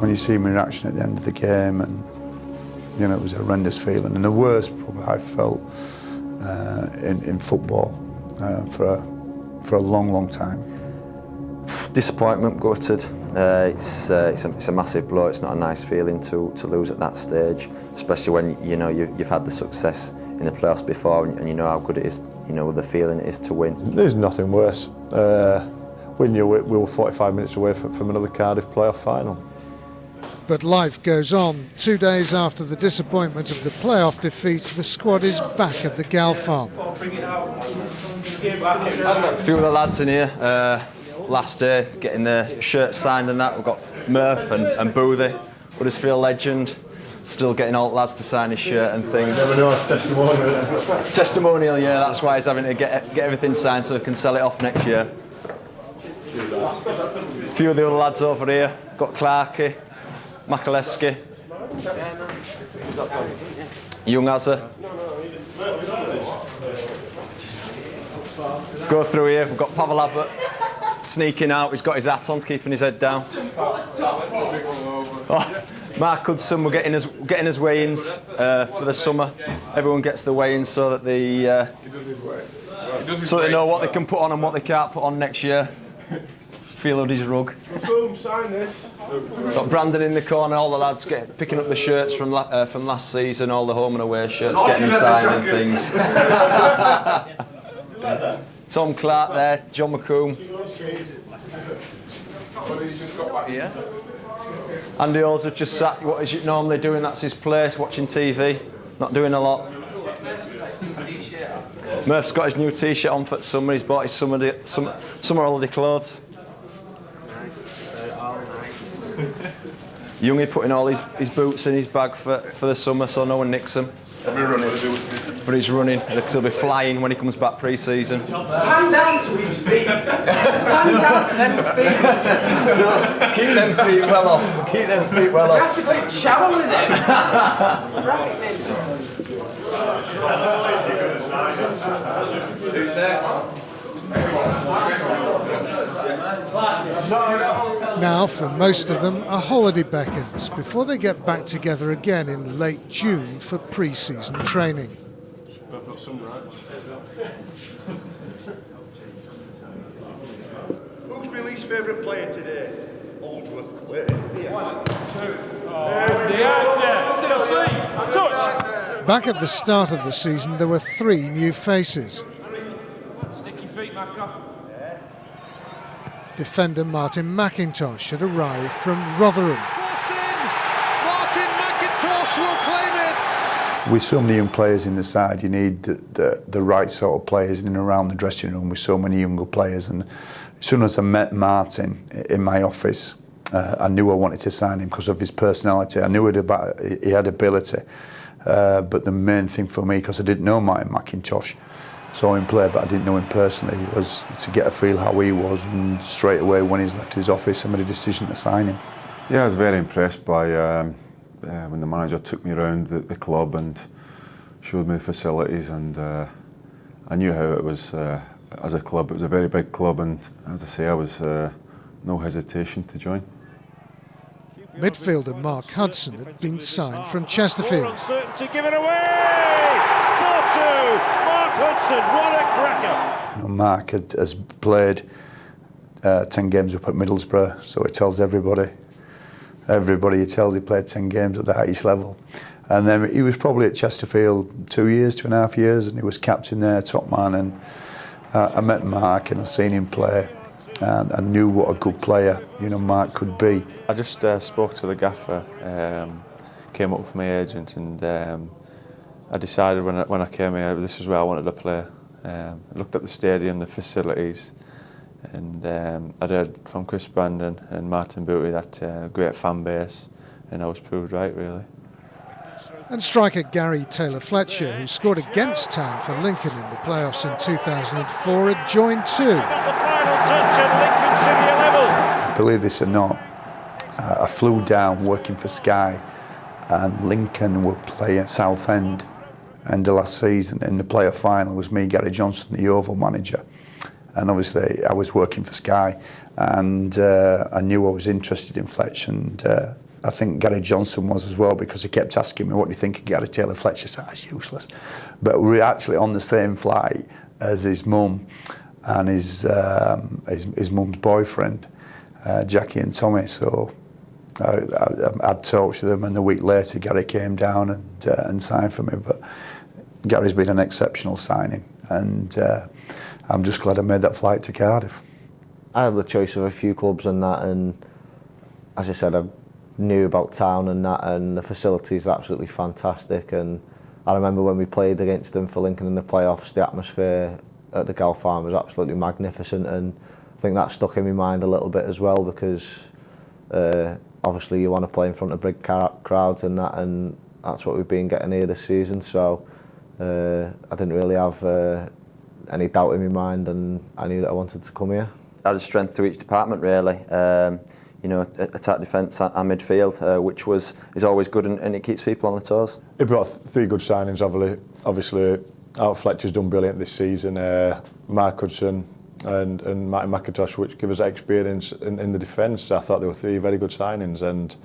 when you see my reaction at the end of the game, and you know, it was a horrendous feeling, and the worst probably I felt in football for a long time. Disappointment, gutted. It's a massive blow. It's not a nice feeling to lose at that stage, especially when you know you've had the success in the playoffs before, and you know how good it is. You know the feeling it is to win. There's nothing worse. We knew we were 45 minutes away from another Cardiff playoff final. But life goes on. 2 days after the disappointment of the playoff defeat, the squad is back at the Gal Farm. A few of the lads in here last day getting their shirts signed and that. We've got Murph and Boothie, Huddersfield legend, still getting all the lads to sign his shirt and things. Never know, it's testimonial. Testimonial, yeah, that's why he's having to get everything signed so he can sell it off next year. A few of the other lads over here, got Clarkey, Makaleski, Young Azza. Go through here, we've got Pavel Abbott sneaking out, he's got his hat on, keeping his head down. Oh, Mark Hudson, we're getting his weigh-ins for the summer. Everyone gets the weigh-ins so that they know what they can put on and what they can't put on next year. Feel of his rug. Got Brandon in the corner, all the lads picking up the shirts from last season, all the home and away shirts, getting them signed and things. Tom Clark there, John McComb. Yeah. Andy Oles have just sat, what is it normally doing? That's his place, watching TV, not doing a lot. Murph's got his new t-shirt on for summer, he's bought his summer holiday clothes. Youngie putting all his boots in his bag for the summer so no one nicks them. For his running, because he'll be flying when he comes back pre-season. Pan down to his feet. Pan down and then the feet. No, keep them feet well off. Keep them feet well off. You have to go and shower with him. Right then. Who's next? Now, for most of them, a holiday beckons before they get back together again in late June for pre-season training. I've got some rights. Who's my least favourite player today? Oldsworth. Back at the start of the season, there were 3 new faces. Stick your feet back up. Defender Martin McIntosh had arrived from Rotherham. Martin McIntosh will claim it. With so many young players in the side, you need the right sort of players in and around the dressing room with so many younger players. And as soon as I met Martin in my office, I knew I wanted to sign him because of his personality. I knew he had ability, but the main thing for me, because I didn't know Martin McIntosh, saw him play, but I didn't know him personally, was to get a feel how he was, and straight away when he's left his office, I made a decision to sign him. Yeah, I was very impressed by when the manager took me around the club and showed me the facilities, and I knew how it was as a club. It was a very big club, and as I say, I was no hesitation to join. Midfielder Mark Hudson had been signed from Chesterfield. Uncertainty given away! 4-2! Mark Hudson, what a cracker! You know, Mark has played 10 games up at Middlesbrough, so he tells everybody. He tells he played 10 games at the highest level. And then he was probably at Chesterfield 2.5 years, and he was captain there, top man. And I met Mark and I seen him play, and I knew what a good player, you know, Mark could be. I just spoke to the gaffer, came up with my agent, and I decided when I came here this is where I wanted to play. I looked at the stadium, the facilities, and I'd heard from Chris Brandon and Martin Booty that great fan base, and I was proved right, really. And striker Gary Taylor-Fletcher, who scored against Town for Lincoln in the playoffs in 2004, had joined too. Believe this or not, I flew down working for Sky, and Lincoln were playing Southend end of last season. In the playoff final was me, Gary Johnson, the Yeovil manager. And obviously I was working for Sky, and I knew I was interested in Fletch, and I think Gary Johnson was as well, because he kept asking me, what do you think of Gary Taylor? Fletcher said, that's useless. But we were actually on the same flight as his mum and his mum's boyfriend, Jackie and Tommy. So I'd talked to them, and a week later Gary came down and signed for me. But Gary's been an exceptional signing, and I'm just glad I made that flight to Cardiff. I had the choice of a few clubs and that, and as I said, I knew about Town and that, and the facilities are absolutely fantastic. And I remember when we played against them for Lincoln in the playoffs, the atmosphere at the Gal Farm was absolutely magnificent, and I think that stuck in my mind a little bit as well, because obviously you want to play in front of big crowds and that, and that's what we've been getting here this season. So I didn't really have any doubt in my mind, and I knew that I wanted to come here. Added strength to each department, really. You know, attack, defence and midfield, which is always good, and it keeps people on their toes. He brought 3 good signings. Obviously, Art Fletcher's done brilliant this season. Mark Hudson and Martin McIntosh, which give us experience in the defence. I thought they were 3 very good signings, and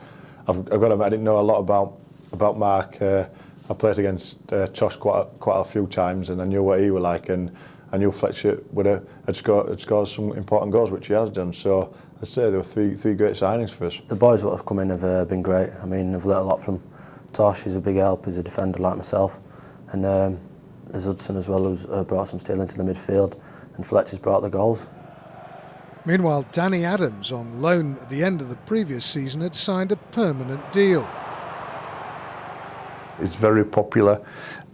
I've got to admit, I didn't know a lot about Mark. I played against Tosh quite a few times, and I knew what he was like, and I knew Fletcher had scored some important goals, which he has done. So I'd say there were three great signings for us. The boys that have come in have been great. I mean, I've learnt a lot from Tosh. He's a big help. He's a defender like myself, and there's Hudson as well, who's brought some steel into the midfield, and Fletcher's brought the goals. Meanwhile, Danny Adams, on loan at the end of the previous season, had signed a permanent deal. He's very popular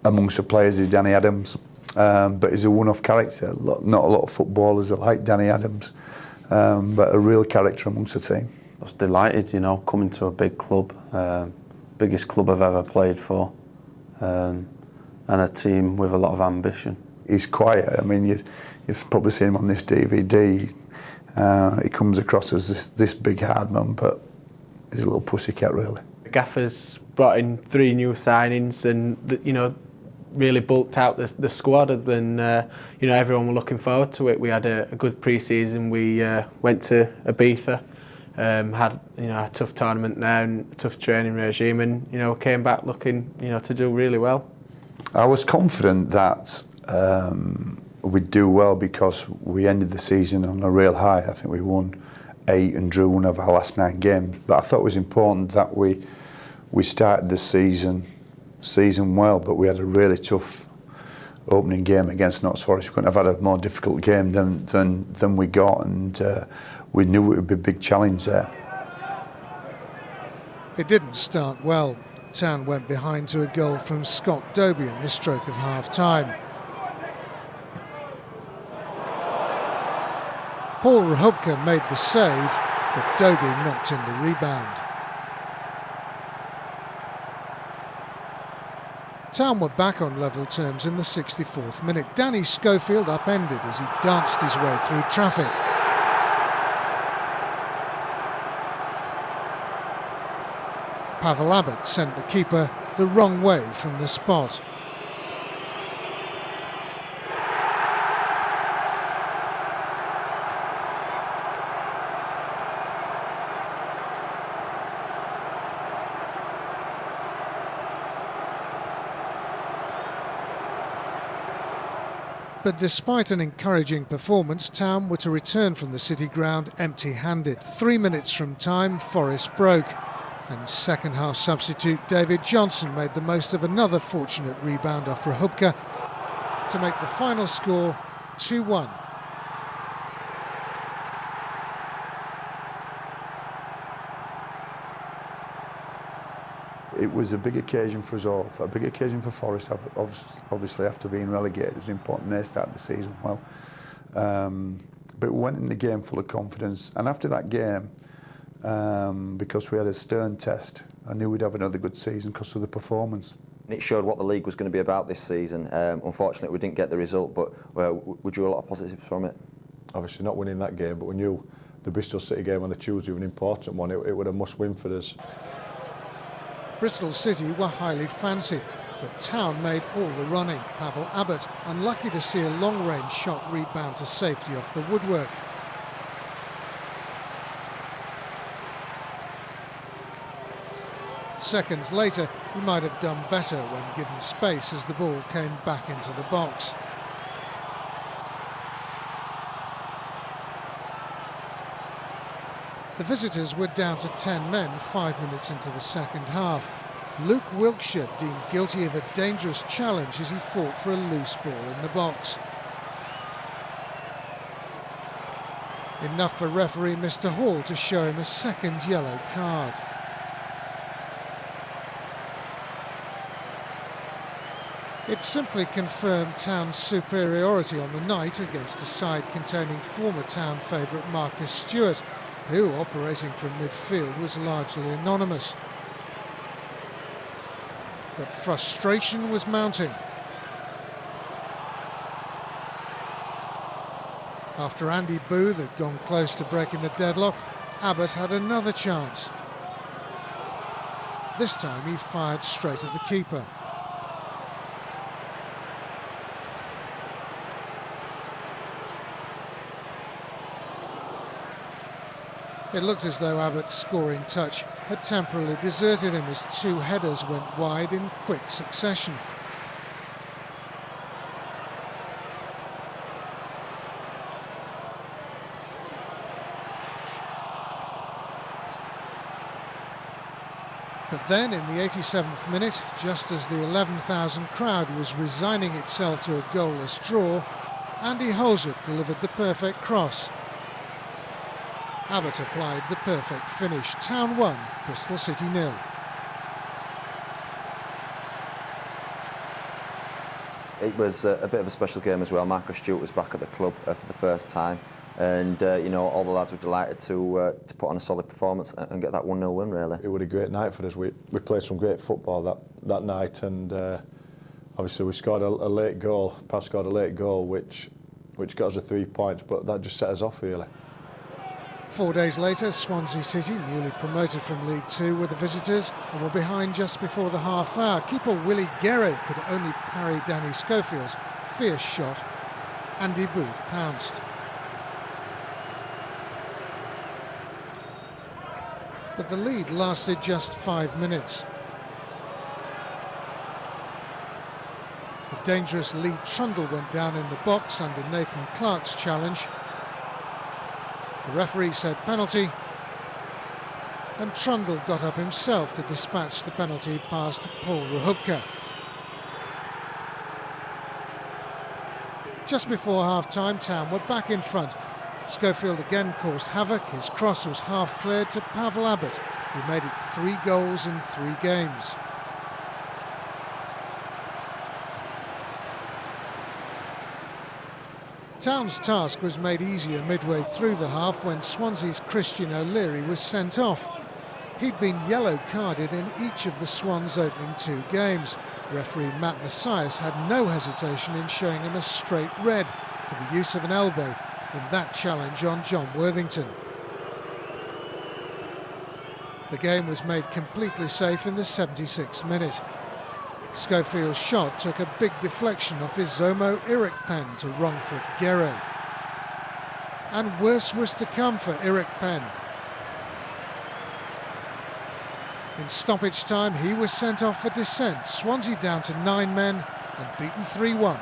amongst the players, is Danny Adams, but he's a one-off character. Not a lot of footballers are like Danny Adams, but a real character amongst the team. I was delighted, you know, coming to a big club, biggest club I've ever played for, and a team with a lot of ambition. He's quiet. I mean, you've probably seen him on this DVD. He comes across as this big hard man, but he's a little pussycat, really. Gaffer's brought in 3 new signings, and you know, really bulked out the squad, and you know, everyone were looking forward to it. We had a good pre-season. We went to Ibiza, had, you know, a tough tournament there and a tough training regime, and you know, came back looking, you know, to do really well. I was confident that we'd do well, because we ended the season on a real high. I think we won 8 and drew 1 of our last 9 games. But I thought it was important that we started the season well, but we had a really tough opening game against Notts Forest. We couldn't have had a more difficult game than we got, and we knew it would be a big challenge there. It didn't start well. Town went behind to a goal from Scott Doby in the stroke of half-time. Paul Rehobka made the save, but Doby knocked in the rebound. Town were back on level terms in the 64th minute. Danny Schofield upended as he danced his way through traffic. Pavel Abbott sent the keeper the wrong way from the spot. But despite an encouraging performance, Town were to return from the City Ground empty-handed. 3 minutes from time, Forest broke, and second half substitute David Johnson made the most of another fortunate rebound off Rehobka to make the final score 2-1. It was a big occasion for us all, a big occasion for Forest, obviously after being relegated. It was important they started the season well. But we went in the game full of confidence, and after that game, because we had a stern test, I knew we'd have another good season because of the performance. It showed what the league was going to be about this season. Unfortunately, we didn't get the result, but we drew a lot of positives from it. Obviously not winning that game, but we knew the Bristol City game on the Tuesday was an important one. It was a must-win for us. Bristol City were highly fancied, but Town made all the running. Pavel Abbott unlucky to see a long-range shot rebound to safety off the woodwork. Seconds later, he might have done better when given space as the ball came back into the box. The visitors were down to 10 men 5 minutes into the second half. Luke Wilkshire deemed guilty of a dangerous challenge as he fought for a loose ball in the box. Enough for referee Mr. Hall to show him a second yellow card. It simply confirmed Town's superiority on the night against a side containing former Town favourite Marcus Stewart, who, operating from midfield, was largely anonymous. But frustration was mounting. After Andy Booth had gone close to breaking the deadlock, Abbott had another chance. This time he fired straight at the keeper. It looked as though Abbott's scoring touch had temporarily deserted him as two headers went wide in quick succession. But then in the 87th minute, just as the 11,000 crowd was resigning itself to a goalless draw, Andy Holsworth delivered the perfect cross. Abbott applied the perfect finish. Town 1, Bristol City 0. It was a bit of a special game as well. Marcus Stewart was back at the club for the first time, and you know, all the lads were delighted to put on a solid performance and get that 1-0 win. Really, it was a great night for us. We played some great football that night, and obviously we scored a late goal. Pat scored a late goal, which got us the 3 points, but that just set us off really. 4 days later, Swansea City, newly promoted from League Two, were the visitors and were behind just before the half hour. Keeper Willie Guerre could only parry Danny Schofield's fierce shot. Andy Booth pounced. But the lead lasted just 5 minutes. The dangerous Lee Trundle went down in the box under Nathan Clark's challenge. The referee said penalty, and Trundle got up himself to dispatch the penalty past Paul Rehubka. Just before half-time, Town were back in front. Schofield again caused havoc. His cross was half cleared to Pavel Abbott, who made it 3 goals in 3 games. Town's task was made easier midway through the half when Swansea's Christian O'Leary was sent off. He'd been yellow carded in each of the Swans' opening 2 games. Referee Matt Messias had no hesitation in showing him a straight red for the use of an elbow in that challenge on John Worthington. The game was made completely safe in the 76th minute. Schofield's shot took a big deflection off his Zomo Eric Penn to wrong-foot Guerre. And worse was to come for Eric Penn. In stoppage time, he was sent off for dissent. Swansea down to 9 men and beaten 3-1.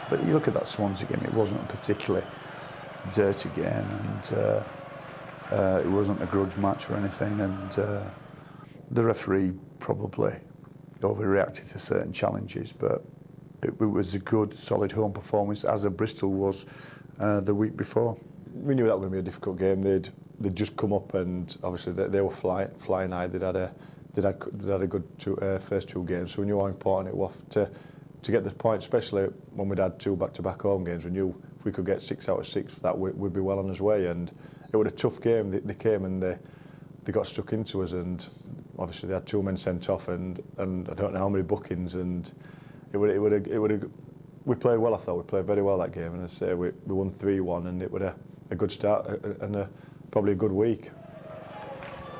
But you look at that Swansea game, it wasn't a particularly dirty game, and it wasn't a grudge match or anything, and the referee probably overreacted to certain challenges, but it was a good, solid home performance, as a Bristol was the week before. We knew that was going to be a difficult game. They'd just come up, and obviously they were flying high. They'd had a good first 2 games, so we knew how important it was to get the point, especially when we'd had 2 back-to-back home games. We knew if we could get 6 out of 6, that we'd be well on his way. And it was a tough game. They came and they got stuck into us, and obviously they had 2 men sent off, and I don't know how many bookings. And we played well. I thought we played very well that game, and I say we won 3-1, and it was a good start and probably a good week.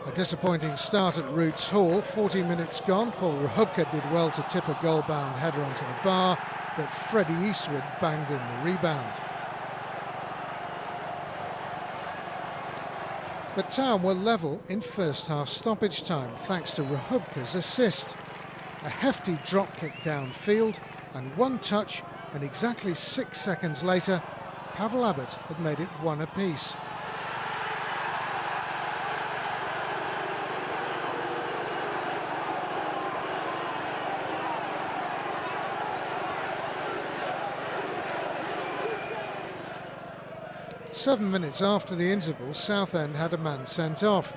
A disappointing start at Roots Hall. 40 minutes gone. Paul Rehubka did well to tip a goal-bound header onto the bar, but Freddie Eastwood banged in the rebound. But Town were level in first half stoppage time thanks to Rehubka's assist. A hefty drop kick downfield and one touch, and exactly 6 seconds later Pavel Abbott had made it one apiece. Seven minutes after the interval, Southend had a man sent off.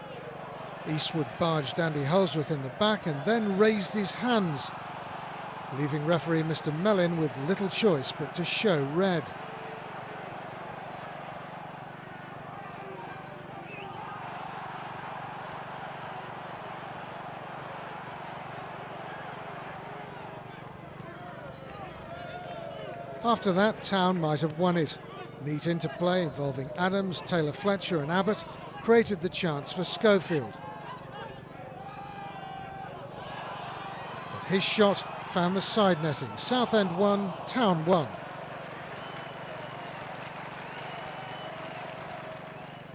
Eastwood barged Andy Holsworth in the back and then raised his hands, leaving referee Mr. Mellin with little choice but to show red. After that, Town might have won it. Neat interplay involving Adams, Taylor-Fletcher and Abbott created the chance for Schofield. But his shot found the side netting. Southend won, Town won.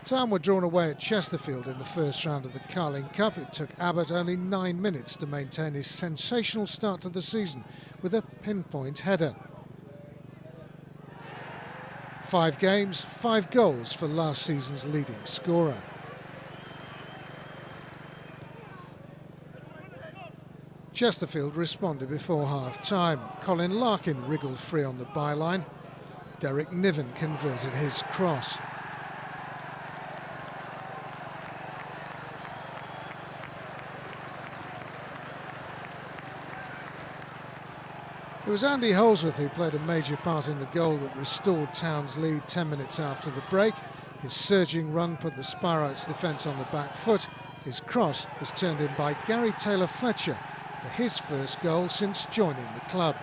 Town were drawn away at Chesterfield in the first round of the Carling Cup. It took Abbott only 9 minutes to maintain his sensational start to the season with a pinpoint header. 5 games, 5 goals for last season's leading scorer. Chesterfield responded before half-time. Colin Larkin wriggled free on the byline. Derek Niven converted his cross. It was Andy Holsworth who played a major part in the goal that restored Town's lead 10 minutes after the break. His surging run put the Spireites' defence on the back foot. His cross was turned in by Gary Taylor-Fletcher for his first goal since joining the club.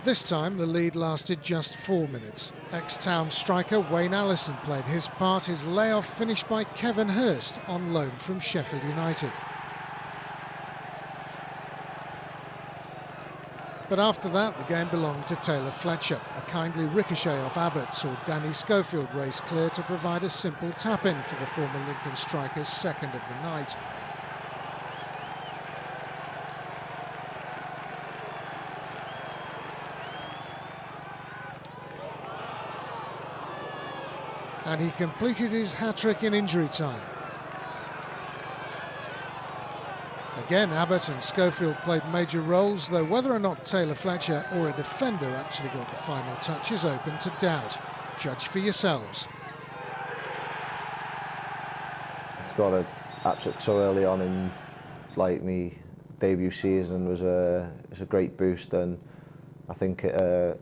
This time the lead lasted just 4 minutes. Ex-Town striker Wayne Allison played his part. His layoff finished by Kevin Hurst on loan from Sheffield United. But after that the game belonged to Taylor-Fletcher. A kindly ricochet off Abbott saw Danny Schofield race clear to provide a simple tap-in for the former Lincoln striker's second of the night. And he completed his hat-trick in injury time. Again, Abbott and Schofield played major roles, though whether or not Taylor-Fletcher or a defender actually got the final touch is open to doubt. Judge for yourselves. It's got a hat-trick so early on in me debut season was a great boost, and I think it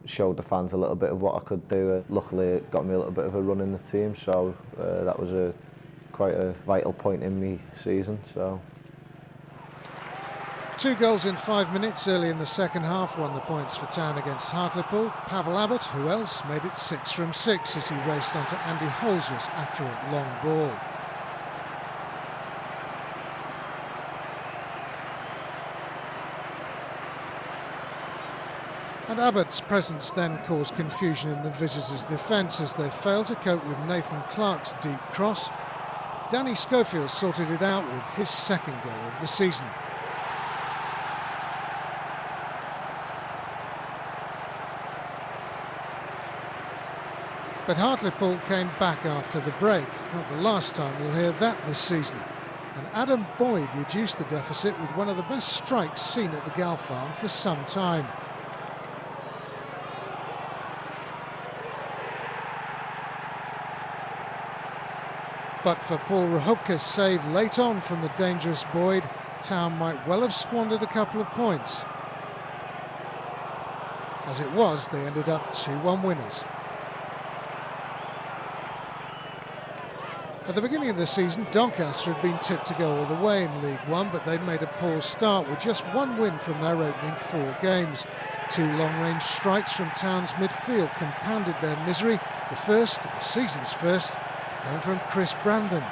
showed the fans a little bit of what I could do. Luckily it got me a little bit of a run in the team, so that was quite a vital point in my season. So 2 goals in 5 minutes early in the second half won the points for Town against Hartlepool. Pavel Abbott, who else, made it 6 from 6 as he raced onto Andy Holsworth's accurate long ball. And Abbott's presence then caused confusion in the visitors' defence as they failed to cope with Nathan Clark's deep cross. Danny Schofield sorted it out with his second goal of the season. But Hartlepool came back after the break. Not the last time you'll hear that this season. And Adam Boyd reduced the deficit with one of the best strikes seen at the Gal Farm for some time. But for Paul Rehubka's save late on from the dangerous Boyd, Town might well have squandered a couple of points. As it was, they ended up 2-1 winners. At the beginning of the season, Doncaster had been tipped to go all the way in League One, but they'd made a poor start with just 1 win from their opening 4 games. 2 long-range strikes from Town's midfield compounded their misery. The first, the season's first, came from Chris Brandon.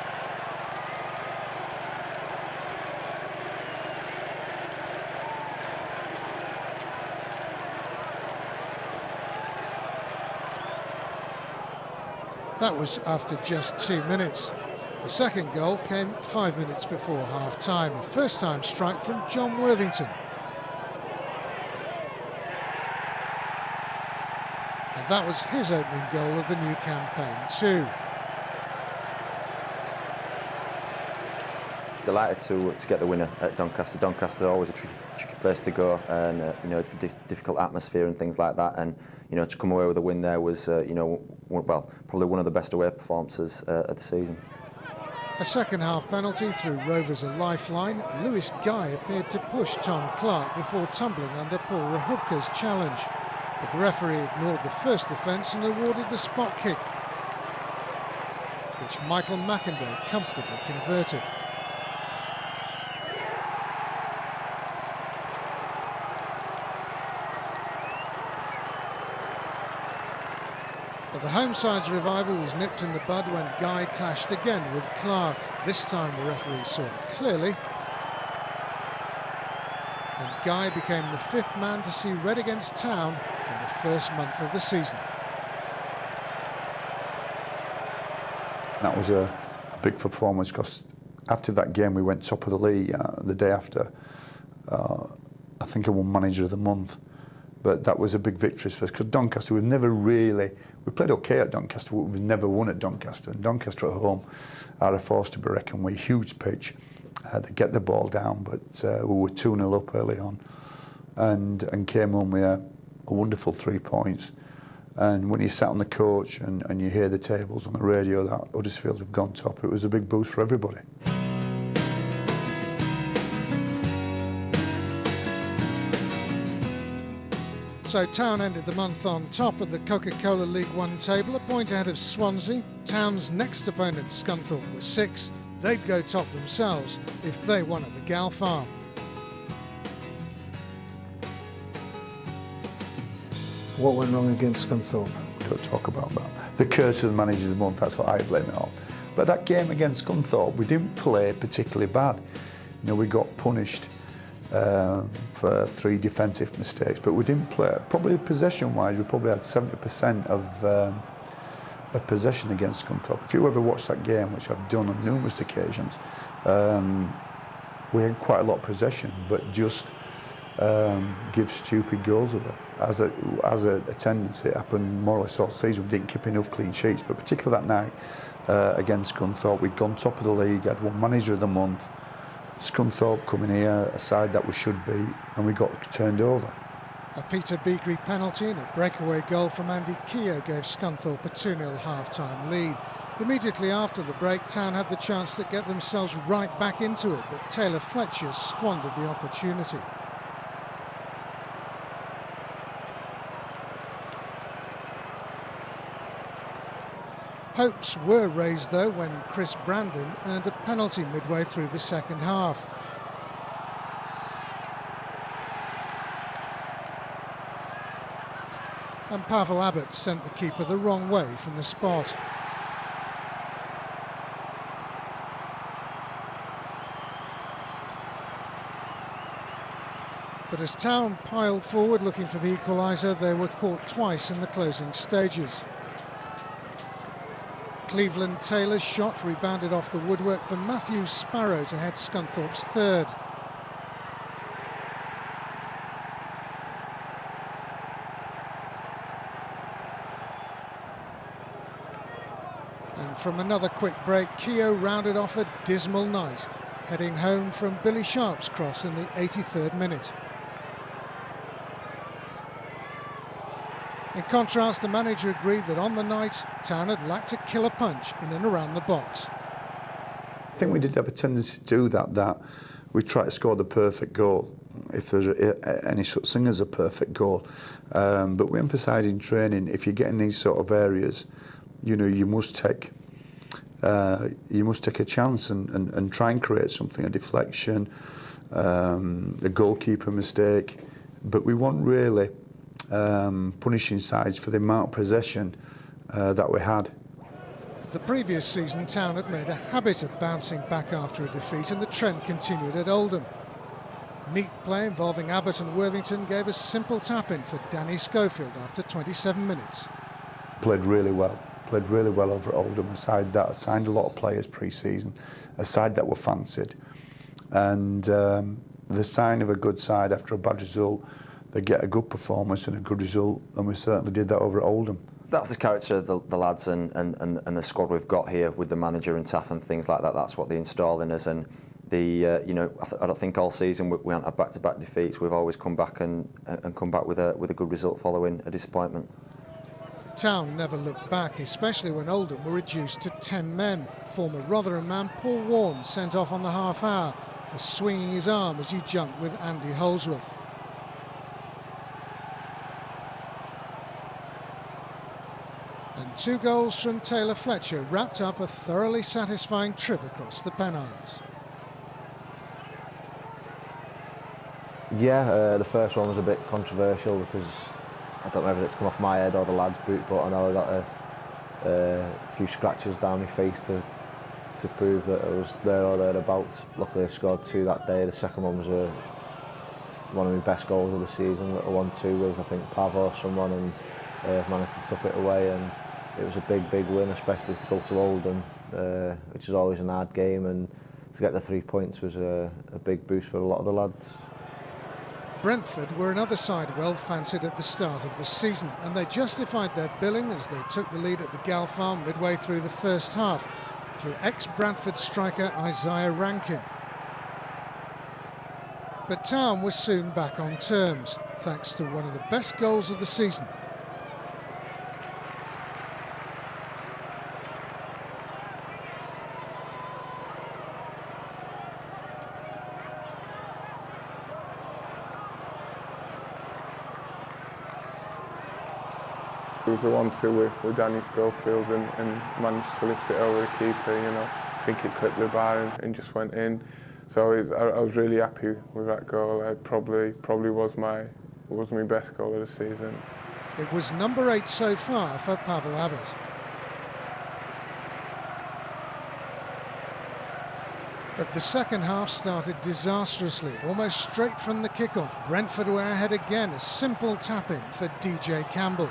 That was after just 2 minutes. The second goal came 5 minutes before half-time, a first-time strike from John Worthington. And that was his opening goal of the new campaign too. Delighted to get the winner at Doncaster. Doncaster is always a tricky place to go, and you know, difficult atmosphere and things like that. And you know, to come away with a win there was you know, well, probably one of the best away performances of the season. A second-half penalty threw Rovers a lifeline. Lewis Guy appeared to push Tom Clark before tumbling under Paul Rahubka's challenge. But the referee ignored the first offence and awarded the spot kick, which Michael Mackinday comfortably converted. But the home side's revival was nipped in the bud when Guy clashed again with Clark. This time the referee saw it clearly, and Guy became the fifth man to see red against Town in the first month of the season. That was a big performance because after that game we went top of the league the day after. I think I won Manager of the Month. But that was a big victory for us because Doncaster, we played okay at Doncaster, but we've never won at Doncaster. And Doncaster at home are a force to be reckoned with, huge pitch. They get the ball down, but we were 2-0 up early on and came home with a wonderful 3 points. And when you sat on the coach and you hear the tables on the radio that Huddersfield have gone top, it was a big boost for everybody. So Town ended the month on top of the Coca-Cola League One table, a point ahead of Swansea. Town's next opponent, Scunthorpe, was 6. They'd go top themselves if they won at the Gal Farm. What went wrong against Scunthorpe? We don't talk about that. The curse of the Manager of the Month, that's what I blame it on. But that game against Scunthorpe, we didn't play particularly bad. You know, we got punished for 3 defensive mistakes, but we didn't play. Probably possession-wise, we probably had 70% of possession against Scunthorpe. If you ever watched that game, which I've done on numerous occasions, we had quite a lot of possession, but just give stupid goals away. As a tendency, it happened more or less all season. We didn't keep enough clean sheets, but particularly that night against Scunthorpe, we'd gone top of the league, had won Manager of the Month. Scunthorpe coming here, a side that we should be, and we got turned over. A Peter Beagrie penalty and a breakaway goal from Andy Keogh gave Scunthorpe a 2-0 half-time lead. Immediately after the break, Town had the chance to get themselves right back into it, but Taylor Fletcher squandered the opportunity. Hopes were raised though when Chris Brandon earned a penalty midway through the second half. And Pavel Abbott sent the keeper the wrong way from the spot. But as Town piled forward looking for the equaliser, they were caught twice in the closing stages. Cleveland Taylor's shot rebounded off the woodwork for Matthew Sparrow to head Scunthorpe's third. And from another quick break, Keogh rounded off a dismal night, heading home from Billy Sharp's cross in the 83rd minute. In contrast, the manager agreed that on the night, Town had lacked a killer punch in and around the box. I think we did have a tendency to do that we try to score the perfect goal, if there's any such thing as a perfect goal. But we emphasise in training, if you're getting these sort of areas, you know, you must take a chance and try and create something, a deflection, a goalkeeper mistake. But we weren't really punishing sides for the amount of possession that we had. The previous season, Town had made a habit of bouncing back after a defeat, and the trend continued at Oldham. Neat play involving Abbott and Worthington gave a simple tap-in for Danny Schofield after 27 minutes. Played really well played really well over at Oldham, a side that signed a lot of players pre-season, a side that were fancied. And the sign of a good side after a bad result, they get a good performance and a good result, and we certainly did that over at Oldham. That's the character of the lads and the squad we've got here with the manager and Taff and things like that. That's what they install in us. And you know, I don't think all season we haven't had back-to-back defeats. We've always come back and come back with a good result following a disappointment. Town never looked back, especially when Oldham were reduced to 10 men. Former Rotherham man Paul Warne sent off on the half hour for swinging his arm as he jumped with Andy Holsworth. And 2 goals from Taylor Fletcher wrapped up a thoroughly satisfying trip across the Pennines. Yeah, the first one was a bit controversial because I don't know if it's come off my head or the lad's boot, but I know I got a few scratches down my face to prove that it was there or thereabouts. Luckily I scored 2 that day. The second one was one of my best goals of the season, little 1-2 with I think Pav or someone, and managed to tuck it away, and it was a big win, especially to go to Oldham, which is always an hard game, and to get the 3 points was a big boost for a lot of the lads. Brentford were another side well fancied at the start of the season, and they justified their billing as they took the lead at the Gal Farm midway through the first half through ex-Brentford striker Isaiah Rankin. But Town was soon back on terms, thanks to one of the best goals of the season. It was a 1-2 with Danny Schofield and managed to lift it over the keeper, you know. I think it clipped the bar and just went in. So I was really happy with that goal. It probably was my best goal of the season. It was number 8 so far for Pavel Abbott. But the second half started disastrously, almost straight from the kickoff. Brentford were ahead again, a simple tap-in for DJ Campbell.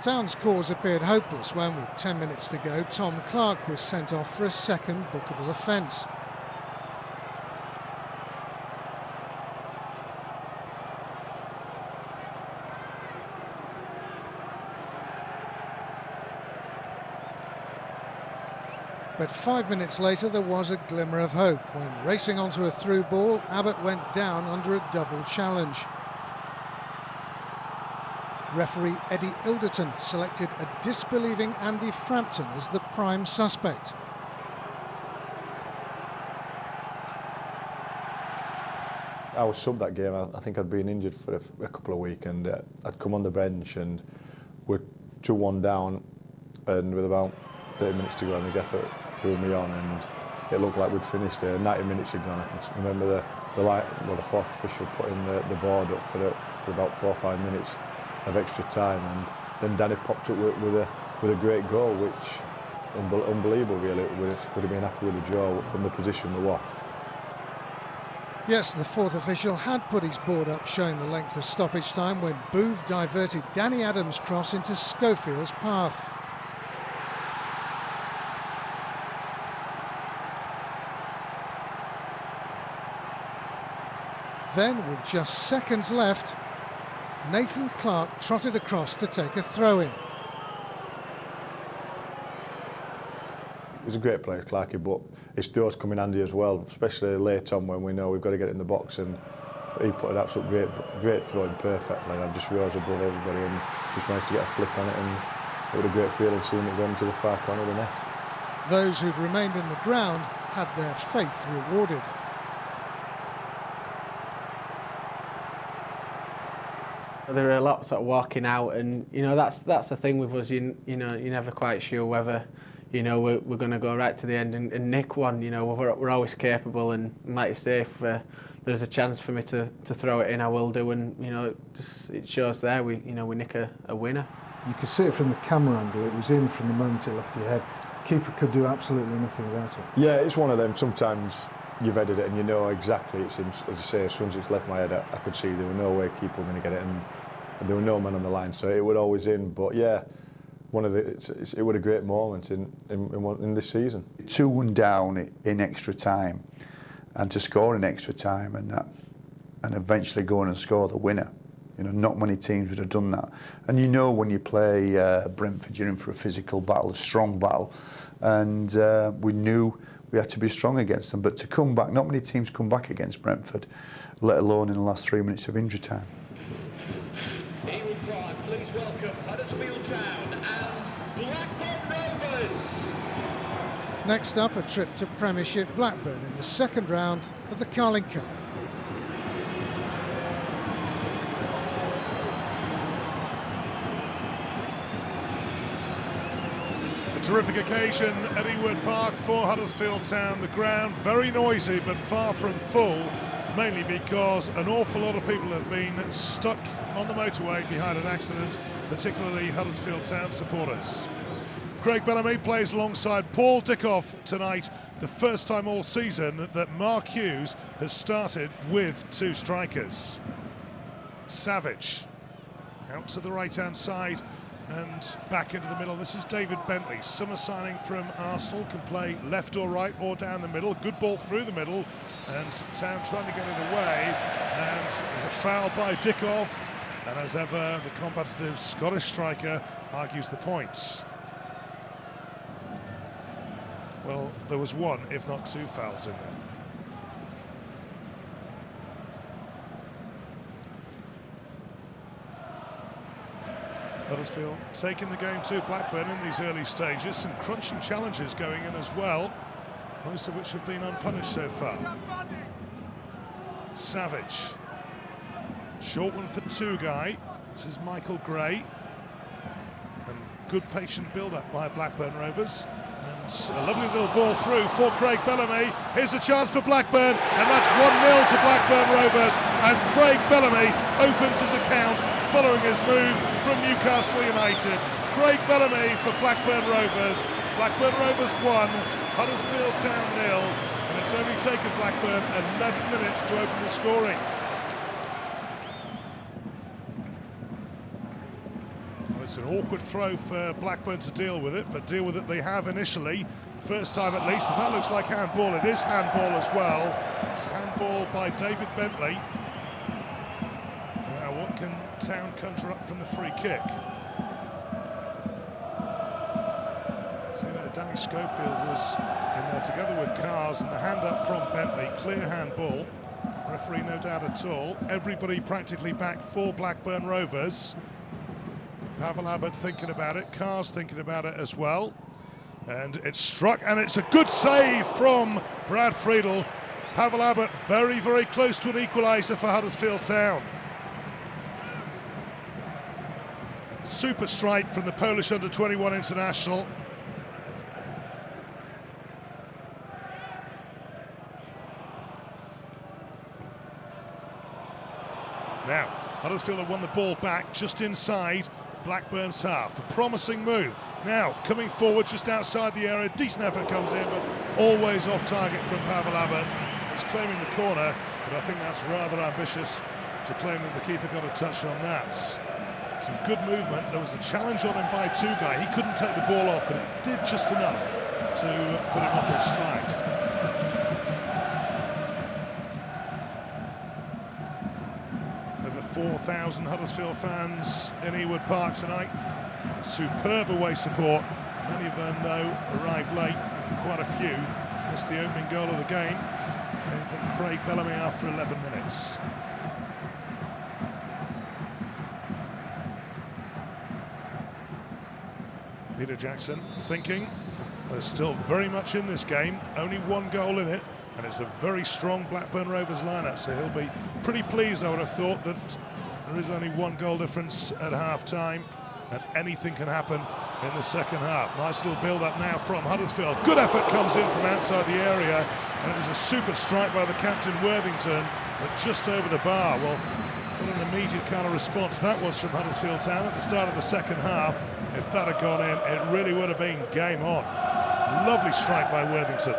Town's cause appeared hopeless when, with 10 minutes to go, Tom Clark was sent off for a second bookable offence. But 5 minutes later there was a glimmer of hope when, racing onto a through ball, Abbott went down under a double challenge. Referee Eddie Ilderton selected a disbelieving Andy Frampton as the prime suspect. I was subbed that game. I think I'd been injured for a couple of weeks, and I'd come on the bench and we're 2-1 down, and with about 30 minutes to go and the gaffer threw me on, and it looked like we'd finished there. 90 minutes had gone. I can remember the fourth official putting the board up for about 4 or 5 minutes of extra time, and then Danny popped up with a great goal, which unbelievable really. Would have been happy with the draw from the position we were. Yes, the fourth official had put his board up showing the length of stoppage time when Booth diverted Danny Adams' cross into Schofield's path. Then, with just seconds left, Nathan Clark trotted across to take a throw-in. He was a great player, Clarkie, but his throws come in handy as well, especially late on when we know we've got to get it in the box, and he put an absolute great throw in perfectly, and I just rose above everybody and just managed to get a flick on it, and it was a great feeling seeing it go into the far corner of the net. Those who'd remained in the ground had their faith rewarded. There are a lot sort of walking out, and you know that's the thing with us. You know you're never quite sure whether we're going to go right to the end and nick one. You know we're always capable, and like you say, if there's a chance for me to throw it in, I will do, and it shows there we nick a winner. You could see it from the camera angle. It was in from the moment it left your head. The keeper could do absolutely nothing about it. Yeah, it's one of them. Sometimes you've headed it and you know exactly it's in, as you say, as soon as it's left my head, I could see there were no way keeper were going to get it, and there were no men on the line, so it would always in. But yeah, it was a great moment in this season. 2-1 down in extra time, and to score in extra time, and eventually go on and score the winner. You know, not many teams would have done that. And you know, when you play Brentford, you're in for a physical battle, a strong battle, and we knew we had to be strong against them. But to come back, not many teams come back against Brentford, let alone in the last 3 minutes of injury time. Please welcome Huddersfield Town and Blackburn Rovers. Next up, a trip to Premiership Blackburn in the second round of the Carling Cup. A terrific occasion at Ewood Park for Huddersfield Town. The ground very noisy but far from full, mainly because an awful lot of people have been stuck on the motorway behind an accident, particularly Huddersfield Town supporters. Craig Bellamy plays alongside Paul Dickoff tonight, the first time all season that Mark Hughes has started with two strikers. Savage out to the right-hand side and back into the middle. This is David Bentley, summer signing from Arsenal, can play left or right or down the middle. Good ball through the middle, and Town trying to get it away, and there's a foul by Dickoff, and as ever the combative Scottish striker argues the points. Well, there was one, if not two fouls in there. Huddersfield taking the game to Blackburn in these early stages. Some crunching challenges going in as well, most of which have been unpunished so far. Savage. Short one for Tugai. This is Michael Gray. And good patient build-up by Blackburn Rovers. And a lovely little ball through for Craig Bellamy. Here's a chance for Blackburn, and that's 1-0 to Blackburn Rovers. And Craig Bellamy opens his account following his move from Newcastle United. Craig Bellamy for Blackburn Rovers. Blackburn Rovers 1, Huddersfield Town 0, and it's only taken Blackburn 11 minutes to open the scoring. Well, it's an awkward throw for Blackburn to deal with it, but deal with it they have initially, first time at least, and that looks like handball. It is handball as well. It's handball by David Bentley. Now, what can Town conjure up from the free kick? So, Danny Schofield was in there together with Cars, and the hand up from Bentley, clear handball. Referee no doubt at all. Everybody practically back for Blackburn Rovers. Pavel Abbott thinking about it, Cars thinking about it as well. And it's struck, and it's a good save from Brad Friedel. Pavel Abbott very, very close to an equaliser for Huddersfield Town. Super strike from the Polish under-21 international. Now, Huddersfield have won the ball back just inside Blackburn's half. A promising move. Now, coming forward just outside the area, decent effort comes in, but always off target from Pavel Abbott. He's claiming the corner, but I think that's rather ambitious to claim that the keeper got a touch on that. Some good movement. There was a challenge on him by Tugai. He couldn't take the ball off, but it did just enough to put him off his stride. Over 4,000 Huddersfield fans in Ewood Park tonight. Superb away support. Many of them, though, arrived late, and quite a few missed the opening goal of the game. Came from Craig Bellamy after 11 minutes. Peter Jackson thinking there's still very much in this game, only one goal in it, and it's a very strong Blackburn Rovers lineup, so he'll be pretty pleased, I would have thought, that there is only one goal difference at half-time, and anything can happen in the second half. Nice little build-up now from Huddersfield. Good effort comes in from outside the area, and it was a super strike by the captain Worthington, but just over the bar. Well, what an immediate kind of response that was from Huddersfield Town at the start of the second half. If that had gone in, it really would have been game on. Lovely strike by Worthington.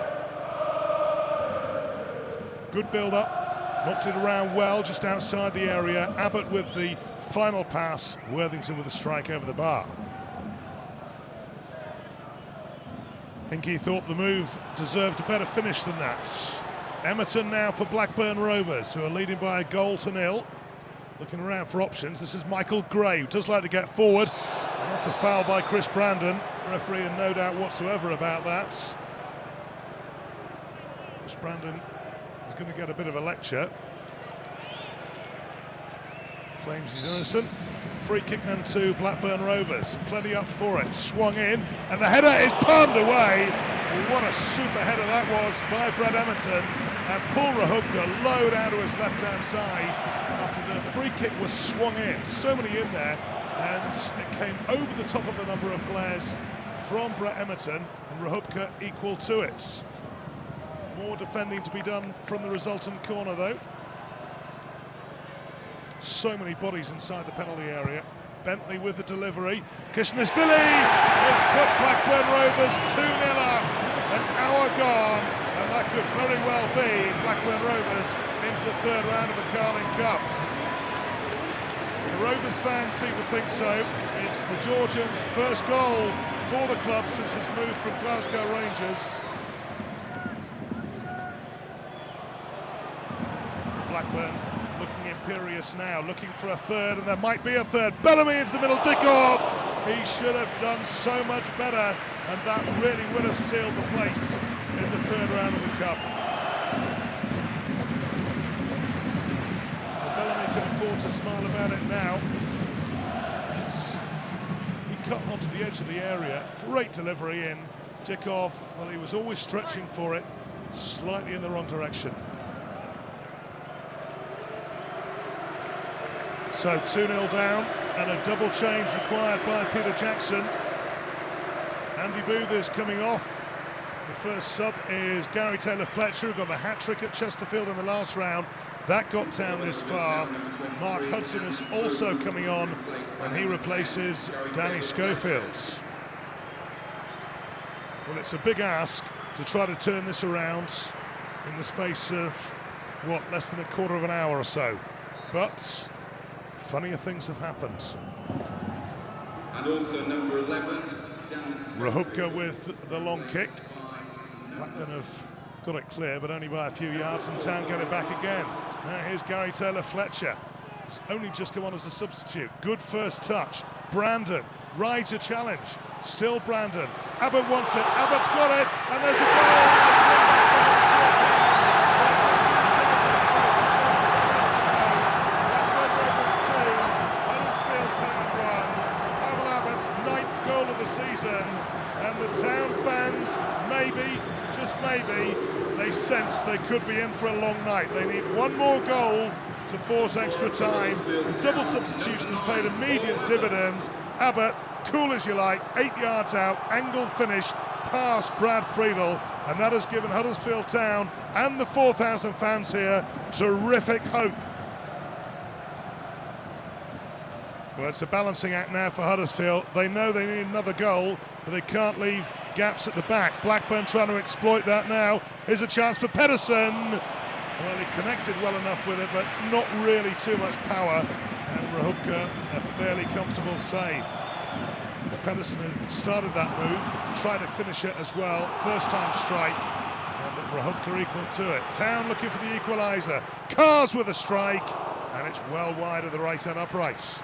Good build-up, knocked it around well, just outside the area. Abbott with the final pass, Worthington with a strike over the bar. Hinkie thought the move deserved a better finish than that. Emerton now for Blackburn Rovers, who are leading by a goal to nil. Looking around for options. This is Michael Gray, who does like to get forward. And that's a foul by Chris Brandon. Referee in no doubt whatsoever about that. Chris Brandon is going to get a bit of a lecture. Claims he's innocent. Free kick then to Blackburn Rovers. Plenty up for it. Swung in, and the header is palmed away. What a super header that was by Brad Emerton. And Paul Rahubka low down to his left-hand side after the free kick was swung in. So many in there, and it came over the top of a number of players from Brett Emerton, and Rahubka equal to it. More defending to be done from the resultant corner, though. So many bodies inside the penalty area. Bentley with the delivery. Kishnishvili has put Blackburn Rovers 2-0 up. An hour gone, and that could very well be Blackburn Rovers into the third round of the Carling Cup. The Rovers fans seem to think so. It's the Georgians' first goal for the club since his move from Glasgow Rangers. Blackburn looking imperious now, looking for a third, and there might be a third. Bellamy into the middle, Dickov! He should have done so much better, and that really would have sealed the place in the third round of the Cup. Well, Bellamy can afford to smile about it now. He cut onto the edge of the area. Great delivery in. Dickov, well, he was always stretching for it, slightly in the wrong direction. So 2-0 down, and a double change required by Peter Jackson. Andy Booth is coming off. The first sub is Gary Taylor-Fletcher, who got the hat-trick at Chesterfield in the last round. That got down this far. Mark Hudson is also coming on, and he replaces Danny Schofield. Well, it's a big ask to try to turn this around in the space of, what, less than a quarter of an hour or so. But funnier things have happened. And also number 11, Rahubka with the long kick. Blackburn have got it clear, but only by a few yards, and Town get it back again. Now here's Gary Taylor-Fletcher. He's only just come on as a substitute. Good first touch. Brandon rides a challenge. Still Brandon. Abbott wants it. Abbott's got it, and there's a goal. Season, and the Town fans, maybe, just maybe, they sense they could be in for a long night. They need one more goal to force extra time. The double substitution has paid immediate dividends. Abbott, cool as you like, 8 yards out, angled finish past Brad Friedel, and that has given Huddersfield Town and the 4,000 fans here terrific hope. Well, it's a balancing act now for Huddersfield. They know they need another goal, but they can't leave gaps at the back. Blackburn trying to exploit that now. Here's a chance for Pedersen. Well, he connected well enough with it, but not really too much power. And Rahubka, a fairly comfortable save. Pedersen had started that move, tried to finish it as well. First time strike, and Rahubka equal to it. Town looking for the equaliser. Cars with a strike, and it's well wide of the right-hand uprights.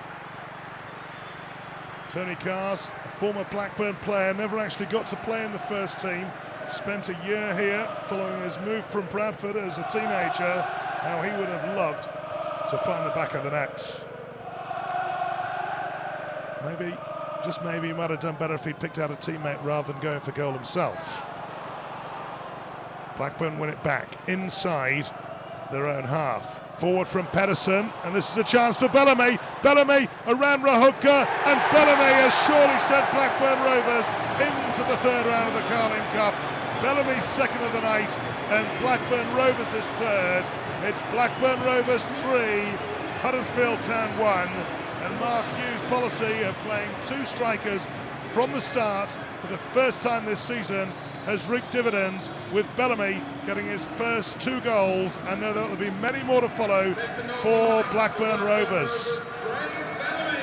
Tony Cars, a former Blackburn player, never actually got to play in the first team. Spent a year here following his move from Bradford as a teenager. How he would have loved to find the back of the net. Maybe, just maybe, he might have done better if he'd picked out a teammate rather than going for goal himself. Blackburn win it back inside their own half. Forward from Pedersen, and this is a chance for Bellamy. Bellamy around Rahubka, and Bellamy has surely sent Blackburn Rovers into the third round of the Carling Cup. Bellamy's second of the night, and Blackburn Rovers is third. It's Blackburn Rovers 3, Huddersfield Town 1, and Mark Hughes' policy of playing two strikers from the start for the first time this season has reaped dividends, with Bellamy getting his first 2 goals, and there will be many more to follow for Blackburn Rovers.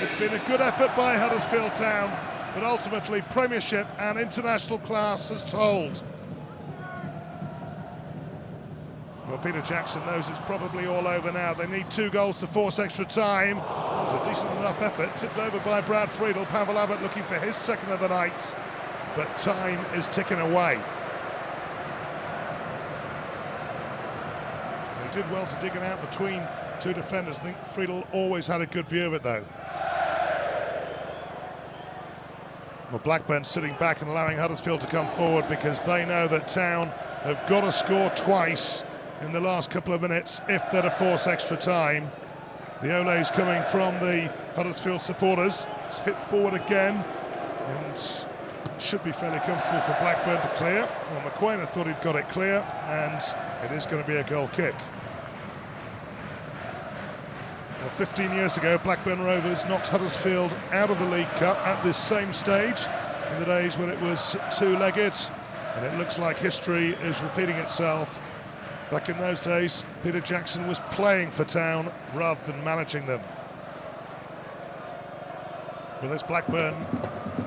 It's been a good effort by Huddersfield Town, but ultimately Premiership and international class has told. Well, Peter Jackson knows it's probably all over now. They need 2 goals to force extra time. It's a decent enough effort, tipped over by Brad Friedel. Pavel Abbott looking for his second of the night, but time is ticking away. They did well to dig it out between 2 defenders. I think Friedel always had a good view of it, though. Well, Blackburn sitting back and allowing Huddersfield to come forward because they know that Town have got to score twice in the last couple of minutes if they're to force extra time. The Ole's coming from the Huddersfield supporters. It's hit forward again and should be fairly comfortable for Blackburn to clear. Well, McQuain thought he'd got it clear, and it is going to be a goal kick. Well, 15 years ago, Blackburn Rovers knocked Huddersfield out of the League Cup at this same stage, in the days when it was 2-legged, and it looks like history is repeating itself. Back in those days, Peter Jackson was playing for Town rather than managing them. Well, this Blackburn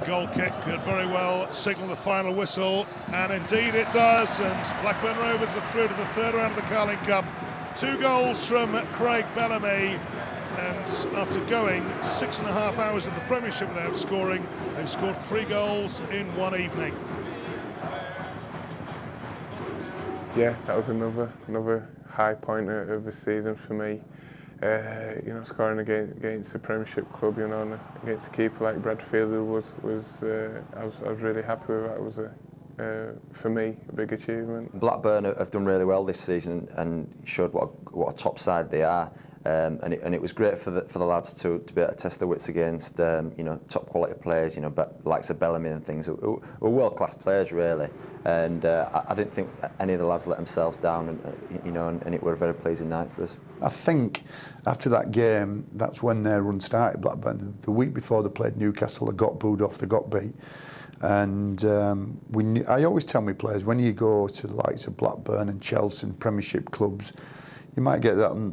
goal kick could very well signal the final whistle, and indeed it does, and Blackburn Rovers are through to the 3rd round of the Carling Cup. 2 goals from Craig Bellamy, and after going 6.5 hours in the Premiership without scoring, they've scored 3 goals in 1 evening. Yeah, that was another high point of the season for me. You know, scoring against a Premiership club, you know, and against a keeper like Brad Friedel I was really happy with that. It was for me a big achievement. Blackburn have done really well this season and showed what a top side they are. And it was great for the lads to be able to test their wits against you know, top quality players, you know, likes of Bellamy and things, who were world class players really. And I didn't think any of the lads let themselves down, and you know, and it was a very pleasing night for us. I think after that game, that's when their run started. Blackburn, the week before they played Newcastle, they got booed off, they got beat. And I always tell my players, when you go to the likes of Blackburn and Chelsea and Premiership clubs, you might get that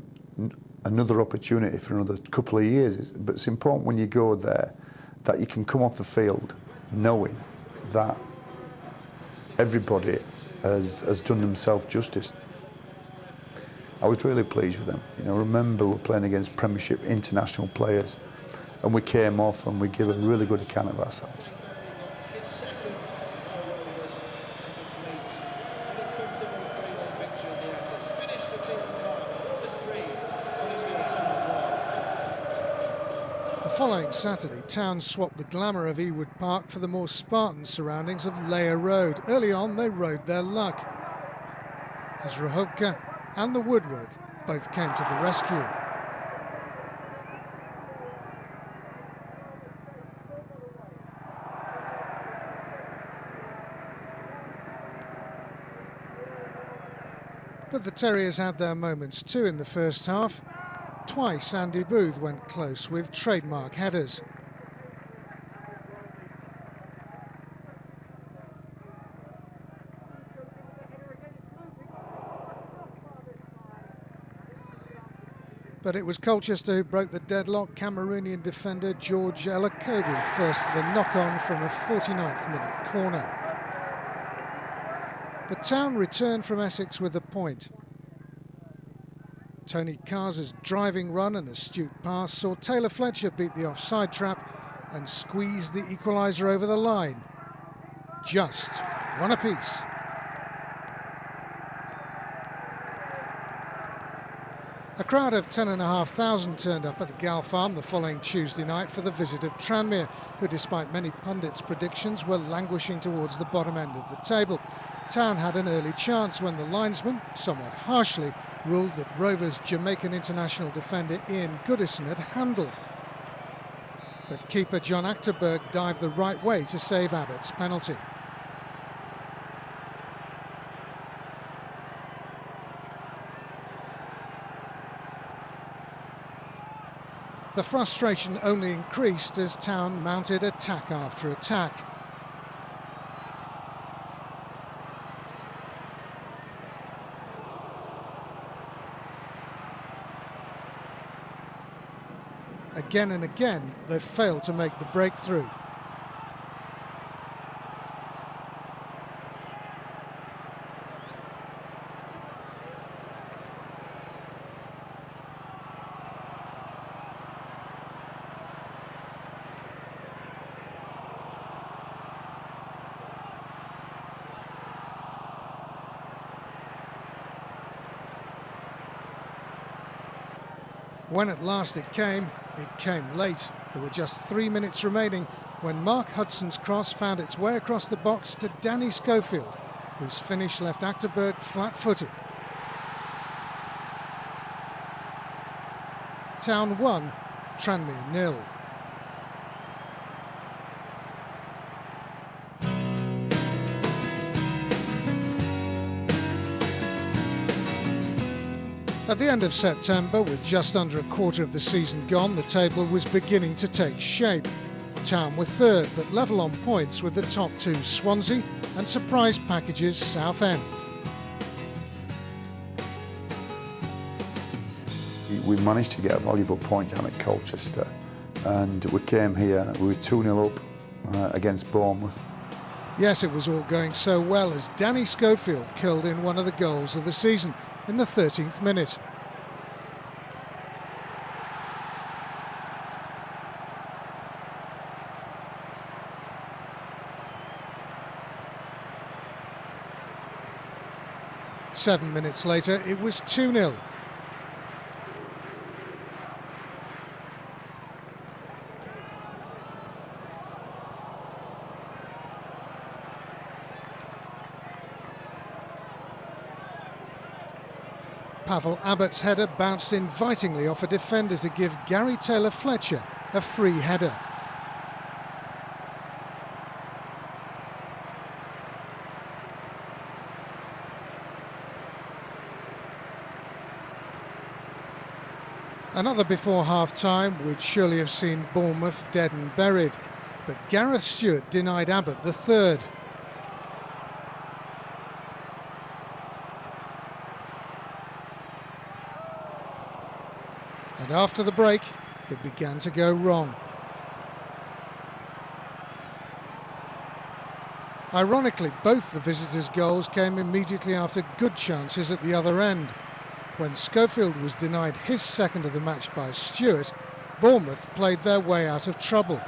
another opportunity for another couple of years. But it's important when you go there that you can come off the field knowing that everybody has done themselves justice. I was really pleased with them. You know, remember we're playing against Premiership international players, and we came off and we gave a really good account of ourselves. The following Saturday, Town swapped the glamour of Ewood Park for the more Spartan surroundings of Leeds Road. Early on, they rode their luck, as Rahubka and the woodwork both came to the rescue. But the Terriers had their moments too in the first half. Twice Andy Booth went close with trademark headers. But it was Colchester who broke the deadlock. Cameroonian defender George Elakobi first for the knock-on from a 49th minute corner. But Town returned from Essex with a point. Tony Carr's driving run and astute pass saw Taylor Fletcher beat the offside trap and squeeze the equaliser over the line. Just one apiece. A crowd of 10,500 turned up at the Gal Farm the following Tuesday night for the visit of Tranmere, who despite many pundits' predictions were languishing towards the bottom end of the table. Town had an early chance when the linesman, somewhat harshly, ruled that Rovers' Jamaican international defender Ian Goodison had handled. But keeper John Achterberg dived the right way to save Abbott's penalty. The frustration only increased as Town mounted attack after attack. again and again they've failed to make the breakthrough. When at last it came late. There were just 3 minutes remaining when Mark Hudson's cross found its way across the box to Danny Schofield, whose finish left Achterberg flat-footed. Town 1, Tranmere 0. At the end of September, with just under a quarter of the season gone, the table was beginning to take shape. Town were third, but level on points with the top two, Swansea, and surprise packages Southend. We managed to get a valuable point down at Colchester, and we came here, we were 2-0 up against Bournemouth. Yes, it was all going so well as Danny Schofield killed in one of the goals of the season in the 13th minute. Seven minutes later, it was 2-0. Pavel Abbott's header bounced invitingly off a defender to give Gary Taylor-Fletcher a free header. Another before half-time would surely have seen Bournemouth dead and buried, but Gareth Stewart denied Abbott the third. And after the break, it began to go wrong. Ironically, both the visitors' goals came immediately after good chances at the other end. When Schofield was denied his second of the match by Stewart, Bournemouth played their way out of trouble.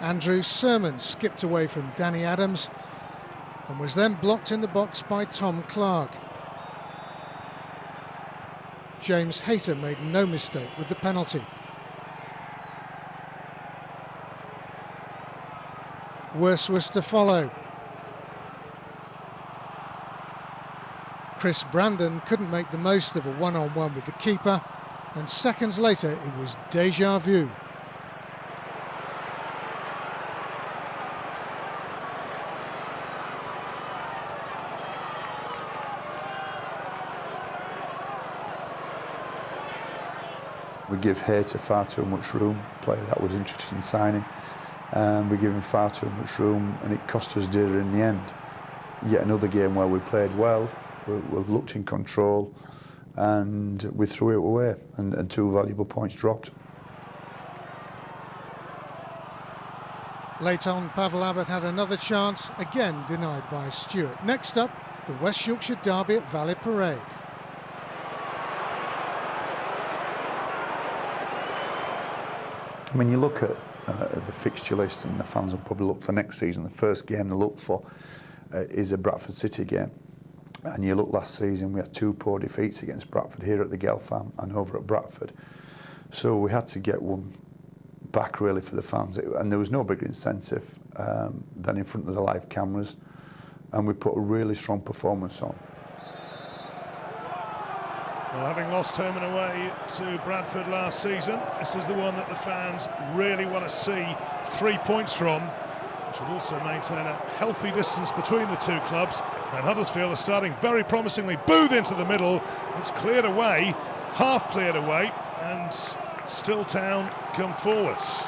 Andrew Sermon skipped away from Danny Adams and was then blocked in the box by Tom Clark. James Hayter made no mistake with the penalty. Worse was to follow. Chris Brandon couldn't make the most of a one-on-one with the keeper, and seconds later it was déjà vu. We give Hayter far too much room, a player that was interested in signing. We give him far too much room and it cost us dear in the end. Yet another game where we played well, we looked in control and we threw it away and two valuable points dropped. Late on, Pavel Abbott had another chance, again denied by Stewart. Next up, the West Yorkshire derby at Valley Parade. I mean, you look at the fixture list and the fans will probably look for next season. The first game they look for is a Bradford City game. And you look last season, we had two poor defeats against Bradford here at the Gel Farm and over at Bradford. So we had to get one back really for the fans. And there was no bigger incentive than in front of the live cameras. And we put a really strong performance on. Well, having lost home and away to Bradford last season, this is the one that the fans really want to see 3 points from which will also maintain a healthy distance between the two clubs. And Huddersfield are starting very promisingly. Booth into the middle. It's cleared away, half cleared away, and still Town come forwards.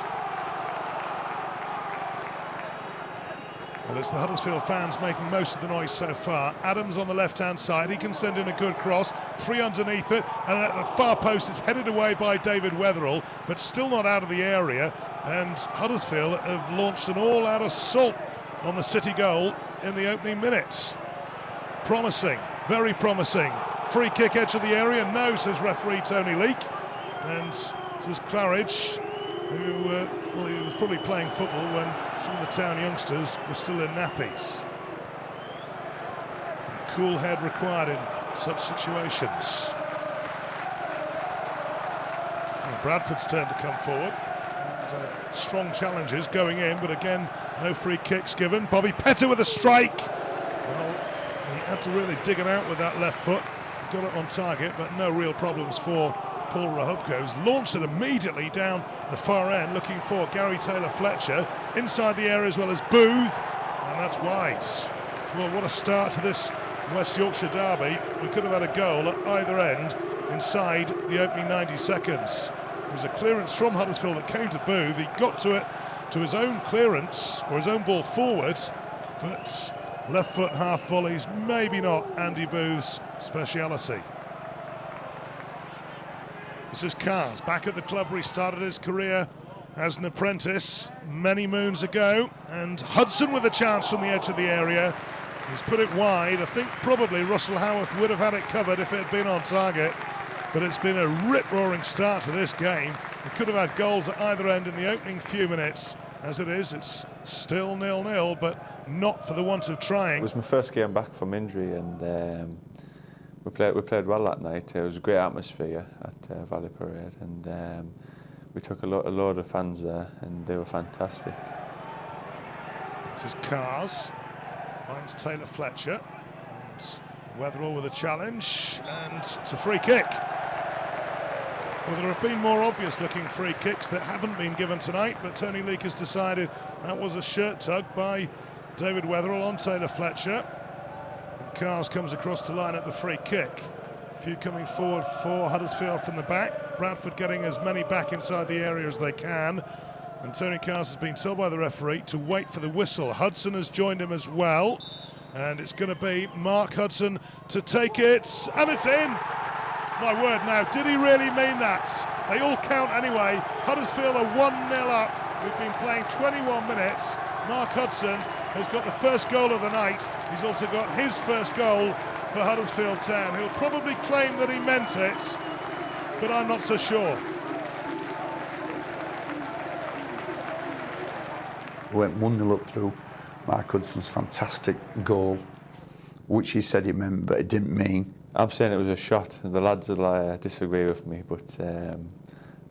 Well, it's the Huddersfield fans making most of the noise so far. Adams on the left-hand side, he can send in a good cross, 3 underneath it, and at the far post it's headed away by David Wetherell, but still not out of the area, and Huddersfield have launched an all-out assault on the City goal in the opening minutes. Promising, very promising. Free kick edge of the area, no, says referee Tony Leake, and says Claridge, who, well, he was probably playing football when some of the Town youngsters were still in nappies. A cool head required in such situations. Well, Bradford's turn to come forward. And, strong challenges going in, but again, no free kicks given. Bobby Petter with a strike. Well, he had to really dig it out with that left foot. Got it on target, but no real problems for Paul Rahubko, who's launched it immediately down the far end, looking for Gary Taylor-Fletcher, inside the area as well as Booth, and that's wide. Well, what a start to this West Yorkshire derby. We could have had a goal at either end inside the opening 90 seconds. It was a clearance from Huddersfield that came to Booth. He got to it, to his own clearance, or his own ball forward, but left foot half volleys, maybe not Andy Booth's speciality. This is Cars, back at the club where he started his career as an apprentice many moons ago, and Hudson with a chance from the edge of the area. He's put it wide. I think probably Russell Howarth would have had it covered if it had been on target, but it's been a rip-roaring start to this game. We could have had goals at either end in the opening few minutes. As it is, it's still 0-0, but not for the want of trying. It was my first game back from injury, and we played well that night. It was a great atmosphere at Valley Parade, and we took a load of fans there, and they were fantastic. This is Cars, finds Taylor-Fletcher, and Wetherell with a challenge, and it's a free kick. Well, there have been more obvious-looking free kicks that haven't been given tonight, but Tony Leake has decided that was a shirt tug by David Wetherell on Taylor-Fletcher. Cars comes across to line at the free kick. A few coming forward for Huddersfield from the back. Bradford getting as many back inside the area as they can. And Tony Cars has been told by the referee to wait for the whistle. Hudson has joined him as well. And it's going to be Mark Hudson to take it. And it's in! My word now, did he really mean that? They all count anyway. Huddersfield are 1-0 up. We've been playing 21 minutes. Mark Hudson has got the first goal of the night. He's also got his first goal for Huddersfield Town. He'll probably claim that he meant it, but I'm not so sure. We went 1-0 up through Mark Hudson's fantastic goal, which he said he meant, but it didn't mean. I'm saying it was a shot. The lads will disagree with me, but I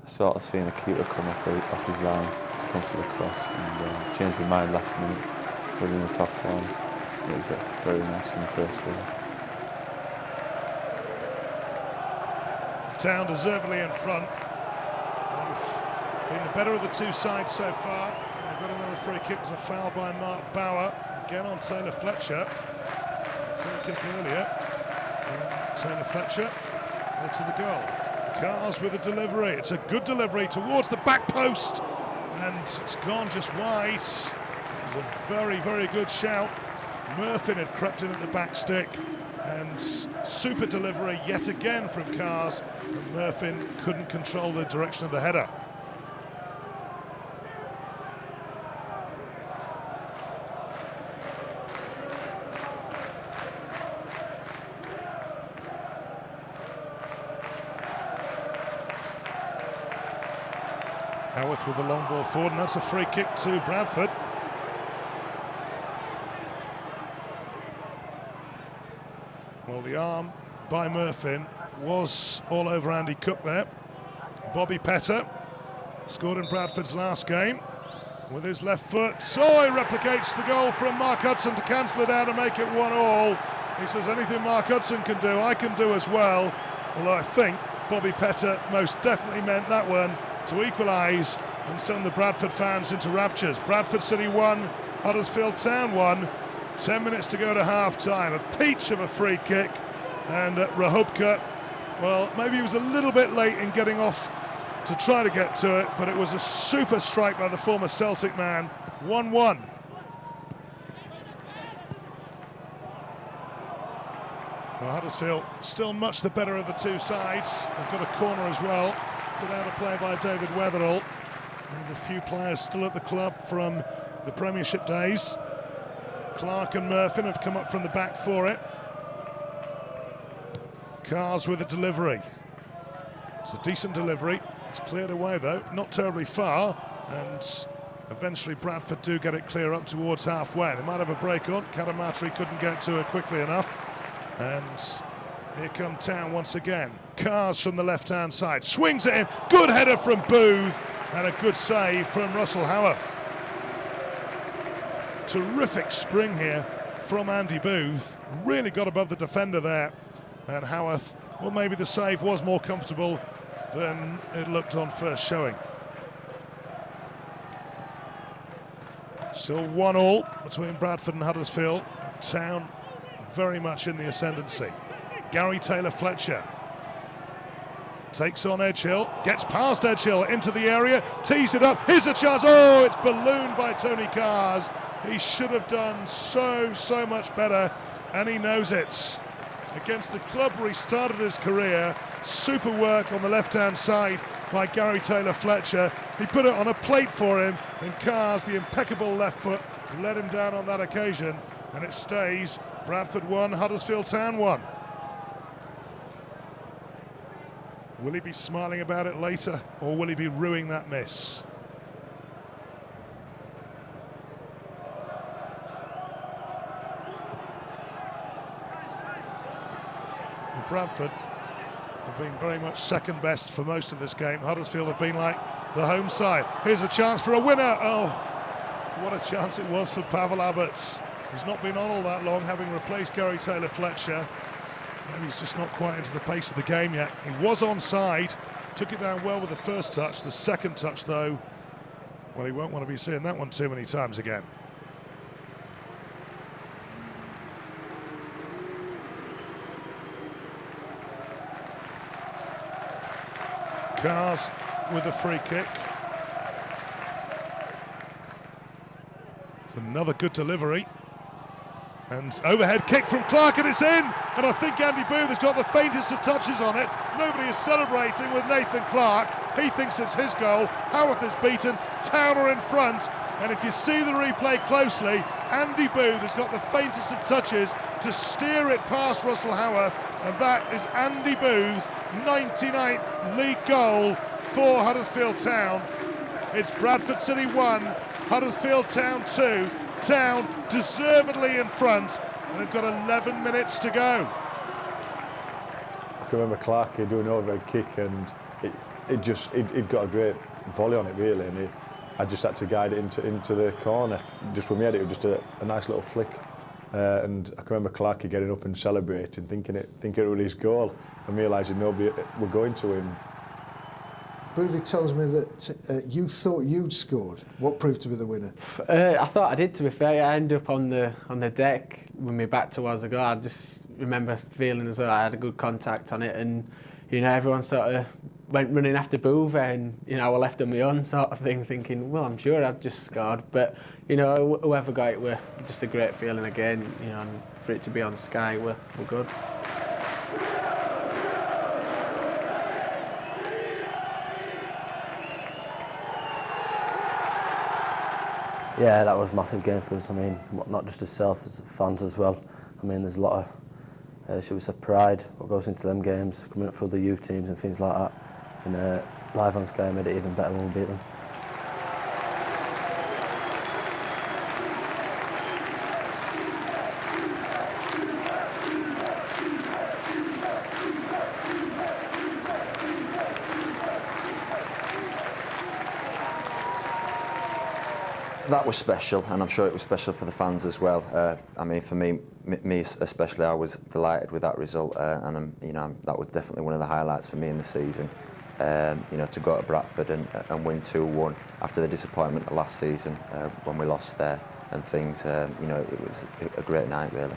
sort of seen a keeper come off his line to come for the cross, and changed my mind last minute. In the top one. It was very nice from the first goal. Town deservedly in front. They've been the better of the two sides so far. And they've got another free kick. It's a foul by Mark Bauer. Again on Taylor-Fletcher. Free kick earlier. And Taylor-Fletcher led to the goal. Cars with a delivery. It's a good delivery towards the back post. And it's gone just wide. It was a very, very good shout. Murphy had crept in at the back stick, and super delivery yet again from Cars, and Murphy couldn't control the direction of the header. Howarth with the long ball forward, and that's a free kick to Bradford. Well, the arm by Murphy was all over Andy Cook there. Bobby Petter scored in Bradford's last game with his left foot. So he replicates the goal from Mark Hudson to cancel it out and make it 1-1. He says anything Mark Hudson can do, I can do as well. Although I think Bobby Petter most definitely meant that one to equalise and send the Bradford fans into raptures. Bradford City 1, Huddersfield Town 1. 10 minutes to go to half-time. A peach of a free kick, and Rahubka, well, maybe he was a little bit late in getting off to try to get to it, but it was a super strike by the former Celtic man. 1-1. Well, Huddersfield still much the better of the two sides. They've got a corner as well. Put out a play by David Wetherall. One of the few players still at the club from the Premiership days. Clark and Murphin have come up from the back for it. Cars with a delivery. It's a decent delivery. It's cleared away though, not terribly far, and eventually Bradford do get it clear up towards halfway. They might have a break on. Kadamatri couldn't get to it quickly enough. And here come Town once again. Cars from the left-hand side. Swings it in. Good header from Booth, and a good save from Russell Howarth. Terrific spring here from Andy Booth. Really got above the defender there. And Howarth, well, maybe the save was more comfortable than it looked on first showing. Still 1-1 between Bradford and Huddersfield. Town very much in the ascendancy. Gary Taylor-Fletcher takes on Edgehill, gets past Edgehill into the area, tees it up, here's a chance, oh, it's ballooned by Tony Cars. He should have done so much better, and he knows it. Against the club where he started his career, super work on the left-hand side by Gary Taylor-Fletcher. He put it on a plate for him, and Cars, the impeccable left foot, let him down on that occasion, and it stays Bradford 1, Huddersfield Town 1. Will he be smiling about it later, or will he be ruining that miss? Well, Bradford have been very much second best for most of this game. Huddersfield have been like the home side. Here's a chance for a winner. Oh, what a chance it was for Pavel Abbots. He's not been on all that long, having replaced Gary Taylor-Fletcher. Maybe he's just not quite into the pace of the game yet. He was onside, took it down well with the first touch. The second touch, though, well, he won't want to be seeing that one too many times again. Cars with a free kick. It's another good delivery. And overhead kick from Clark, and it's in! And I think Andy Booth has got the faintest of touches on it. Nobody is celebrating with Nathan Clark. He thinks it's his goal. Howarth is beaten. Town are in front. And if you see the replay closely, Andy Booth has got the faintest of touches to steer it past Russell Howarth. And that is Andy Booth's 99th league goal for Huddersfield Town. It's Bradford City 1, Huddersfield Town 2. Town deservedly in front, and they've got 11 minutes to go. I can remember Clark doing an overhead kick, and he'd got a great volley on it really, and I just had to guide it into the corner. Just with me head, it was just a nice little flick. And I can remember Clark getting up and celebrating, thinking it was his goal, and realising nobody were going to him. Boothie tells me that you thought you'd scored. What proved to be the winner? I thought I did, to be fair. I ended up on the deck with my back towards the goal. I just remember feeling as though I had a good contact on it, and everyone sort of went running after Boothie, and I was left on my own sort of thing, thinking, well, I'm sure I've just scored. But whoever got it were just a great feeling again. And for it to be on Sky, we're good. Yeah, that was a massive game for us. I mean, not just ourselves, as fans as well. I mean, there's a lot of, should we say, pride what goes into them games, coming up for the youth teams and things like that. And live on Sky made it even better when we beat them. That was special, and I'm sure it was special for the fans as well. I mean, for me especially, I was delighted with that result, and that was definitely one of the highlights for me in the season. To go to Bradford and win 2-1 after the disappointment of last season when we lost there. and things. You know, it was a great night, really.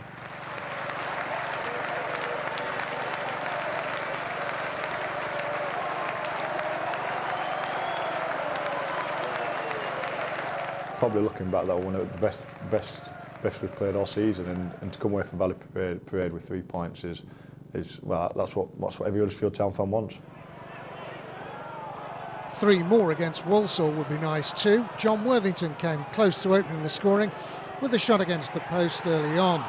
Probably looking back, that one of the best we've played all season, and to come away from Valley Parade with 3 points is well, that's what every Huddersfield Town fan wants. 3 more against Walsall would be nice too. John Worthington came close to opening the scoring with a shot against the post early on.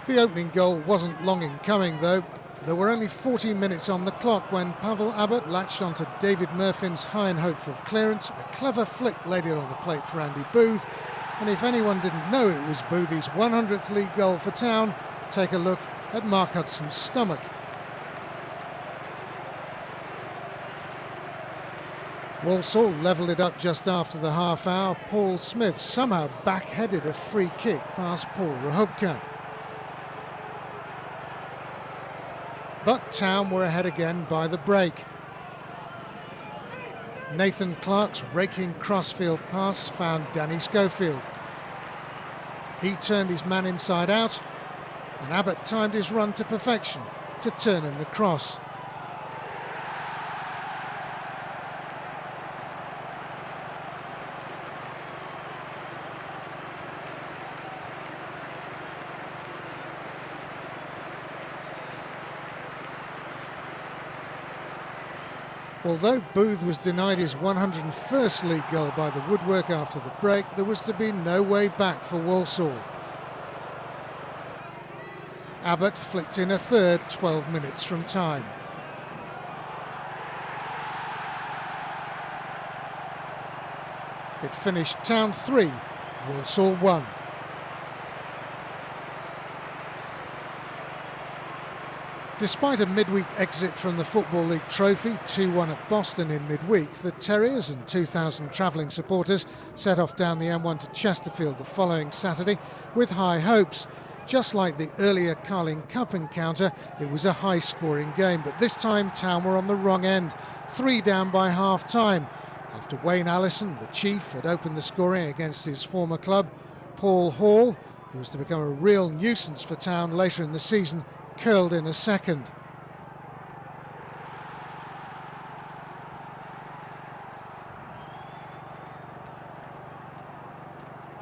The opening goal wasn't long in coming though. There were only 14 minutes on the clock when Pavel Abbott latched onto David Murphin's high and hopeful clearance. A clever flick laid it on the plate for Andy Booth. And if anyone didn't know it was Booth's 100th league goal for Town, take a look at Mark Hudson's stomach. Walsall levelled it up just after the half hour. Paul Smith somehow back-headed a free kick past Paul Rehobka. But Town were ahead again by the break. Nathan Clark's raking crossfield pass found Danny Schofield. He turned his man inside out, and Abbott timed his run to perfection to turn in the cross. Although Booth was denied his 101st league goal by the woodwork after the break, there was to be no way back for Walsall. Abbott flicked in a third 12 minutes from time. It finished Town 3, Walsall 1. Despite a midweek exit from the Football League trophy, 2-1 at Boston in midweek, the Terriers and 2,000 travelling supporters set off down the M1 to Chesterfield the following Saturday with high hopes. Just like the earlier Carling Cup encounter, it was a high-scoring game, but this time Town were on the wrong end, 3 down by half-time. After Wayne Allison, the chief, had opened the scoring against his former club, Paul Hall, who was to become a real nuisance for Town later in the season, curled in a second.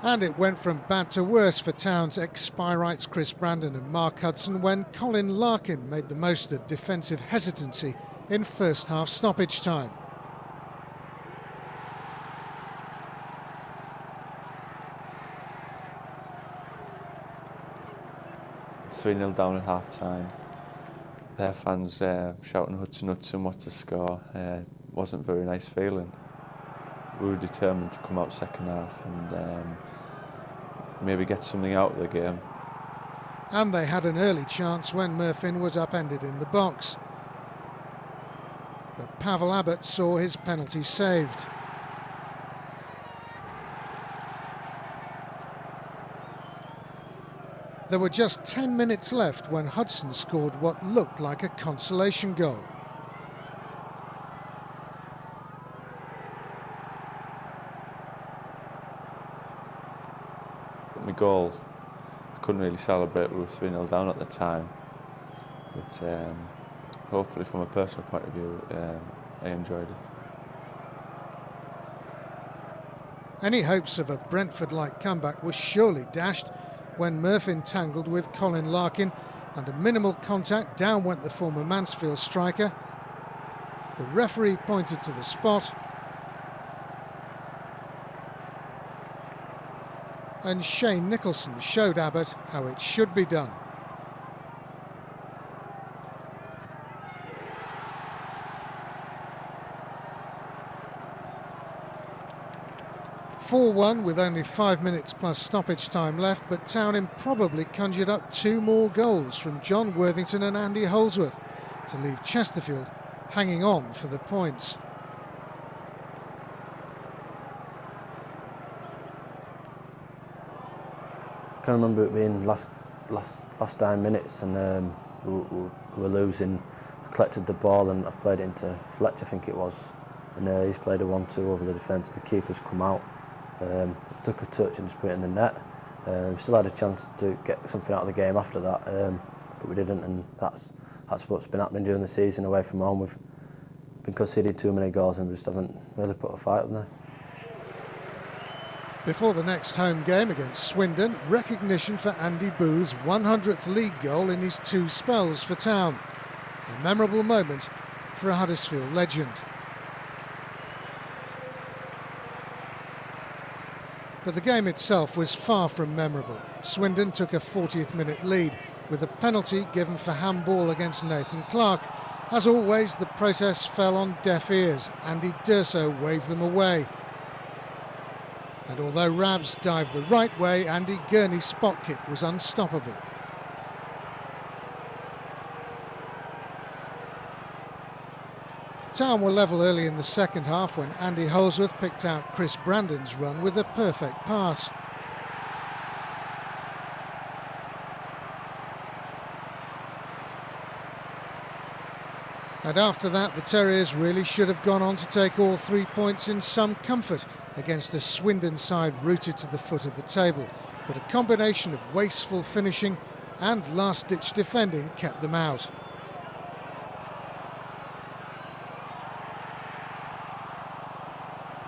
And it went from bad to worse for Town's ex-Spyrites Chris Brandon and Mark Hudson when Colin Larkin made the most of defensive hesitancy in first half stoppage time. "3-0 down at half-time. Their fans shouting Hudson what to score. Wasn't a very nice feeling. We were determined to come out second half and maybe get something out of the game. And they had an early chance when Murphin was upended in the box. But Pavel Abbott saw his penalty saved. There were just 10 minutes left when Hudson scored what looked like a consolation goal. My goal, I couldn't really celebrate. We were 3-0 down at the time. But hopefully from a personal point of view, I enjoyed it. Any hopes of a Brentford-like comeback were surely dashed when Murphin tangled with Colin Larkin. Under minimal contact, down went the former Mansfield striker. The referee pointed to the spot, and Shane Nicholson showed Abbott how it should be done. (4-1) with only 5 minutes plus stoppage time left, but Town improbably conjured up 2 more goals from John Worthington and Andy Holsworth to leave Chesterfield hanging on for the points. I can remember it being last 9 minutes, and we were losing. I collected the ball and I've played it into Fletcher, I think it was, and he's played a 1-2 over the defence. The keeper's come out, took a touch and just put it in the net. We still had a chance to get something out of the game after that, but we didn't, and that's what's been happening during the season away from home. We've been conceding too many goals and we just haven't really put a fight on there. Before the next home game against Swindon, recognition for Andy Booth's 100th league goal in his 2 spells for Town. A memorable moment for a Huddersfield legend. But the game itself was far from memorable. Swindon took a 40th minute lead with a penalty given for handball against Nathan Clark. As always, the protests fell on deaf ears. Andy D'Urso waved them away. And although Rabs dived the right way, Andy Gurney's spot kick was unstoppable. Town were level early in the second half when Andy Holsworth picked out Chris Brandon's run with a perfect pass. And after that, the Terriers really should have gone on to take all 3 points in some comfort against a Swindon side rooted to the foot of the table. But a combination of wasteful finishing and last-ditch defending kept them out.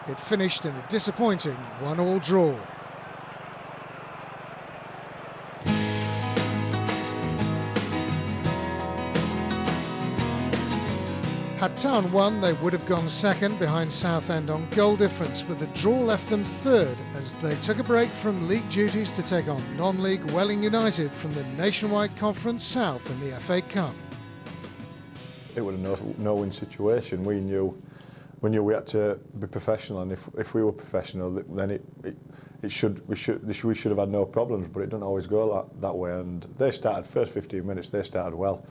It finished in a disappointing 1-1 draw. Had Town won, they would have gone second behind Southend on goal difference, but the draw left them third as they took a break from league duties to take on non-league Welling United from the Nationwide Conference South in the FA Cup. It was a no-win situation. We knew we had to be professional, and if we were professional, then we should have had no problems. But it doesn't always go that way. And they started first 15 minutes. They started well.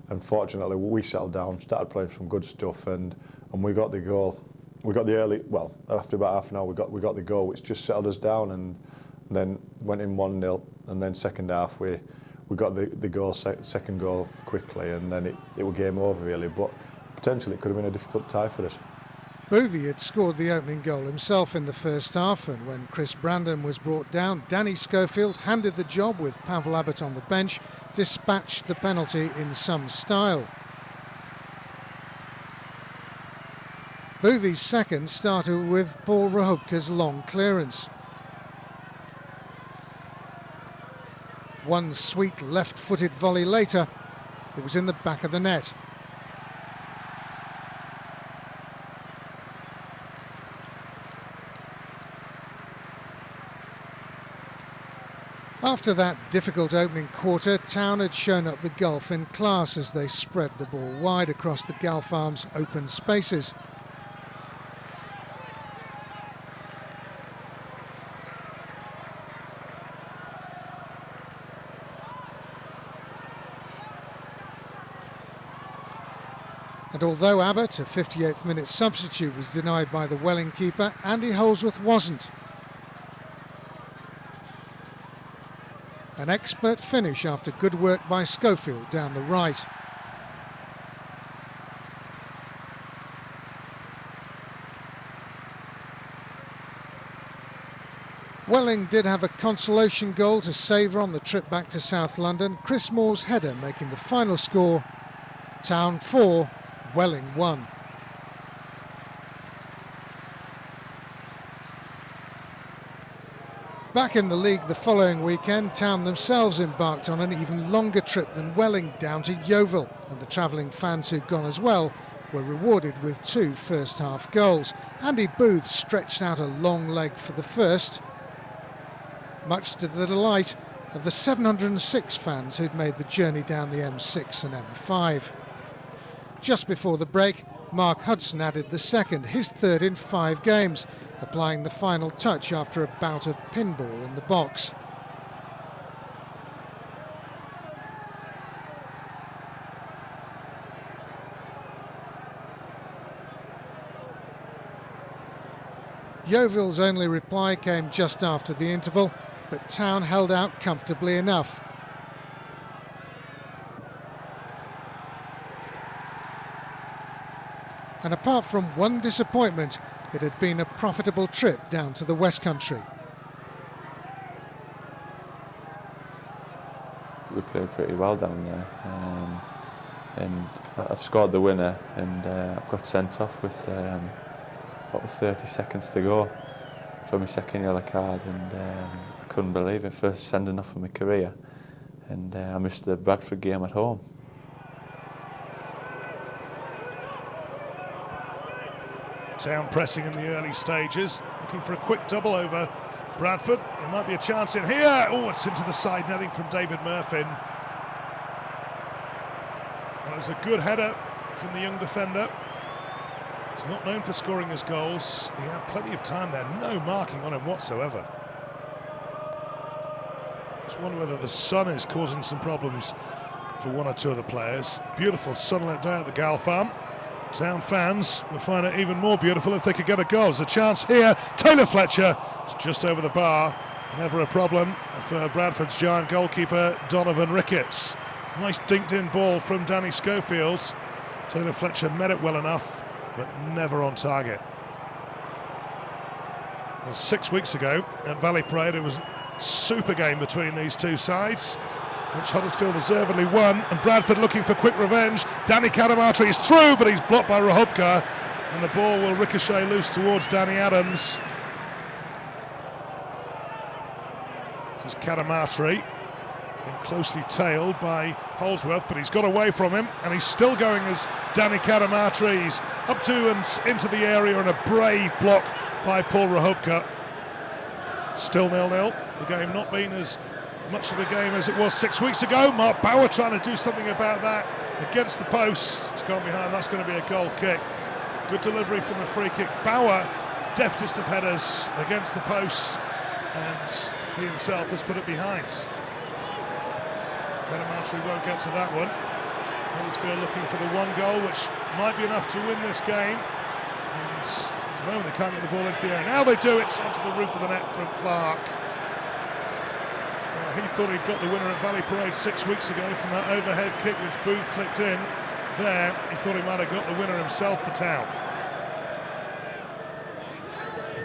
Unfortunately, we settled down, started playing some good stuff, and we got the goal. We got the early, well, after about half an hour, we got the goal, which just settled us down, and then went in 1-0. And then second half, we got the goal, second goal quickly, and then it was game over really. But potentially, it could have been a difficult tie for us. Boothie had scored the opening goal himself in the first half, and when Chris Brandon was brought down, Danny Schofield handed the job with Pavel Abbott on the bench, dispatched the penalty in some style. Boothie's second started with Paul Rahubka's long clearance. One sweet left-footed volley later, it was in the back of the net. After that difficult opening quarter, Town had shown up the gulf in class as they spread the ball wide across the Gulf Arms open spaces. And although Abbott, a 58th minute substitute, was denied by the Welling keeper, Andy Holsworth wasn't. An expert finish after good work by Schofield down the right. Welling did have a consolation goal to savour on the trip back to South London. Chris Moore's header making the final score. Town 4, Welling 1. Back in the league the following weekend, Town themselves embarked on an even longer trip than Welling down to Yeovil, and the travelling fans who'd gone as well were rewarded with 2 first-half goals. Andy Booth stretched out a long leg for the first, much to the delight of the 706 fans who'd made the journey down the M6 and M5. Just before the break, Mark Hudson added the second, his third in 5 games, applying the final touch after a bout of pinball in the box. Yeovil's only reply came just after the interval, but Town held out comfortably enough. And apart from one disappointment, it had been a profitable trip down to the West Country. We played pretty well down there, and I've scored the winner, and I've got sent off with about 30 seconds to go for my second yellow card, and I couldn't believe it. First sending off of my career, and I missed the Bradford game at home. Town pressing in the early stages, looking for a quick double over Bradford. There might be a chance in here. Oh, it's into the side netting from David Murphy. Well, it was a good header from the young defender. He's not known for scoring his goals. He had plenty of time there, no marking on him whatsoever. Just wonder whether the sun is causing some problems for one or two of the players. Beautiful sunlit day at the Gal Farm. Town fans would find it even more beautiful if they could get a goal. There's a chance here. Taylor Fletcher is just over the bar. Never a problem for Bradford's giant goalkeeper, Donovan Ricketts. Nice dinked-in ball from Danny Schofield. Taylor Fletcher met it well enough, but never on target. Well, 6 weeks ago at Valley Parade, it was a super game between these two sides, which Huddersfield deservedly won, and Bradford looking for quick revenge. Danny Cadamartri is through, but he's blocked by Rahubka, and the ball will ricochet loose towards Danny Adams. This is Cadamartri, being closely tailed by Holdsworth, but he's got away from him, and he's still going as Danny Cadamartri. He's up to and into the area, and a brave block by Paul Rahubka. Still 0-0. The game not been as much of a game as it was 6 weeks ago. Mark Bauer trying to do something about that against the post. It's gone behind. That's going to be a goal kick. Good delivery from the free kick. Bauer, deftest of headers against the post, and he himself has put it behind. Cadamartri won't get to that one. Huddersfield looking for the one goal, which might be enough to win this game. And at the moment they can't get the ball into the air. Now they do. It's onto the roof of the net from Clark. He thought he'd got the winner at Valley Parade 6 weeks ago from that overhead kick which Booth flicked in. There, he thought he might have got the winner himself for Town.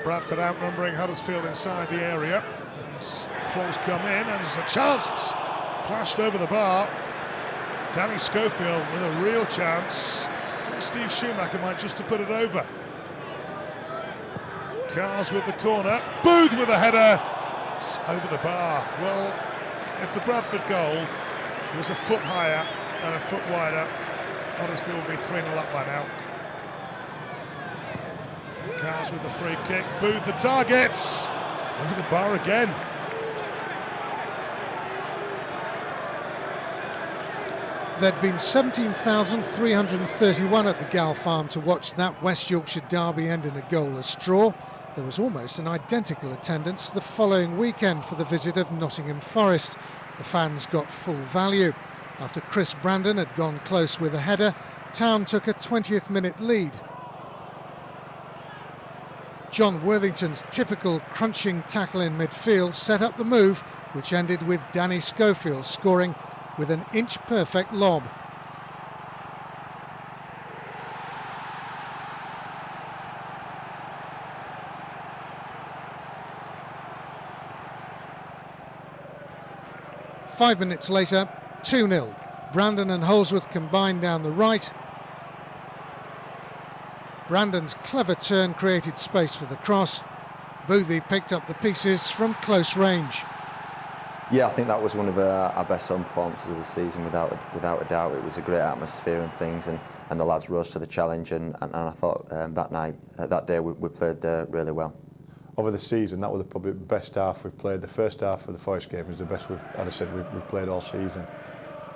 Bradford outnumbering Huddersfield inside the area. And throws come in, and there's a chance. It's flashed over the bar. Danny Schofield with a real chance. I think Steve Schumacher might just have put it over. Cars with the corner. Booth with a header. It's over the bar. Well, if the Bradford goal was a foot higher and a foot wider, Huddersfield would be 3-0 up by now. Cars with the free kick. Booth the target. Over the bar again. There'd been 17,331 at the Gal Farm to watch that West Yorkshire derby end in a goalless draw. There was almost an identical attendance the following weekend for the visit of Nottingham Forest. The fans got full value. After Chris Brandon had gone close with a header, Town took a 20th minute lead. John Worthington's typical crunching tackle in midfield set up the move, which ended with Danny Schofield scoring with an inch-perfect lob. Five minutes later, 2-0. Brandon and Holdsworth combined down the right. Brandon's clever turn created space for the cross. Boothie picked up the pieces from close range. Yeah, I think that was one of our best home performances of the season, without a doubt. It was a great atmosphere and things, and the lads rose to the challenge, and I thought that day we played really well. Over the season, that was probably the best half we've played. The first half of the Forest game was the best we've played all season.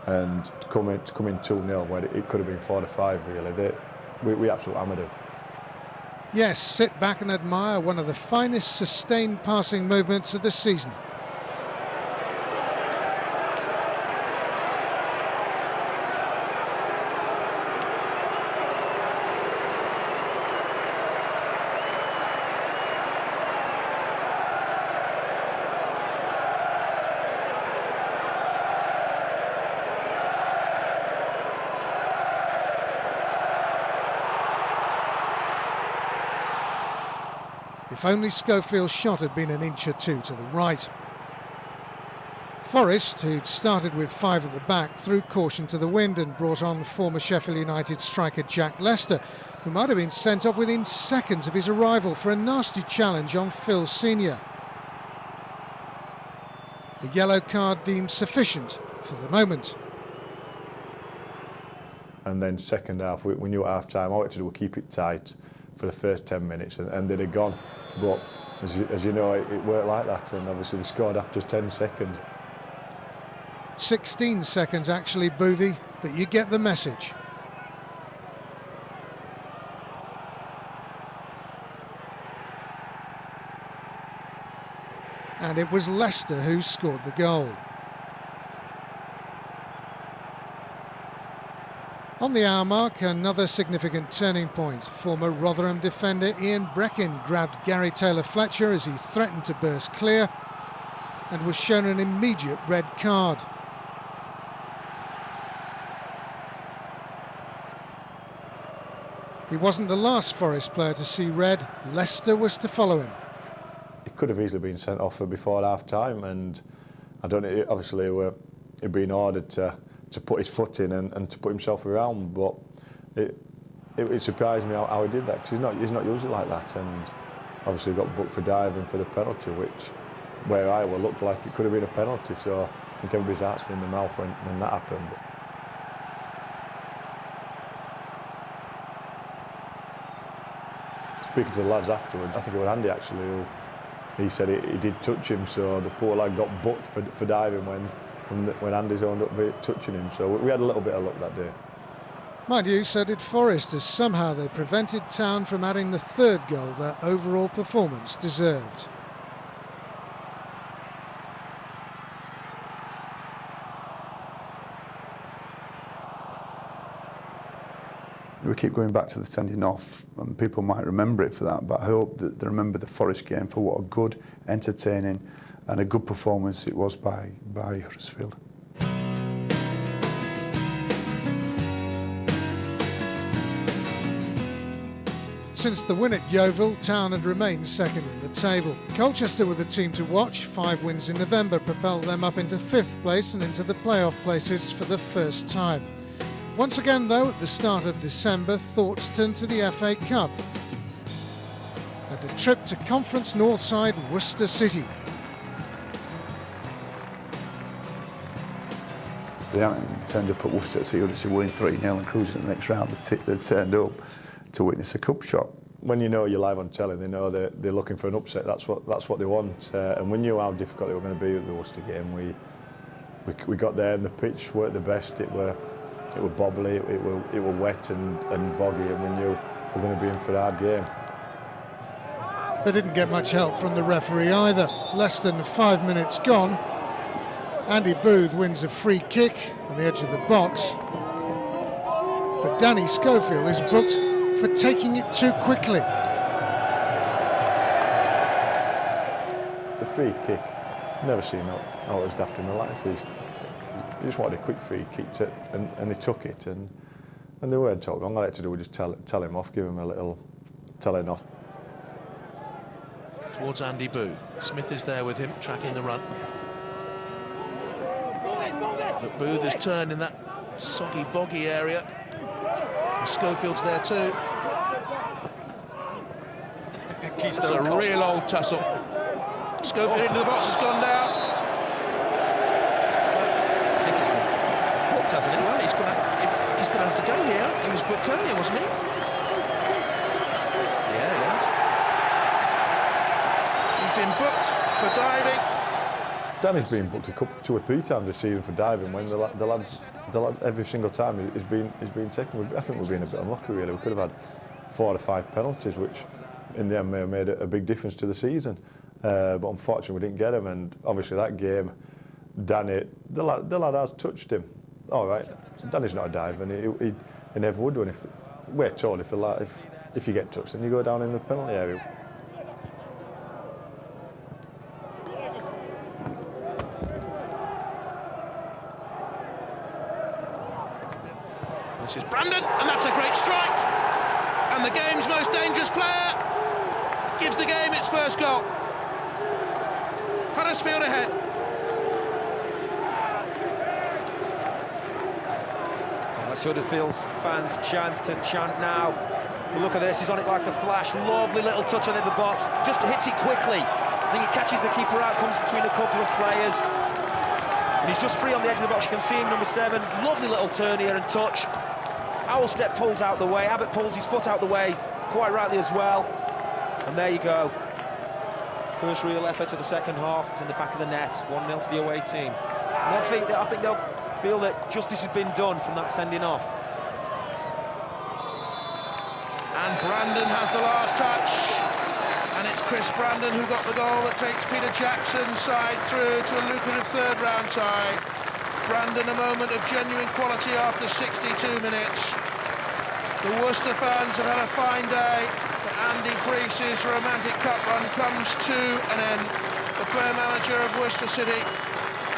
And to come in 2-0 where it could have been 4-5 really, we absolutely hammered them. Yes, sit back and admire one of the finest sustained passing movements of the season. if only Schofield's shot had been an inch or two to the right. Forest, who'd started with 5 at the back, threw caution to the wind and brought on former Sheffield United striker Jack Lester, who might have been sent off within seconds of his arrival for a nasty challenge on Phil Senior. A yellow card deemed sufficient for the moment. And then second half, we knew at half time, all we had to do was keep it tight for the first 10 minutes and they'd have gone. But as you know, it worked like that, and obviously they scored after 10 seconds. 16 seconds actually, Boothie, but you get the message. And it was Leicester who scored the goal. On the hour mark, another significant turning point. Former Rotherham defender Ian Breckin grabbed Gary Taylor-Fletcher as he threatened to burst clear and was shown an immediate red card. He wasn't the last Forest player to see red. Leicester was to follow him. He could have easily been sent off before half time, and I don't know, obviously he'd been ordered to put his foot in and to put himself around, but it surprised me how he did that, because he's not usually like that, and obviously got booked for diving for the penalty, which where I looked like it could have been a penalty, so I think everybody's hearts were in their mouth when that happened. But speaking to the lads afterwards, I think it was Andy actually who he said he did touch him, so the poor lad got booked for diving when Andy's owned up touching him, so we had a little bit of luck that day. Mind you, so did Forest, as somehow they prevented Town from adding the third goal their overall performance deserved. We keep going back to the sending off, and people might remember it for that, but I hope that they remember the Forest game for what a good, entertaining and a good performance it was by Huddersfield. Since the win at Yeovil, Town had remained second in the table. Colchester were the team to watch. 5 wins in November propelled them up into 5th place and into the playoff places for the first time. Once again, though, at the start of December, thoughts turned to the FA Cup and a trip to Conference North side Worcester City. They haven't turned up at Worcester City, Huddersfield winning 3-0 and cruising the next round. They turned up to witness a cup shot. When you know you're live on telly, they know they're looking for an upset. That's what they want. And we knew how difficult it was going to be at the Worcester game. We got there and the pitch weren't the best. It were bobbly, it were wet and boggy, and we knew we were going to be in for a hard game. They didn't get much help from the referee either. Less than 5 minutes gone, Andy Booth wins a free kick on the edge of the box, but Danny Schofield is booked for taking it too quickly. The free kick, never seen how it was daft in my life. He just wanted a quick free kick and he took it, and they weren't talking. All I had to do was just tell him off, give him a little telling off. Towards Andy Booth. Smith is there with him, tracking the run. But Booth has turned in that soggy, boggy area. And Schofield's there too. It's a real old tussle. Schofield into the box, has gone down. I think he's been booked, hasn't he? Well, he's going to have to go here. He was booked earlier, wasn't he? Yeah, he has. He's been booked for diving. Danny's been booked 2 or 3 times this season for diving when the lads every single time he's been taken. I think we've been a bit unlucky really. We could have had 4 or 5 penalties, which in the end may have made a big difference to the season. But unfortunately we didn't get him, and obviously that game, Danny, the lad has touched him. All right, Danny's not a diver, and he never would do. And we're told if you get touched, then you go down in the penalty area. This is Brandon, and that's a great strike. And the game's most dangerous player gives the game its first goal. Huddersfield ahead. That's Huddersfield's fans' chance to chant now. But look at this, he's on it like a flash. Lovely little touch on it in the box. Just hits it quickly. I think he catches the keeper out, comes between a couple of players. And he's just free on the edge of the box. You can see him, number 7. Lovely little turn here and touch. Owlstep pulls out the way. Abbott pulls his foot out the way, quite rightly as well. And there you go. First real effort of the second half. It's in the back of the net. 1-0 to the away team. And I think they'll feel that justice has been done from that sending off. And Brandon has the last touch. And it's Chris Brandon who got the goal that takes Peter Jackson's side through to a lucrative third-round tie. Brandon, a moment of genuine quality after 62 minutes. The Worcester fans have had a fine day, but Andy Priest's romantic cup run comes to an end. The player-manager of Worcester City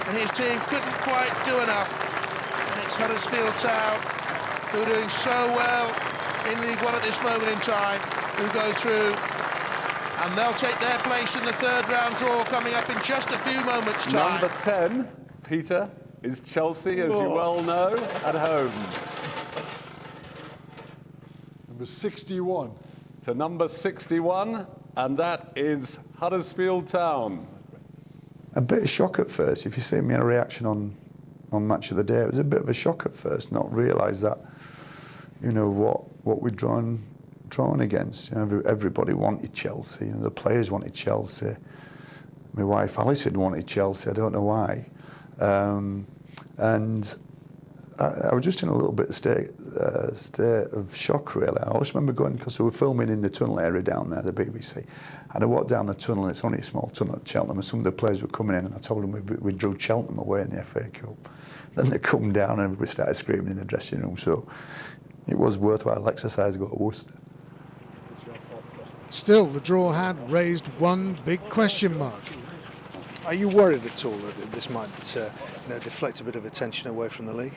and his team couldn't quite do enough. And it's Huddersfield Town, who are doing so well in League One at this moment in time, who go through, and they'll take their place in the third-round draw coming up in just a few moments' time. Number 10, Peter, is Chelsea, as you well know, at home. Number 61. To number 61, and that is Huddersfield Town. A bit of shock at first. If you see me in a reaction on Match of the Day, it was a bit of a shock at first, not realise that, you know, what we'd drawn against. You know, everybody wanted Chelsea. You know, the players wanted Chelsea. My wife Alison wanted Chelsea. I don't know why. And I was just in a little bit of state of shock, really. I always remember going, because we were filming in the tunnel area down there, the BBC, and I walked down the tunnel, and it's only a small tunnel at Cheltenham, and some of the players were coming in, and I told them we drew Cheltenham away in the FA Cup. Then they come down, and everybody started screaming in the dressing room, so it was worthwhile exercise to go to Worcester. Still, the draw had raised one big question mark. Are you worried at all that this might deflect a bit of attention away from the league?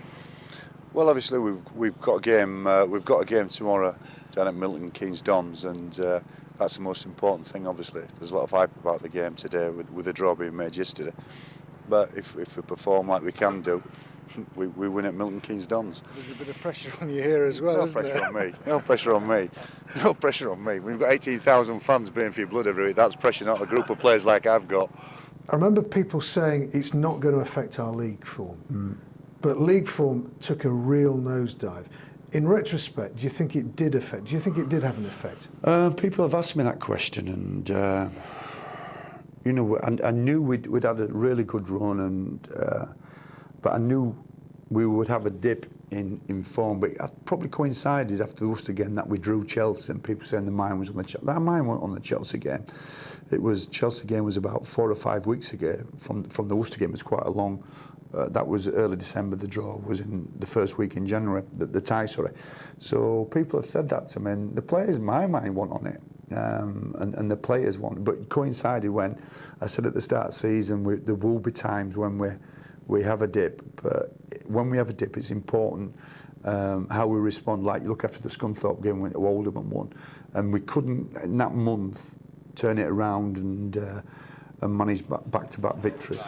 Well, obviously we've got a game. We've got a game tomorrow down at Milton Keynes Dons, and that's the most important thing. Obviously, there's a lot of hype about the game today with the draw being made yesterday. But if we perform like we can do, we win at Milton Keynes Dons. There's a bit of pressure on you here as well, isn't there? No pressure on me. No pressure on me. No pressure on me. We've got 18,000 fans paying for your blood every week. That's pressure, not a group of players like I've got. I remember people saying it's not going to affect our league form. But league form took a real nosedive. In retrospect, do you think it did affect? Do you think it did have an effect? People have asked me that question, and you know, I knew we'd had a really good run, and but I knew we would have a dip in form. But it probably coincided after the Worcester game that we drew Chelsea, and people saying the mind was on the Chelsea. That mind wasn't on the Chelsea game. It was Chelsea game was about 4 or 5 weeks ago. From the Worcester game, it was quite a long. That was early December. The draw was in the first week in January. The tie, sorry. So people have said that to me. And the players, my mind wasn't on it, and the players want. But it coincided when I said at the start of the season there will be times when we have a dip. But when we have a dip, it's important how we respond. Like you look after the Scunthorpe game when Oldham and won, and we couldn't in that month turn it around and manage back-to-back victories.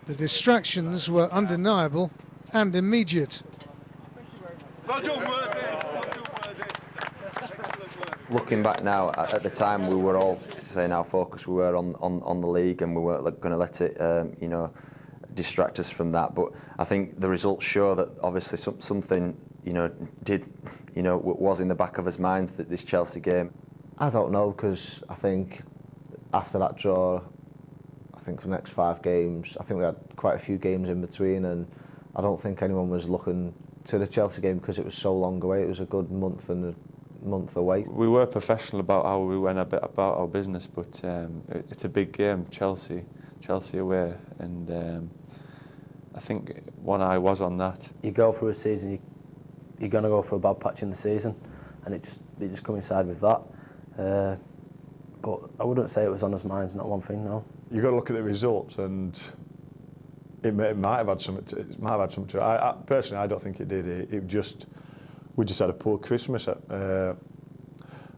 The distractions were undeniable and immediate. Looking back now, at the time we were all saying how focused we were on the league, and we weren't going to let it, you know, distract us from that. But I think the results show that obviously something, you know, was in the back of his minds, that this Chelsea game. I don't know, because I think after that draw, I think for the next 5 games, I think we had quite a few games in between, and I don't think anyone was looking to the Chelsea game because it was so long away. It was a good month and a month away. We were professional about how we went a bit about our business, but it's a big game, Chelsea away, and I think one eye was on that. You go through a season, you're going to go for a bad patch in the season, and it just coincided with that. But I wouldn't say it was on his minds, not one thing, no. You've got to look at the results, and it might have had something to it. I personally, I don't think it did. We just had a poor Christmas.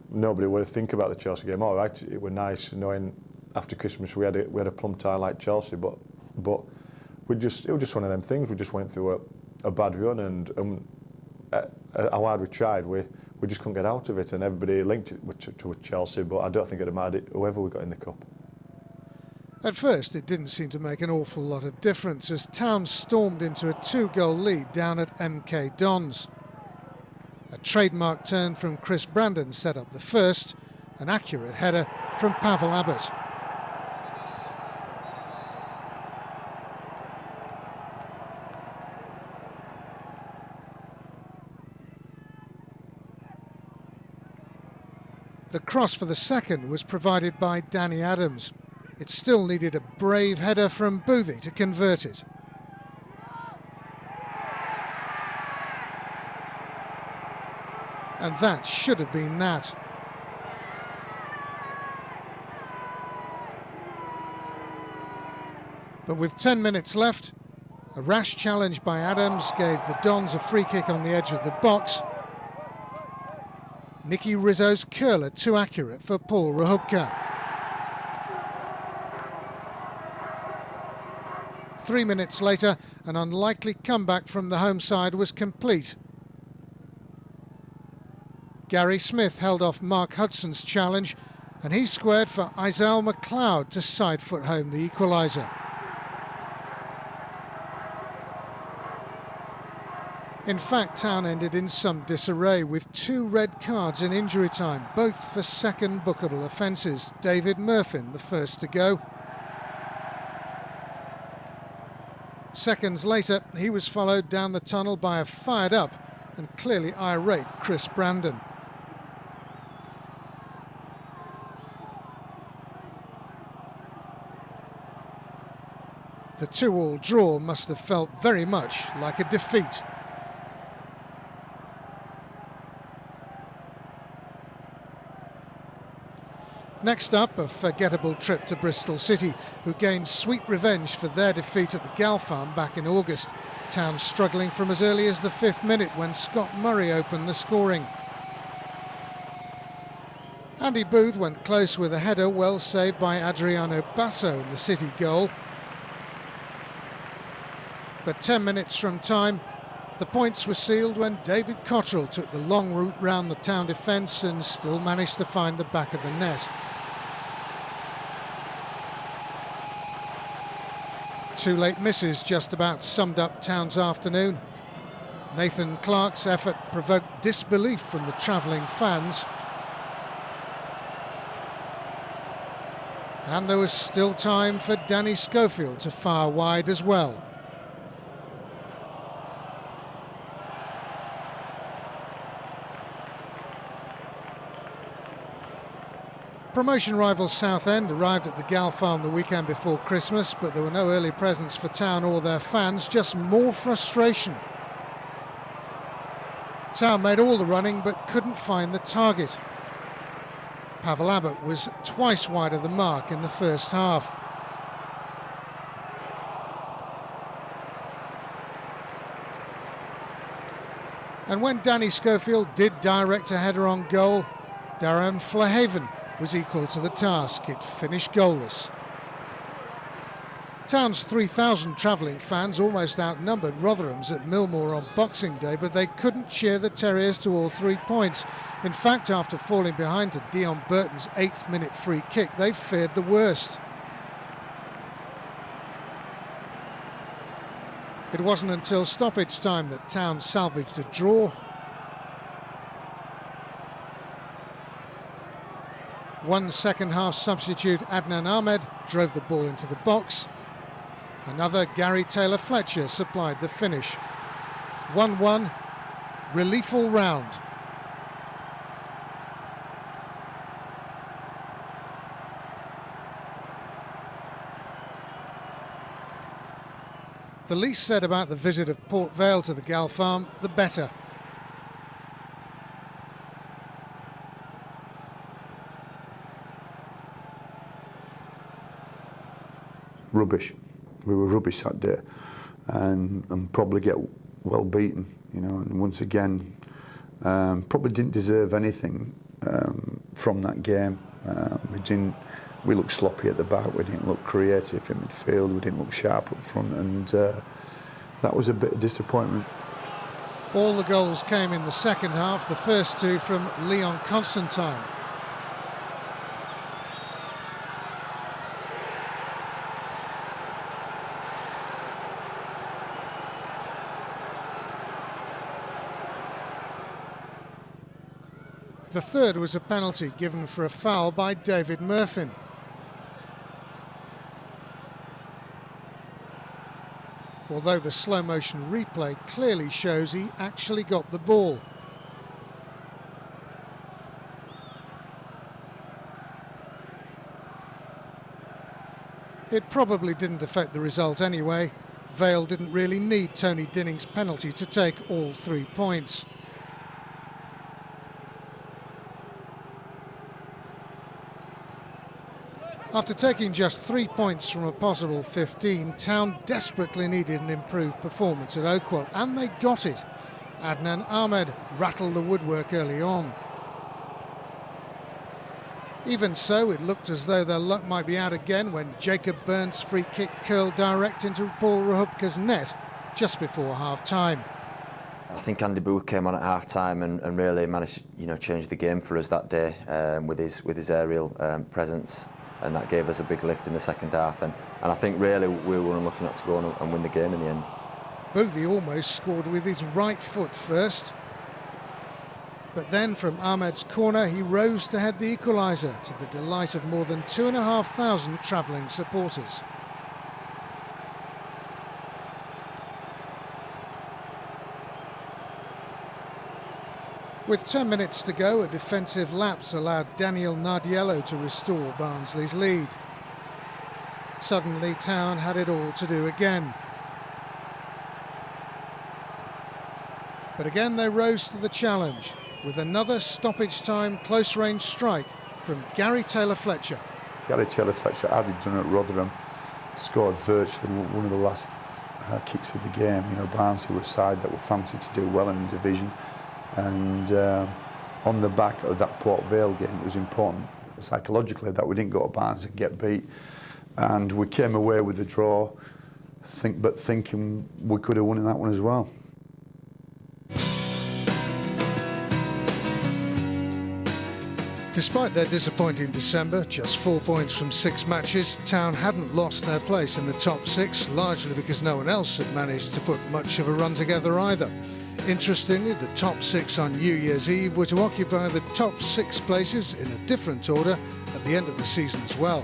nobody would think about the Chelsea game. All right, it was nice knowing after Christmas we had a plum tie like Chelsea, but it was just one of them things. We just went through a bad run, and how hard we tried, we just couldn't get out of it, and everybody linked it to Chelsea, but I don't think it'd have mattered whoever we got in the cup. At first, it didn't seem to make an awful lot of difference as Town stormed into a 2-goal lead down at MK Dons. A trademark turn from Chris Brandon set up the first, an accurate header from Pavel Abbott. The cross for the second was provided by Danny Adams. It still needed a brave header from Boothie to convert it. And that should have been that. But with 10 minutes left, a rash challenge by Adams gave the Dons a free kick on the edge of the box. Nicky Rizzo's curler too accurate for Paul Rachubka. 3 minutes later, an unlikely comeback from the home side was complete. Gary Smith held off Mark Hudson's challenge, and he squared for Isaiah McLeod to side-foot home the equaliser. In fact, Town ended in some disarray with 2 red cards in injury time, both for second bookable offences. David Murphin, the first to go. Seconds later, he was followed down the tunnel by a fired-up and clearly irate Chris Brandon. The 2-2 draw must have felt very much like a defeat. Next up, a forgettable trip to Bristol City, who gained sweet revenge for their defeat at the Gal Farm back in August. Town struggling from as early as the 5th minute when Scott Murray opened the scoring. Andy Booth went close with a header well saved by Adriano Basso in the City goal. But 10 minutes from time, the points were sealed when David Cottrell took the long route round the Town defence and still managed to find the back of the net. 2 late misses just about summed up Town's afternoon. Nathan Clark's effort provoked disbelief from the travelling fans. And there was still time for Danny Schofield to fire wide as well. Promotion rival Southend arrived at the Gal Farm the weekend before Christmas, but there were no early presents for Town or their fans, just more frustration. Town made all the running but couldn't find the target. Pavel Abbott was twice wide of the mark in the first half. And when Danny Schofield did direct a header on goal, Darren Flahaven was equal to the task. It finished goalless. Town's 3,000 travelling fans almost outnumbered Rotherham's at Millmoor on Boxing Day, but they couldn't cheer the Terriers to all 3 points. In fact, after falling behind to Dion Burton's 8th minute free kick, they feared the worst. It wasn't until stoppage time that Town salvaged a draw. One second-half substitute, Adnan Ahmed, drove the ball into the box. Another, Gary Taylor-Fletcher, supplied the finish. 1-1, relief all round. The least said about the visit of Port Vale to the Gal Farm, the better. Rubbish. We were rubbish that day, and probably get well beaten, you know. And once again, probably didn't deserve anything. from that game. We looked sloppy at the back, we didn't look creative in midfield, we didn't look sharp up front, and that was a bit of disappointment. All the goals came in the second half, the first two from Leon Constantine. The third was a penalty given for a foul by David Murphy. Although the slow motion replay clearly shows he actually got the ball. It probably didn't affect the result anyway. Vale didn't really need Tony Dinning's penalty to take all 3 points. After taking just 3 points from a possible 15, Town desperately needed an improved performance at Oakwell, and they got it. Adnan Ahmed rattled the woodwork early on. Even so, it looked as though their luck might be out again when Jacob Byrne's free kick curled direct into Paul Rahupka's net just before half-time. I think Andy Booth came on at half-time and really managed to change the game for us that day with his aerial presence. And that gave us a big lift in the second half, and I think really we were unlucky not to go on and win the game in the end. Boothie almost scored with his right foot first, but then from Ahmed's corner he rose to head the equaliser, to the delight of more than 2,500 travelling supporters. With 10 minutes to go, a defensive lapse allowed Daniel Nardiello to restore Barnsley's lead. Suddenly, Town had it all to do again. But again they rose to the challenge with another stoppage-time close-range strike from Gary Taylor-Fletcher. Gary Taylor-Fletcher, as he'd done at Rotherham, scored virtually one of the last kicks of the game. Barnsley were a side that were fancied to do well in the division. And on the back of that Port Vale game, it was important psychologically that we didn't go to Barnes and get beat, and we came away with a draw, thinking we could have won in that one as well. Despite their disappointing December, just 4 points from 6 matches, Town hadn't lost their place in the top 6, largely because no one else had managed to put much of a run together either. Interestingly, the top 6 on New Year's Eve were to occupy the top 6 places in a different order at the end of the season as well.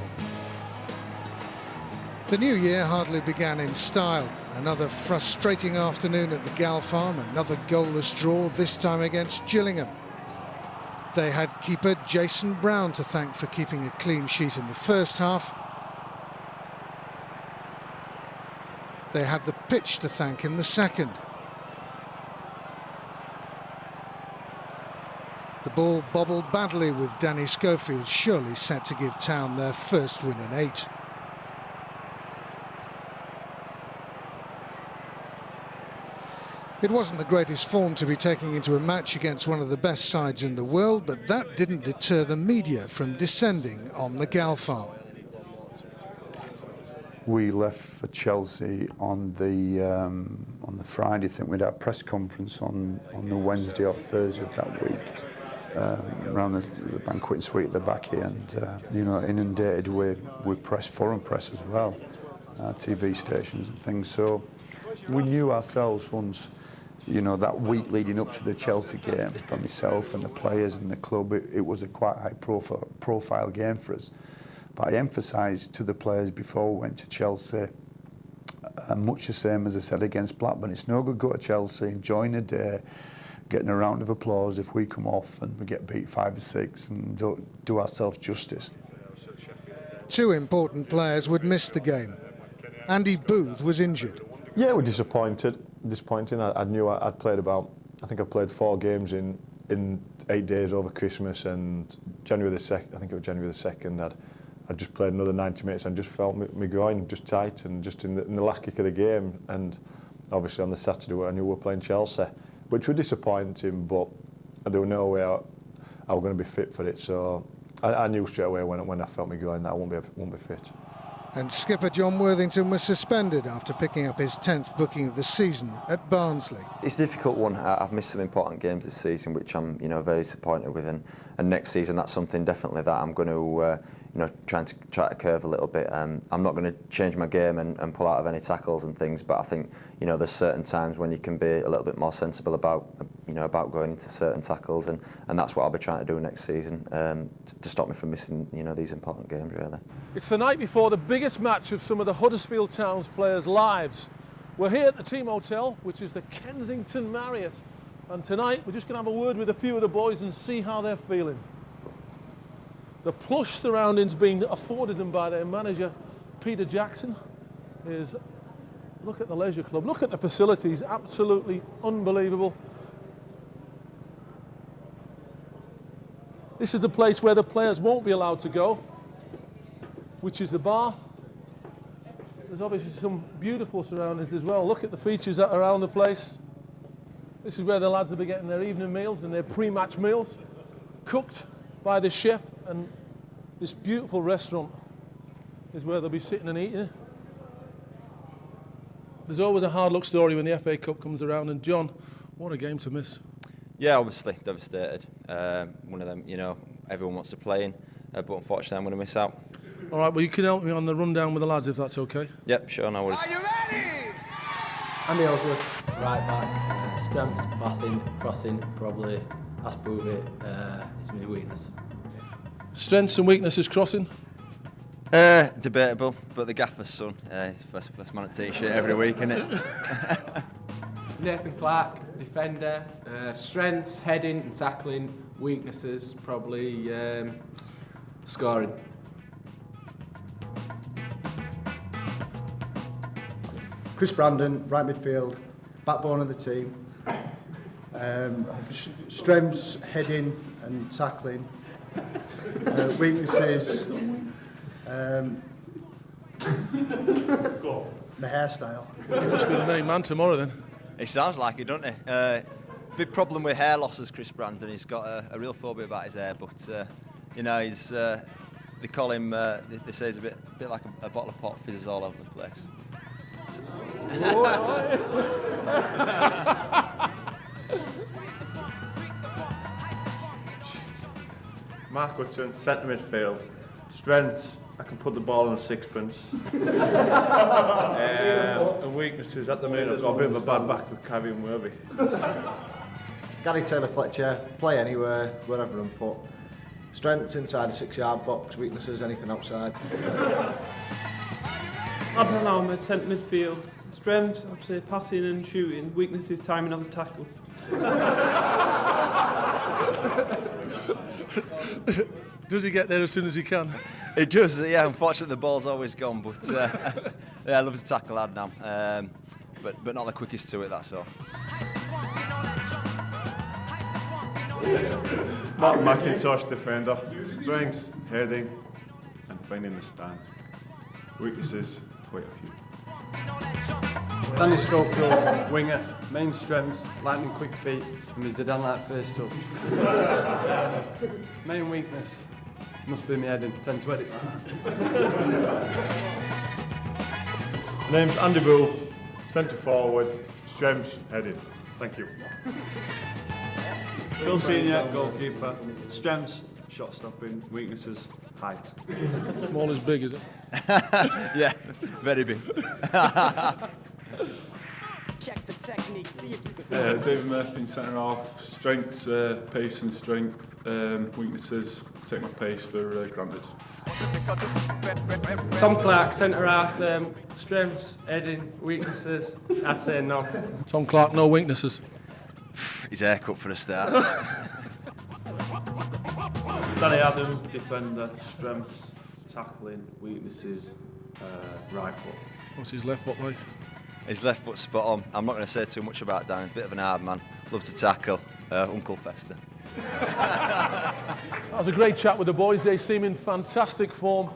The new year hardly began in style. Another frustrating afternoon at the Gal Farm, another goalless draw, this time against Gillingham. They had keeper Jason Brown to thank for keeping a clean sheet in the first half. They had the pitch to thank in the second. The ball bobbled badly with Danny Schofield surely set to give Town their first win in 8. It wasn't the greatest form to be taking into a match against one of the best sides in the world, but that didn't deter the media from descending on the Gal Farm. We left for Chelsea on the Friday. I think we had our press conference on the Wednesday or Thursday of that week. Around the banquet suite at the back here, and inundated with press, foreign press as well, TV stations and things. So we knew ourselves once, that week leading up to the Chelsea game, for myself and the players and the club, it was a quite high profile game for us. But I emphasised to the players before we went to Chelsea, much the same as I said against Blackburn. It's no good go to Chelsea, enjoying the day, getting a round of applause if we come off and we get beat 5 or 6 and don't do ourselves justice. 2 important players would miss the game. Andy Booth was injured. Yeah, we're disappointing. I knew I'd played I think I played 4 games in 8 days over Christmas, and January the 2nd, I think it was January the 2nd, I'd just played another 90 minutes and just felt my groin just tight, and just in the last kick of the game, and obviously on the Saturday I knew we were playing Chelsea, which were disappointing, but there were no way I was going to be fit for it. So I knew straight away when I felt me going that I won't be fit. And skipper John Worthington was suspended after picking up his 10th booking of the season at Barnsley. It's a difficult one. I've missed some important games this season, which I'm very disappointed with. And next season, that's something definitely that I'm going to try to curve a little bit. I'm not going to change my game and pull out of any tackles and things, but I think there's certain times when you can be a little bit more sensible about going into certain tackles, and that's what I'll be trying to do next season to stop me from missing these important games really. It's the night before the biggest match of some of the Huddersfield Town's players' lives. We're here at the team hotel, which is the Kensington Marriott, and tonight we're just going to have a word with a few of the boys and see how they're feeling. The plush surroundings being afforded them by their manager, Peter Jackson, is, look at the leisure club, look at the facilities, absolutely unbelievable. This is the place where the players won't be allowed to go, which is the bar. There's obviously some beautiful surroundings as well. Look at the features that are around the place. This is where the lads will be getting their evening meals and their pre-match meals, cooked by the chef, and this beautiful restaurant is where they'll be sitting and eating. There's always a hard luck story when the FA Cup comes around, and John, what a game to miss. Yeah, obviously devastated. One of them, everyone wants to play in, but unfortunately I'm going to miss out. All right, well you can help me on the rundown with the lads if that's okay. Yep, sure, no worries. Are you ready? Andy Ellsworth, right back, strengths, passing, crossing, probably, that's Boothie, it's my weakness. Strengths and weaknesses crossing? Debatable, but the gaffer's son, first man at t-shirt every week, isn't it? Nathan Clark, defender, strengths, heading and tackling, weaknesses, probably scoring. Chris Brandon, right midfield, backbone of the team. Strengths, heading and tackling. Weaknesses, the hairstyle. He must be the main man tomorrow then. It sounds like it, doesn't it? Big problem with hair loss as Chris Brandon. He's got a real phobia about his hair, but he's they call him. They say he's a bit like a bottle of pop, fizzes all over the place. Mark Hudson, centre midfield. Strengths, I can put the ball in a sixpence. And weaknesses, at the minute I've got a bit of a bad back with Kevin Worthy. Gary Taylor-Fletcher, play anywhere, wherever I'm put. Strengths inside a 6-yard box, weaknesses anything outside. Adnan Ahmed, centre midfield. Strengths, I'd say passing and shooting. Weaknesses, timing of the tackle. Does he get there as soon as he can? He does, yeah. Unfortunately, the ball's always gone, but yeah, I love to tackle Adnan, but not the quickest to it. That's all. Mark McIntosh, defender. Strengths, heading, and finding the stand. Weaknesses, quite a few. Danny Schofield, winger. Main strengths, lightning quick feet, and he's the Dan like first touch. Main weakness, must be my heading, 10-20. Name's Andy Bull, centre forward, strengths, heading. Thank you. Phil Senior, goalkeeper. Strengths, shot stopping. Weaknesses, height. Small is big, is it? Yeah, very big. David Murphy, centre half. Strengths, pace and strength. Weaknesses, take my pace for granted. Tom Clark, centre half. Strengths, heading, weaknesses, I'd say no. Tom Clark, no weaknesses. His haircut for a start. Danny Adams, defender. Strengths, tackling, weaknesses, right foot. What's his left foot like? His left foot's spot on. I'm not going to say too much about Dan. Bit of an hard man. Loves to tackle. Uncle Fester. That was a great chat with the boys. They seem in fantastic form.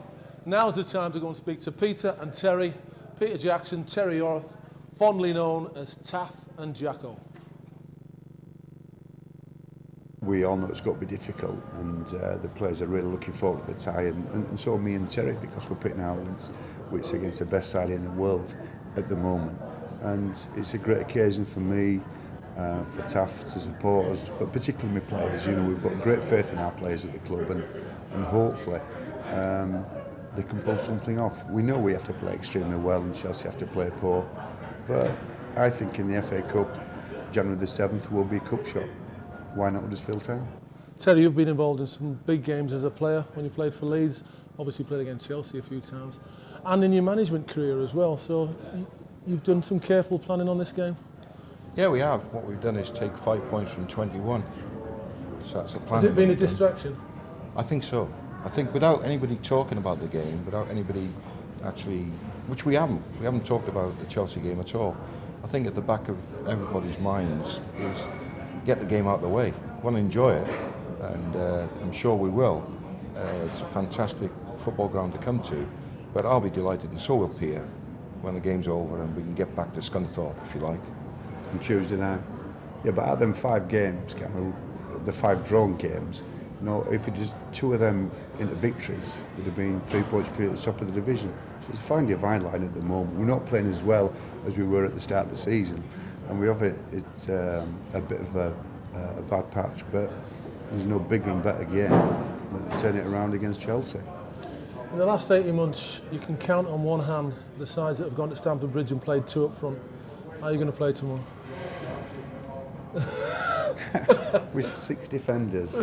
Now's the time to go and speak to Peter and Terry. Peter Jackson, Terry Orth, fondly known as Taff and Jacko. we all know it's got to be difficult, and the players are really looking forward to the tie, and so me and Terry, because we're pitting Ireland, which is against the best side in the world at the moment. And it's a great occasion for me, for Taft, to support us, but particularly my players. You know, we've got great faith in our players at the club, and hopefully they can pull something off. We know we have to play extremely well, and Chelsea have to play poor, but I think in the FA Cup, January the 7th will be a cup shot. Why not Huddersfield Town? Terry, you've been involved in some big games as a player when you played for Leeds, obviously played against Chelsea a few times, and in your management career as well, so you've done some careful planning on this game? Yeah, we have. What we've done is take 5 points from 21. So that's a plan. Has it been a distraction? I think so. I think without anybody talking about the game, without anybody actually, which we haven't talked about the Chelsea game at all. I think at the back of everybody's minds is get the game out of the way. Want to enjoy it, and I'm sure we will. It's a fantastic football ground to come to, but I'll be delighted, and so will Pierre, when the game's over and we can get back to Scunthorpe, if you like. On Tuesday night. Yeah, but out of them 5 games, the 5 drawn games, you know, if it just 2 of them into victories, it would have been 3 points clear at the top of the division. So it's a fine divide line at the moment. We're not playing as well as we were at the start of the season, and we have it's a bit of a bad patch, but there's no bigger and better game than turn it around against Chelsea. In the last 18 months, you can count on one hand the sides that have gone to Stamford Bridge and played 2 up front. How are you going to play tomorrow? With 6 defenders.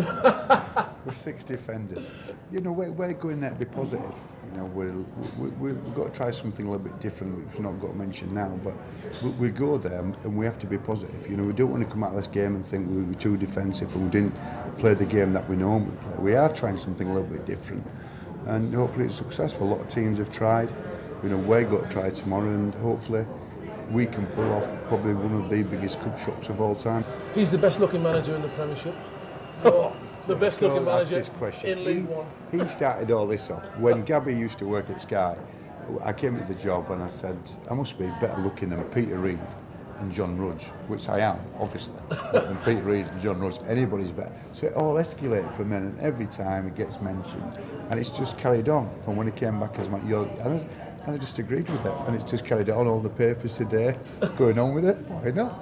With 6 defenders. You know, we're going there to be positive. You know, we've got to try something a little bit different, which we've not got to mention now, but we go there and we have to be positive. You know, we don't want to come out of this game and think we were too defensive and we didn't play the game that we normally play. We are trying something a little bit different, and hopefully it's successful. A lot of teams have tried. You know, we're going to try tomorrow, and hopefully we can pull off probably one of the biggest cup shots of all time. He's the best looking manager in the Premiership. You're the best looking manager in League One. He started all this off. When Gabby used to work at Sky, I came to the job and I said, I must be better looking than Peter Reid and John Rudge, which I am, obviously. Than Peter Reid and John Rudge, anybody's better. So it all escalated for men, and every time it gets mentioned, and it's just carried on from when he came back as and I just agreed with it, and it's just carried on all the papers today, going on with it. Why not?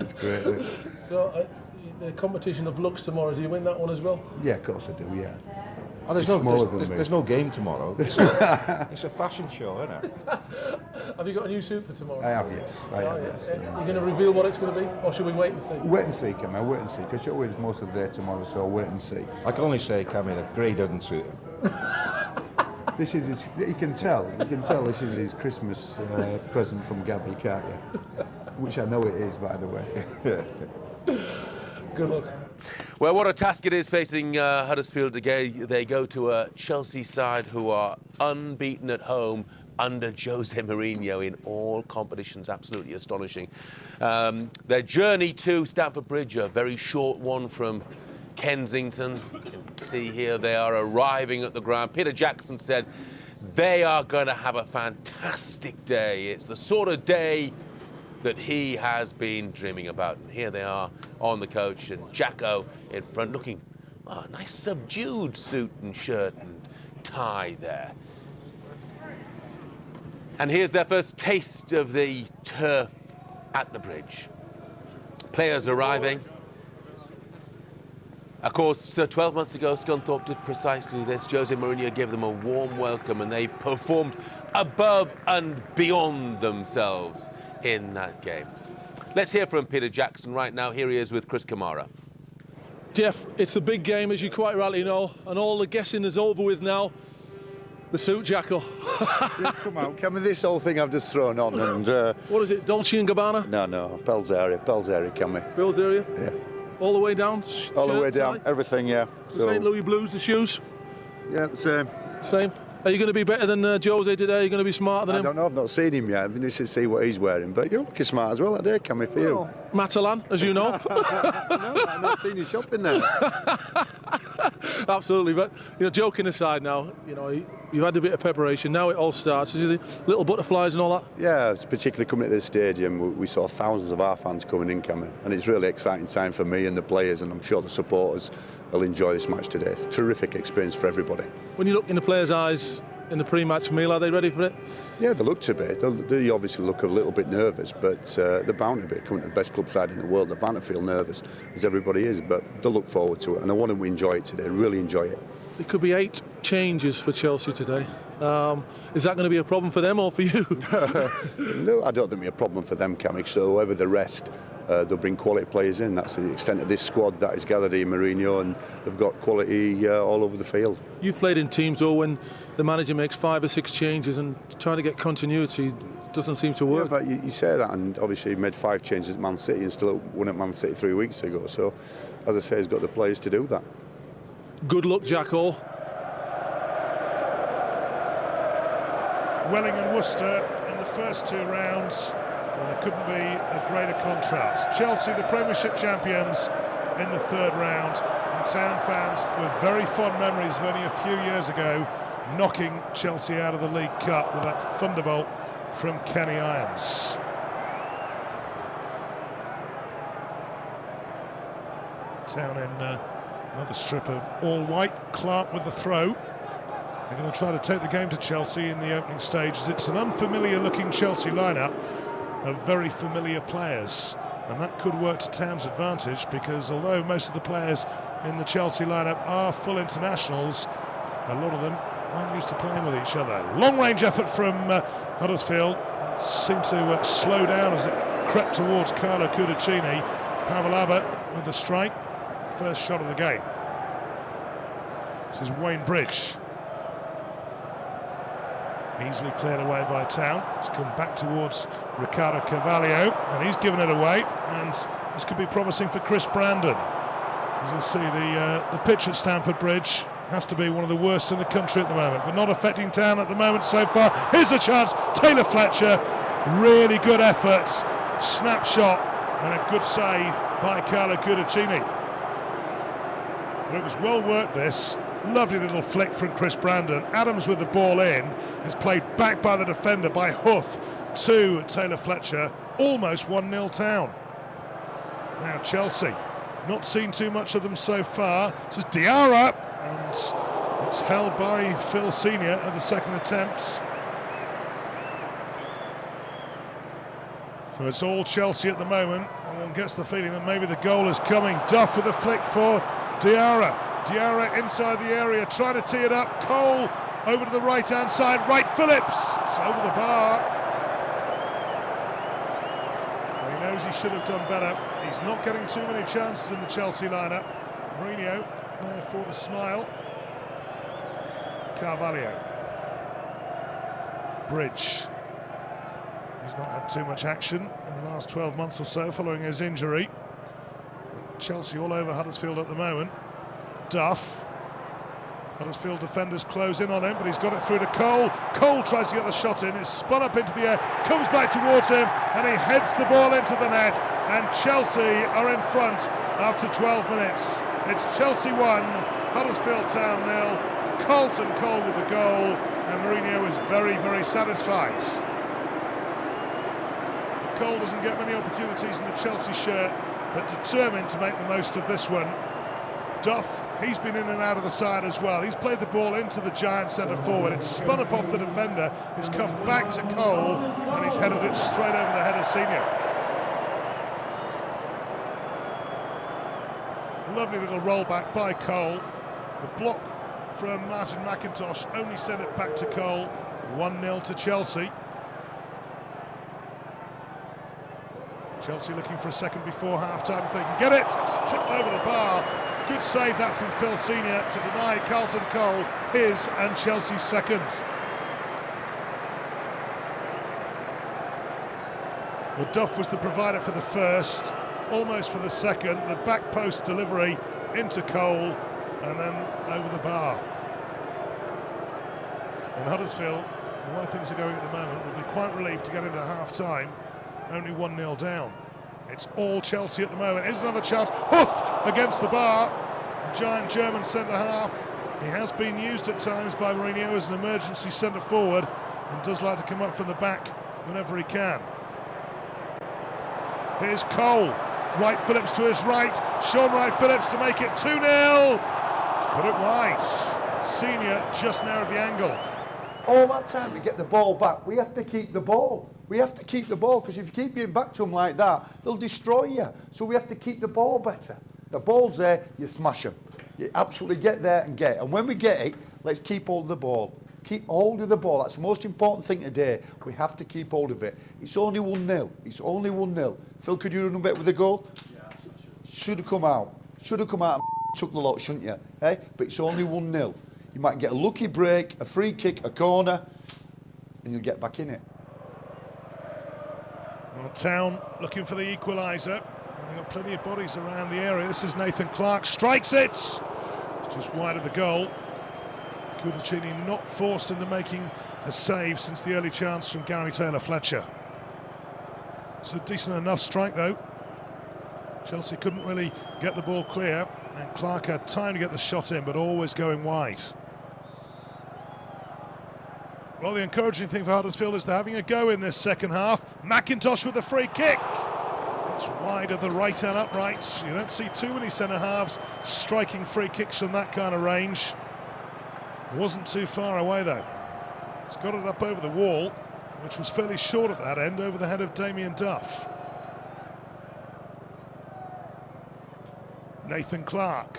It's great. So the competition of looks tomorrow, do you win that one as well? Yeah, of course I do, yeah. Oh, there's no game tomorrow. It's a fashion show, isn't it? Have you got a new suit for tomorrow? I have, yes. Yes. Are you going to reveal what it's going to be, or should we wait and see? Wait and see, Cammy, wait and see, because you're always most of the day tomorrow, so wait and see. I can only say, Cammy, that Gray doesn't suit him. This is his, you can tell this is his Christmas present from Gabby, can't you? Which I know it is, by the way. Good luck. Well, what a task it is facing Huddersfield again. They go to a Chelsea side who are unbeaten at home under Jose Mourinho in all competitions. Absolutely astonishing. Their journey to Stamford Bridge, a very short one from Kensington. You can see here they are arriving at the ground. Peter Jackson said they are going to have a fantastic day. It's the sort of day that he has been dreaming about. And here they are on the coach, and Jacko in front, looking nice subdued suit and shirt and tie there. And here's their first taste of the turf at the bridge. Players arriving. Of course, 12 months ago, Scunthorpe did precisely this. Jose Mourinho gave them a warm welcome, and they performed above and beyond themselves in that game. Let's hear from Peter Jackson right now. Here he is with Chris Kamara. Jeff, it's the big game, as you quite rightly know, and all the guessing is over with now. The suit, Jacko. Yeah, come on, come with this whole thing I've just thrown on. And what is it, Dolce & Gabbana? No, Pell's area, come with. Bill's area? Yeah. All the way down? All the way down, everything, yeah. The St. Louis Blues, the shoes? Yeah, the same. Same. Are you going to be better than Jose today? Are you going to be smarter than him? I don't know, I've not seen him yet. We should see what he's wearing. But you're looking smart as well that day, Cammy, for you. Matalan, as you know. No, I've not seen you shopping there. Absolutely, but joking aside now, you've had a bit of preparation, now it all starts. Is it little butterflies and all that? Yeah, it's particularly coming to the stadium, we saw thousands of our fans coming in, Cameron, and it's really exciting time for me and the players, and I'm sure the supporters will enjoy this match today. Terrific experience for everybody. When you look in the players' eyes in the pre-match meal, are they ready for it? Yeah, they look to be. They obviously look a little bit nervous, but they're bound to be. Coming to the best club side in the world, they're bound to feel nervous, as everybody is, but they'll look forward to it, and I want them to enjoy it today, really enjoy it. There could be 8 changes for Chelsea today. Is that going to be a problem for them or for you? No, I don't think it'll be a problem for them, Camick. So whoever the rest, they'll bring quality players in. That's the extent of this squad that is gathered here, Mourinho, and they've got quality all over the field. You've played in teams, though, when the manager makes 5 or 6 changes and trying to get continuity doesn't seem to work. Yeah, but you say that, and obviously he made 5 changes at Man City and still won at Man City 3 weeks ago. So, as I say, he's got the players to do that. Good luck, Jack Hall. Welling and Worcester in the first 2 rounds. Well, there couldn't be a greater contrast. Chelsea, the Premiership champions, in the 3rd round, and Town fans with very fond memories of only a few years ago knocking Chelsea out of the League Cup with that thunderbolt from Kenny Irons. Town in another strip of all white. Clark with the throw. They're going to try to take the game to Chelsea in the opening stages. It's an unfamiliar looking Chelsea lineup of very familiar players, and that could work to Town's advantage, because although most of the players in the Chelsea lineup are full internationals, a lot of them aren't used to playing with each other. Long range effort from Huddersfield. It seemed to slow down as it crept towards Carlo Cudicini. Pavel Abbott with the strike. First shot of the game. This is Wayne Bridge. Easily cleared away by Town. It's come back towards Ricardo Carvalho, and he's given it away, and this could be promising for Chris Brandon. As you'll see, the pitch at Stamford Bridge has to be one of the worst in the country at the moment, but not affecting Town at the moment so far. Here's the chance. Taylor Fletcher, really good effort, snapshot, and a good save by Carlo Cudicini. But it was well worked, this. Lovely little flick from Chris Brandon. Adams with the ball in. Is played back by the defender, by Huth, to Taylor Fletcher. Almost 1-0 Town. Now Chelsea. Not seen too much of them so far. This is Diarra, and it's held by Phil Senior at the second attempt. So it's all Chelsea at the moment, and one gets the feeling that maybe the goal is coming. Duff with a flick for Diarra. Diarra inside the area, trying to tee it up. Cole over to the right-hand side. Wright Phillips. It's over the bar. Well, he knows he should have done better. He's not getting too many chances in the Chelsea lineup. Mourinho may afford a smile. Carvalho. Bridge. He's not had too much action in the last 12 months or so following his injury. Chelsea all over Huddersfield at the moment. Duff. Huddersfield defenders close in on him, but he's got it through to Cole. Cole tries to get the shot in. It's spun up into the air, comes back towards him, and he heads the ball into the net. And Chelsea are in front after 12 minutes. It's Chelsea 1, Huddersfield Town 0. Carlton Cole with the goal, and Mourinho is very, very satisfied. Cole doesn't get many opportunities in the Chelsea shirt, but determined to make the most of this one. Duff, he's been in and out of the side as well. He's played the ball into the giant centre forward. It's spun up off the defender. It's come back to Cole, and he's headed it straight over the head of Senior. Lovely little rollback by Cole. The block from Martin McIntosh only sent it back to Cole. 1-0 to Chelsea. Chelsea looking for a second before half-time if they can get it. It's tipped over the bar. Good save that from Phil Senior to deny Carlton Cole his and Chelsea's second. Well, Duff was the provider for the first, almost for the second. The back post delivery into Cole and then over the bar. And Huddersfield, the way things are going at the moment, will be quite relieved to get into half-time. Only 1-0 down. It's all Chelsea at the moment. Here's another chance. Huth against the bar. The giant German centre-half He has been used at times by Mourinho as an emergency centre forward and does like to come up from the back whenever he can. Here's Cole. Wright Phillips to his right. Sean Wright Phillips to make it 2-0. He's put it wide. Senior just narrowed the angle. All that time to get the ball back, we have to keep the ball. We have to keep the ball, because if you keep getting back to them like that, they'll destroy you. So we have to keep the ball better. The ball's there, you smash them. You absolutely get there and get it. And when we get it, let's keep hold of the ball. Keep hold of the ball. That's the most important thing today. We have to keep hold of it. It's only 1-0. It's only 1-0. Phil, could you have done better with the goal? Yeah, should have come out. Should have come out and took the lot, shouldn't you? Hey? But it's only 1-0. You might get a lucky break, a free kick, a corner, and you'll get back in it. Well, Town looking for the equaliser. They've got plenty of bodies around the area. This is Nathan Clark. Strikes it! It's just wide of the goal. Cudicini not forced into making a save since the early chance from Gary Taylor-Fletcher. It's a decent enough strike, though. Chelsea couldn't really get the ball clear, and Clark had time to get the shot in, but always going wide. Well, the encouraging thing for Huddersfield is they're having a go in this second half. McIntosh with the free kick. It's wide of the right-hand upright. You don't see too many centre-halves striking free kicks from that kind of range. Wasn't too far away, though. He's got it up over the wall, which was fairly short at that end, over the head of Damien Duff. Nathan Clark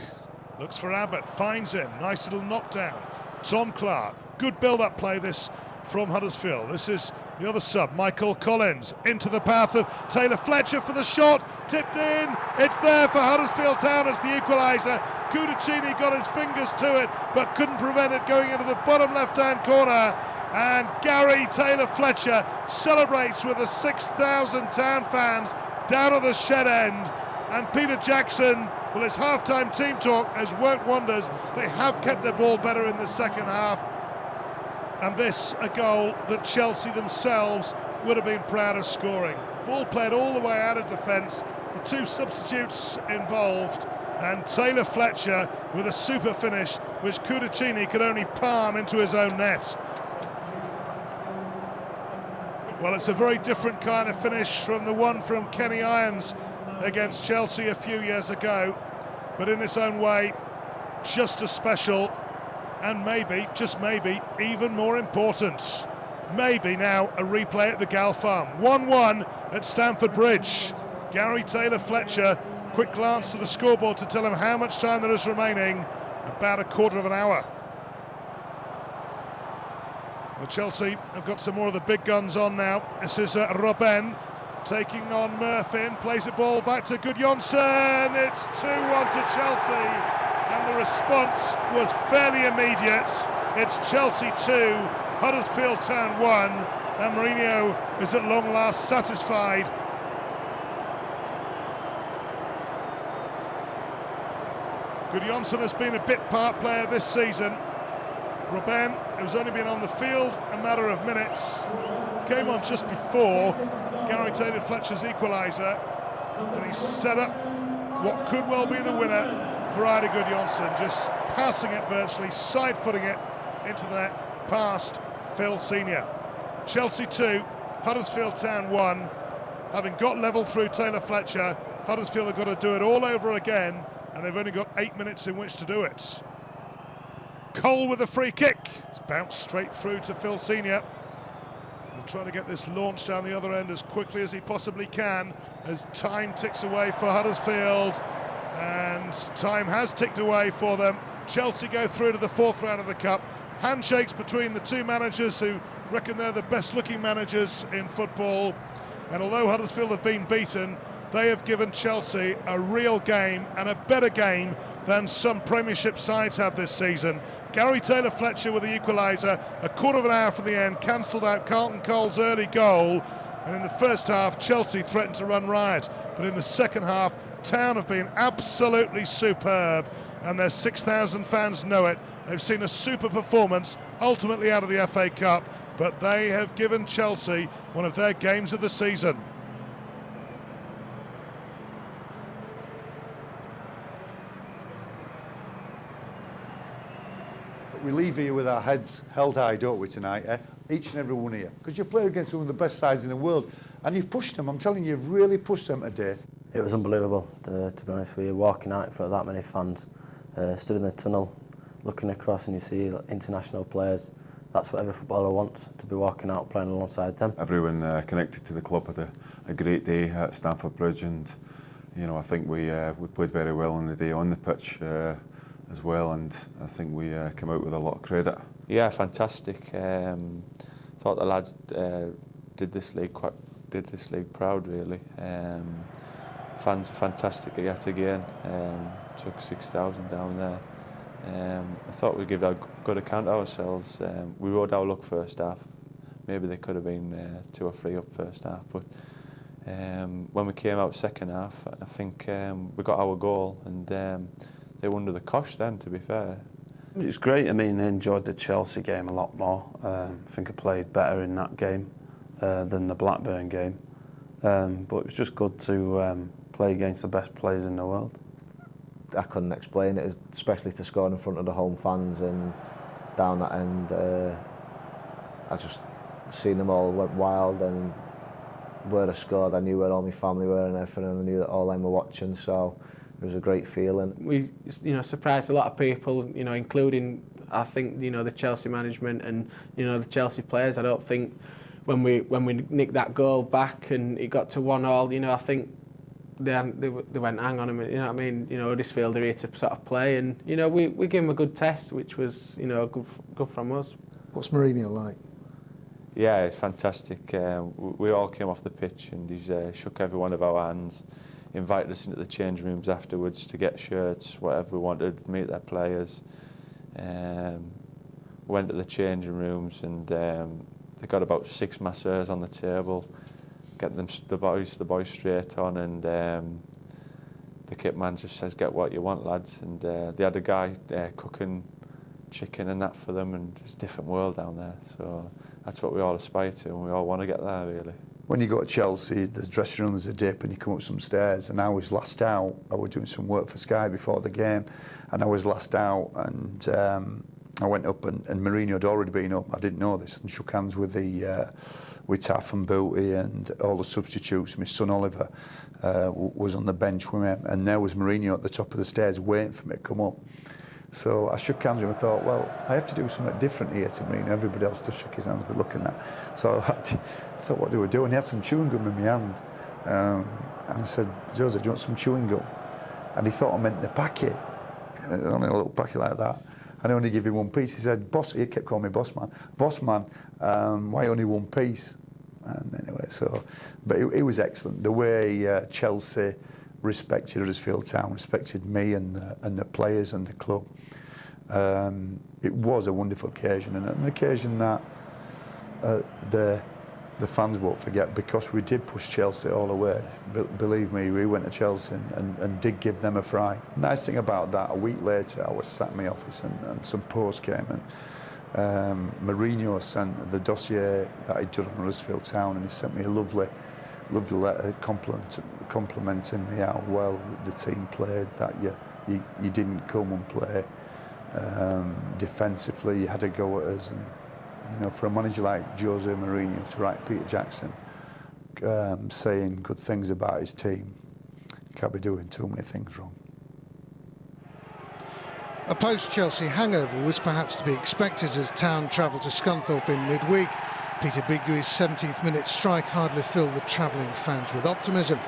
looks for Abbott, finds him. Nice little knockdown. Tom Clark. Good build-up play this from Huddersfield. This is the other sub, Michael Collins, into the path of Taylor-Fletcher for the shot, tipped in, it's there for Huddersfield Town as the equaliser. Cudicini got his fingers to it, but couldn't prevent it going into the bottom left-hand corner, and Gary Taylor-Fletcher celebrates with the 6,000 Town fans down at the shed end, and Peter Jackson, well, his half-time team talk has worked wonders. They have kept their ball better in the second half. And this, a goal that Chelsea themselves would have been proud of scoring. The ball played all the way out of defence, the two substitutes involved, and Taylor-Fletcher with a super finish, which Cudicini could only palm into his own net. Well, it's a very different kind of finish from the one from Kenny Irons against Chelsea a few years ago, but in its own way, just as special. And maybe, just maybe, even more important. Maybe now a replay at the Gal Farm. 1-1 at Stamford Bridge. Gary Taylor-Fletcher, quick glance to the scoreboard to tell him how much time there is remaining. About a quarter of an hour. Well, Chelsea have got some more of the big guns on now. This is Robben taking on Murphy, plays the ball back to Gudjonsson. It's 2-1 to Chelsea. And the response was fairly immediate. It's Chelsea 2, Huddersfield Town 1, and Mourinho is at long last satisfied. Gudjonsson has been a bit part player this season. Robben, who's only been on the field a matter of minutes, came on just before Gary Taylor-Fletcher's equaliser, and he set up what could well be the winner for Ida Gudjonsson, just passing it virtually, side-footing it into the net, past Phil Senior. Chelsea 2, Huddersfield Town 1. Having got level through Taylor-Fletcher, Huddersfield have got to do it all over again, and they've only got 8 minutes in which to do it. Cole with a free kick. It's bounced straight through to Phil Senior. He'll try to get this launched down the other end as quickly as he possibly can, as time ticks away for Huddersfield. And time has ticked away for them. Chelsea go through to the fourth round of the Cup. Handshakes between the two managers who reckon they're the best looking managers in football. And although Huddersfield have been beaten, they have given Chelsea a real game, and a better game than some Premiership sides have this season. Gary Taylor-Fletcher with the equaliser, a quarter of an hour from the end, cancelled out Carlton Cole's early goal. And in the first half, Chelsea threatened to run riot. But in the second half, Town have been absolutely superb, and their 6,000 fans know it. They've seen a super performance, ultimately out of the FA Cup, but they have given Chelsea one of their games of the season. we leave here with our heads held high, don't we, tonight, eh? Each and every one here. Because you played against some of the best sides in the world, and you've pushed them. I'm telling you, you've really pushed them today. It was unbelievable, to be honest with you, walking out in front of that many fans, stood in the tunnel, looking across and you see international players. That's what every footballer wants, to be walking out playing alongside them. Everyone connected to the club had a great day at Stamford Bridge, and you know, I think we played very well on the day on the pitch as well, and I think we came out with a lot of credit. Yeah, fantastic. Thought the lads did this league proud, really. Fans are fantastic yet again. Took 6,000 down there. I thought we'd give a good account of ourselves. We rode our luck first half. Maybe they could have been 2 or 3 up first half, but when we came out second half, I think we got our goal, and they were under the cosh then, to be fair. It was great. I mean, I enjoyed the Chelsea game a lot more. I think I played better in that game than the Blackburn game. But it was just good to play against the best players in the world. I couldn't explain it, especially to score in front of the home fans and down that end. I just seen them all went wild, and where I scored, I knew where all my family were and everything, and I knew that all them were watching, so it was a great feeling. We, surprised a lot of people, including, I think, the Chelsea management and, the Chelsea players. I don't think when we nicked that goal back and it got to 1-1, I think they went, hang on a minute, you know what I mean? Huddersfield are here to sort of play, and, we gave them a good test, which was, good from us. What's Mourinho like? Yeah, it's fantastic. We all came off the pitch and he's shook every one of our hands, invited us into the change rooms afterwards to get shirts, whatever we wanted, meet their players. We went to the changing rooms, and they got about 6 masseurs on the table, getting the boys straight on, and the kit man just says, get what you want, lads. And they had a guy cooking chicken and that for them, and it's a different world down there. So that's what we all aspire to, and we all want to get there, really. When you go to Chelsea, the dressing room, there's a dip and you come up some stairs, and I was last out. I was doing some work for Sky before the game, and I was last out, and I went up, and Mourinho had already been up. I didn't know this, and shook hands with with Taff and Booty and all the substitutes. My son Oliver was on the bench with me, and there was Mourinho at the top of the stairs waiting for me to come up. So I shook hands with him and thought, well, I have to do something different here to Mourinho. Everybody else just shook his hands, good looking at. So I thought, what do we do? And he had some chewing gum in my hand. And I said, Jose, do you want some chewing gum? And he thought I meant the packet, only a little packet like that. And I only give him 1 piece. He said, boss, he kept calling me boss man, why only 1 piece? And anyway, so, but it was excellent. The way Chelsea respected Huddersfield Town, respected me and the players and the club. It was a wonderful occasion, and an occasion that the fans won't forget, because we did push Chelsea all the way. Believe me, we went to Chelsea and did give them a fright. Nice thing about that, a week later I was sat in my office and some post came, and Mourinho sent the dossier that he'd done on Huddersfield Town, and he sent me a lovely letter complimenting me how well the team played, that you didn't come and play defensively, you had a go at us. And for a manager like Jose Mourinho to write Peter Jackson saying good things about his team, can't be doing too many things wrong. A post-Chelsea hangover was perhaps to be expected as Town travelled to Scunthorpe in midweek. Peter Bigui's 17th minute strike hardly filled the travelling fans with optimism.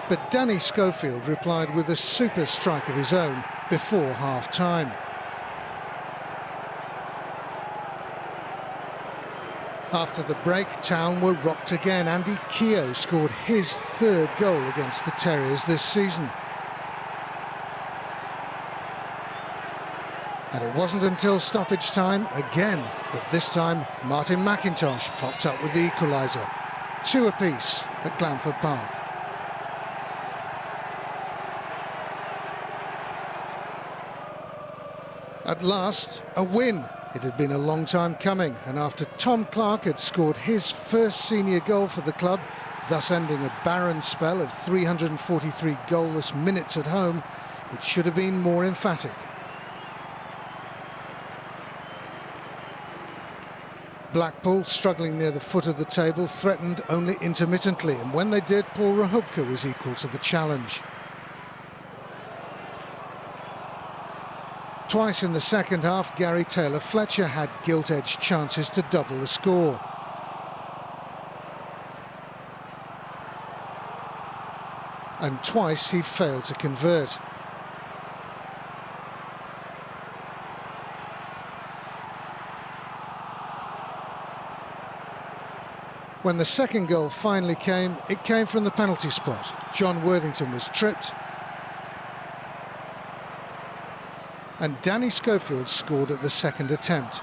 But Danny Schofield replied with a super strike of his own before half-time. After the break, Town were rocked again. Andy Keogh scored his 3rd goal against the Terriers this season. And it wasn't until stoppage time again that this time Martin McIntosh popped up with the equaliser. 2 apiece at Glanford Park. At last, a win. It had been a long time coming, and after Tom Clark had scored his first senior goal for the club, thus ending a barren spell of 343 goalless minutes at home, it should have been more emphatic. Blackpool, struggling near the foot of the table, threatened only intermittently, and when they did, Paul Rahubka was equal to the challenge. Twice in the second half, Gary Taylor-Fletcher had gilt-edged chances to double the score. And twice he failed to convert. When the second goal finally came, it came from the penalty spot. John Worthington was tripped, and Danny Schofield scored at the second attempt.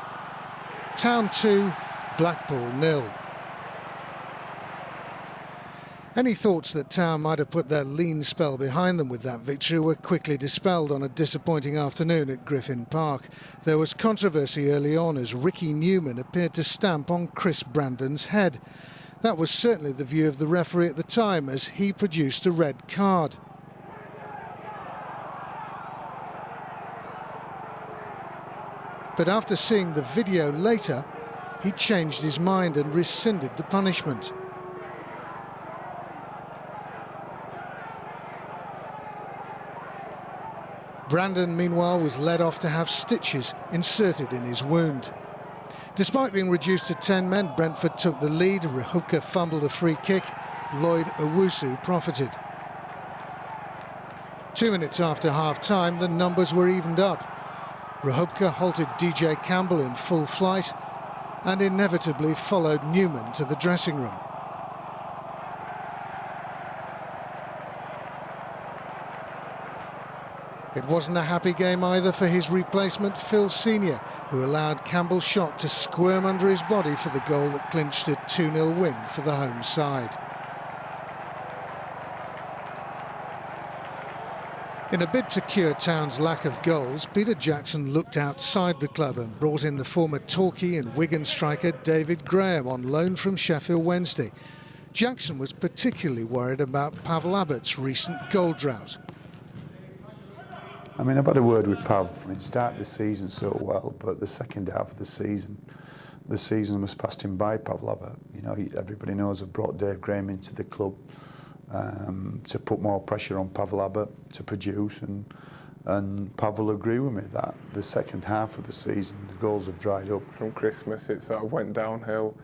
Town 2, Blackpool 0. Any thoughts that Town might have put their lean spell behind them with that victory were quickly dispelled on a disappointing afternoon at Griffin Park. There was controversy early on as Ricky Newman appeared to stamp on Chris Brandon's head. That was certainly the view of the referee at the time, as he produced a red card. But after seeing the video later, he changed his mind and rescinded the punishment. Brandon, meanwhile, was led off to have stitches inserted in his wound. Despite being reduced to 10 men, Brentford took the lead. Rahubka fumbled a free kick. Lloyd Owusu profited. 2 minutes after half-time, the numbers were evened up. Rahubka halted DJ Campbell in full flight and inevitably followed Newman to the dressing room. It wasn't a happy game either for his replacement, Phil Senior, who allowed Campbell's shot to squirm under his body for the goal that clinched a 2-0 win for the home side. In a bid to cure Town's lack of goals, Peter Jackson looked outside the club and brought in the former Torquay and Wigan striker David Graham on loan from Sheffield Wednesday. Jackson was particularly worried about Pavel Abbott's recent goal drought. I mean, I've had a word with Pav. He started the season so well, but the second half of the season was passed him by, Pavel Abbott. You know, everybody knows I've brought Dave Graham into the club to put more pressure on Pavel Abbott to produce, and Pavel agreed with me that the second half of the season, the goals have dried up. From Christmas, it sort of went downhill,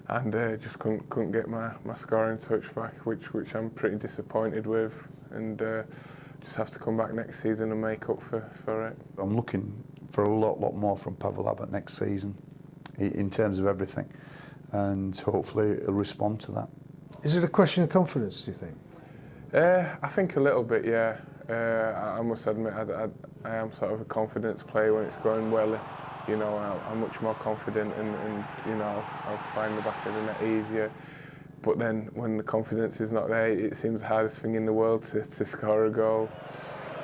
and just couldn't get my scoring touch back, which I'm pretty disappointed with, and just have to come back next season and make up for it. I'm looking for a lot more from Pavel Abbott next season in terms of everything, and hopefully he'll respond to that. Is it a question of confidence, do you think? I think a little bit, yeah. I must admit I am sort of a confidence player when it's going well. You know, I'm much more confident, and you know, I'll find the back of the net easier. But then when the confidence is not there, it seems the hardest thing in the world to score a goal.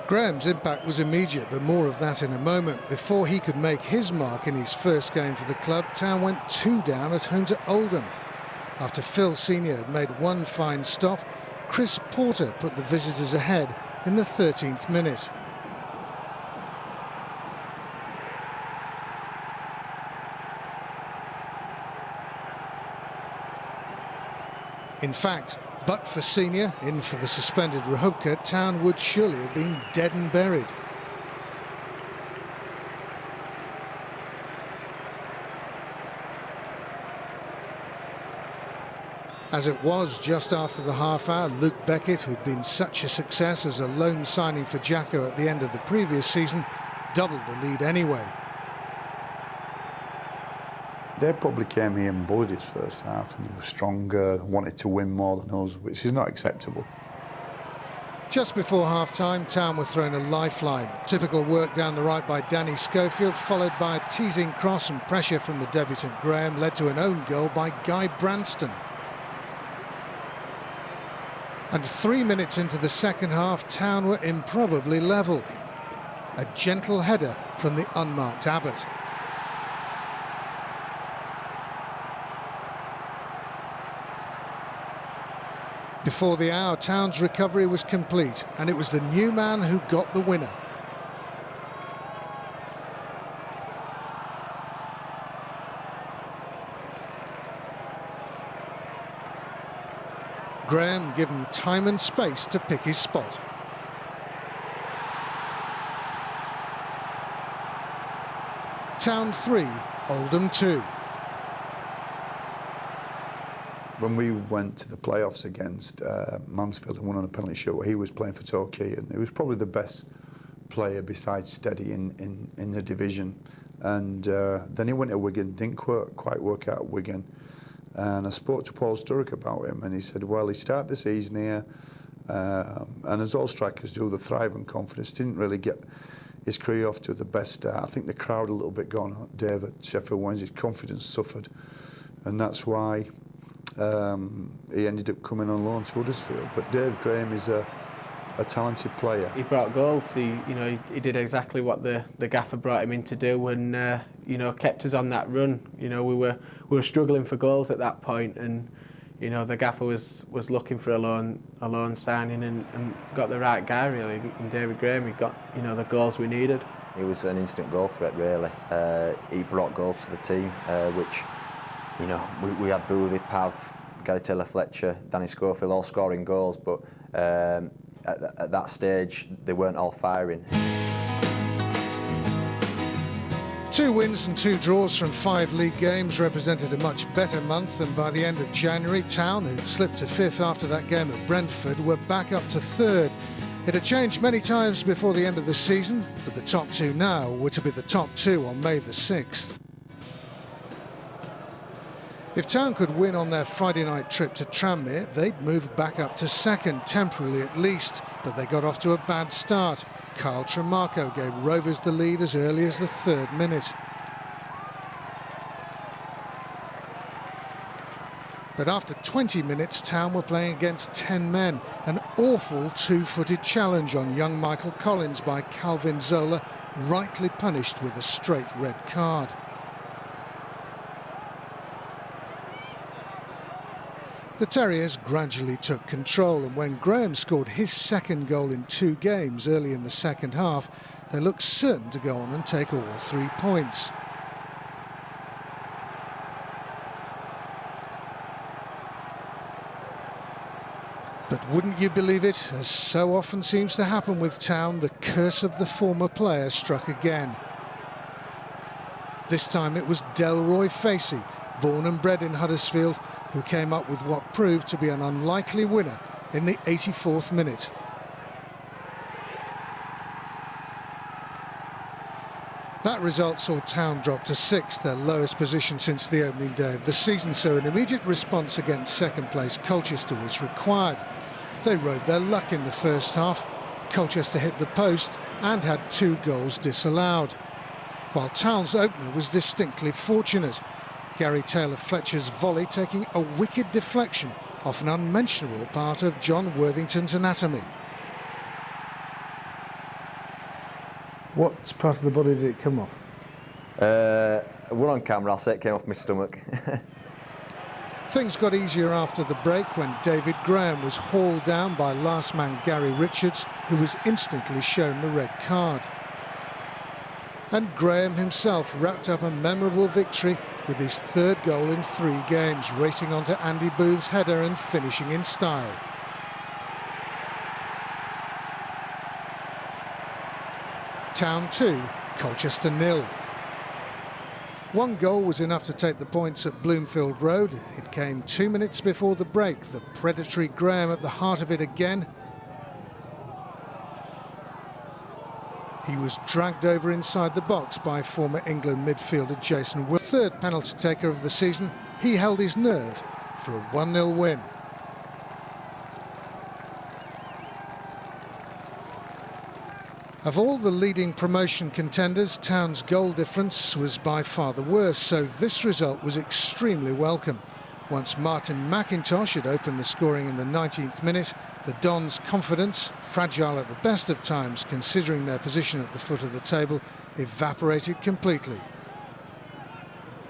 Graham's impact was immediate, but more of that in a moment. Before he could make his mark in his first game for the club, Town went 2 down at home to Oldham. After Phil Senior had made one fine stop, Chris Porter put the visitors ahead in the 13th minute. In fact, but for Senior, in for the suspended Rahubka, Town would surely have been dead and buried. As it was, just after the half-hour, Luke Beckett, who'd been such a success as a loan signing for Jacko at the end of the previous season, doubled the lead anyway. They probably came here and bullied his first half, and they were stronger, wanted to win more than us, which is not acceptable. Just before half-time, Town were thrown a lifeline. Typical work down the right by Danny Schofield, followed by a teasing cross, and pressure from the debutant Graham led to an own goal by Guy Branston. And 3 minutes into the second half, Town were improbably level. A gentle header from the unmarked Abbott. Before the hour, Town's recovery was complete, and it was the new man who got the winner. Graham given time and space to pick his spot. Town 3, Oldham 2. When we went to the playoffs against Mansfield and won on a penalty shootout, he was playing for Torquay, and he was probably the best player besides Steady in the division. And then he went to Wigan, didn't quite work out at Wigan. And I spoke to Paul Sturrock about him, and he said, well, he started the season here, and as all strikers do, they thrive on confidence. Didn't really get his career off to the best start. I think the crowd a little bit gone on Dave at Sheffield Wednesday. His confidence suffered, and that's why he ended up coming on loan to Huddersfield. But Dave Graham is a talented player. He brought goals. He did exactly what the gaffer brought him in to do, and kept us on that run. We were struggling for goals at that point, and the gaffer was looking for a loan signing and got the right guy really in David Graham. He got the goals we needed. He was an instant goal threat really. He brought goals to the team, which we had Boothie, Pav, Gary Taylor-Fletcher, Danny Schofield all scoring goals, but at that stage they weren't all firing. 2 wins and 2 draws from 5 league games represented a much better month, and by the end of January, Town, who'd slipped to 5th after that game at Brentford, were back up to 3rd. It had changed many times before the end of the season, but the top 2 now were to be the top 2 on May the 6th. If Town could win on their Friday night trip to Tranmere, they'd move back up to 2nd, temporarily at least, but they got off to a bad start. Kyle Tremarco gave Rovers the lead as early as the 3rd minute. But after 20 minutes, Town were playing against 10 men. An awful 2-footed challenge on young Michael Collins by Calvin Zola, rightly punished with a straight red card. The Terriers gradually took control, and when Graham scored his 2nd goal in 2 games early in the second half, they looked certain to go on and take all 3 points. But wouldn't you believe it, as so often seems to happen with Town, the curse of the former player struck again. This time it was Delroy Facey, born and bred in Huddersfield, who came up with what proved to be an unlikely winner in the 84th minute. That result saw Town drop to 6th, their lowest position since the opening day of the season, so an immediate response against 2nd place Colchester was required. They rode their luck in the first half. Colchester hit the post and had 2 goals disallowed, while Town's opener was distinctly fortunate. Gary Taylor-Fletcher's volley taking a wicked deflection off an unmentionable part of John Worthington's anatomy. What part of the body did it come off? One on camera, I'll say it came off my stomach. Things got easier after the break when David Graham was hauled down by last man Gary Richards, who was instantly shown the red card. And Graham himself wrapped up a memorable victory with his 3rd goal in 3 games, racing onto Andy Booth's header and finishing in style. Town 2, Colchester 0. 1 goal was enough to take the points at Bloomfield Road. It came 2 minutes before the break. The predatory Graham at the heart of it again. He was dragged over inside the box by former England midfielder Jason Will. 3rd penalty taker of the season, he held his nerve for a 1-0 win. Of all the leading promotion contenders, Town's goal difference was by far the worst, so this result was extremely welcome. Once Martin McIntosh had opened the scoring in the 19th minute, the Dons' confidence, fragile at the best of times considering their position at the foot of the table, evaporated completely.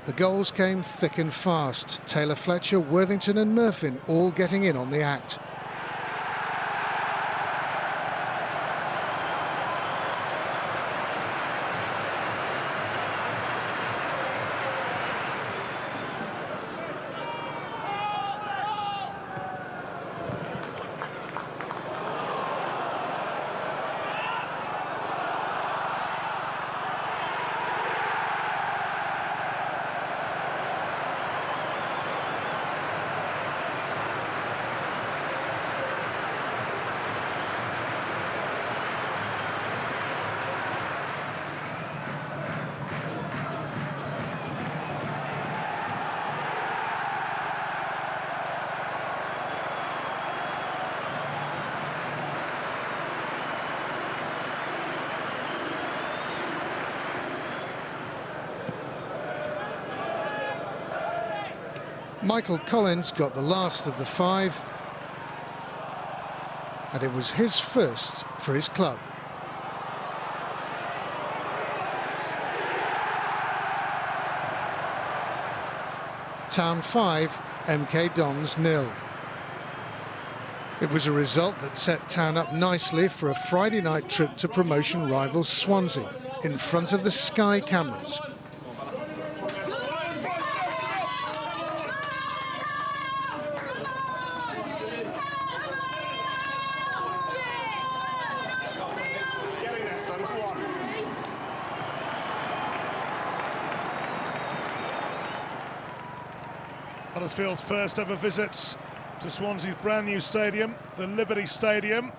The goals came thick and fast, Taylor-Fletcher, Worthington and Murphin all getting in on the act. Michael Collins got the last of the 5, and it was his first for his club. Town 5, MK Dons 0. It was a result that set Town up nicely for a Friday night trip to promotion rival Swansea in front of the Sky cameras. Huddersfield's first ever visit to Swansea's brand new stadium, the Liberty Stadium,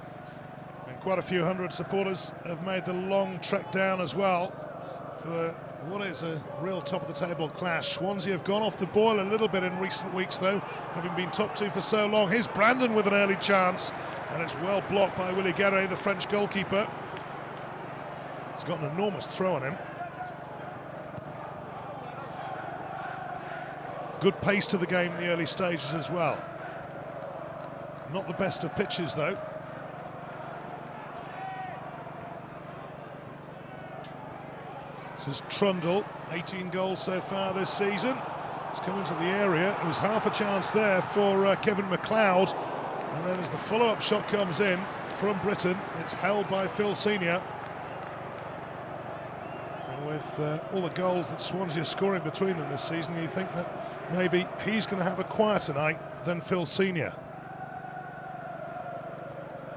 and quite a few hundred supporters have made the long trek down as well for what is a real top of the table clash. Swansea have gone off the boil a little bit in recent weeks though, having been top 2 for so long. Here's Brandon with an early chance, and it's well blocked by Willy Guerre, the French goalkeeper. He's got an enormous throw on him. Good pace to the game in the early stages as well. Not the best of pitches though. This is Trundle, 18 goals so far this season. He's come into the area. It was half a chance there for Kevin McLeod. And then as the follow-up shot comes in from Britain, it's held by Phil Senior. And with all the goals that Swansea are scoring between them this season, you think that maybe he's going to have a quieter night than Phil Senior.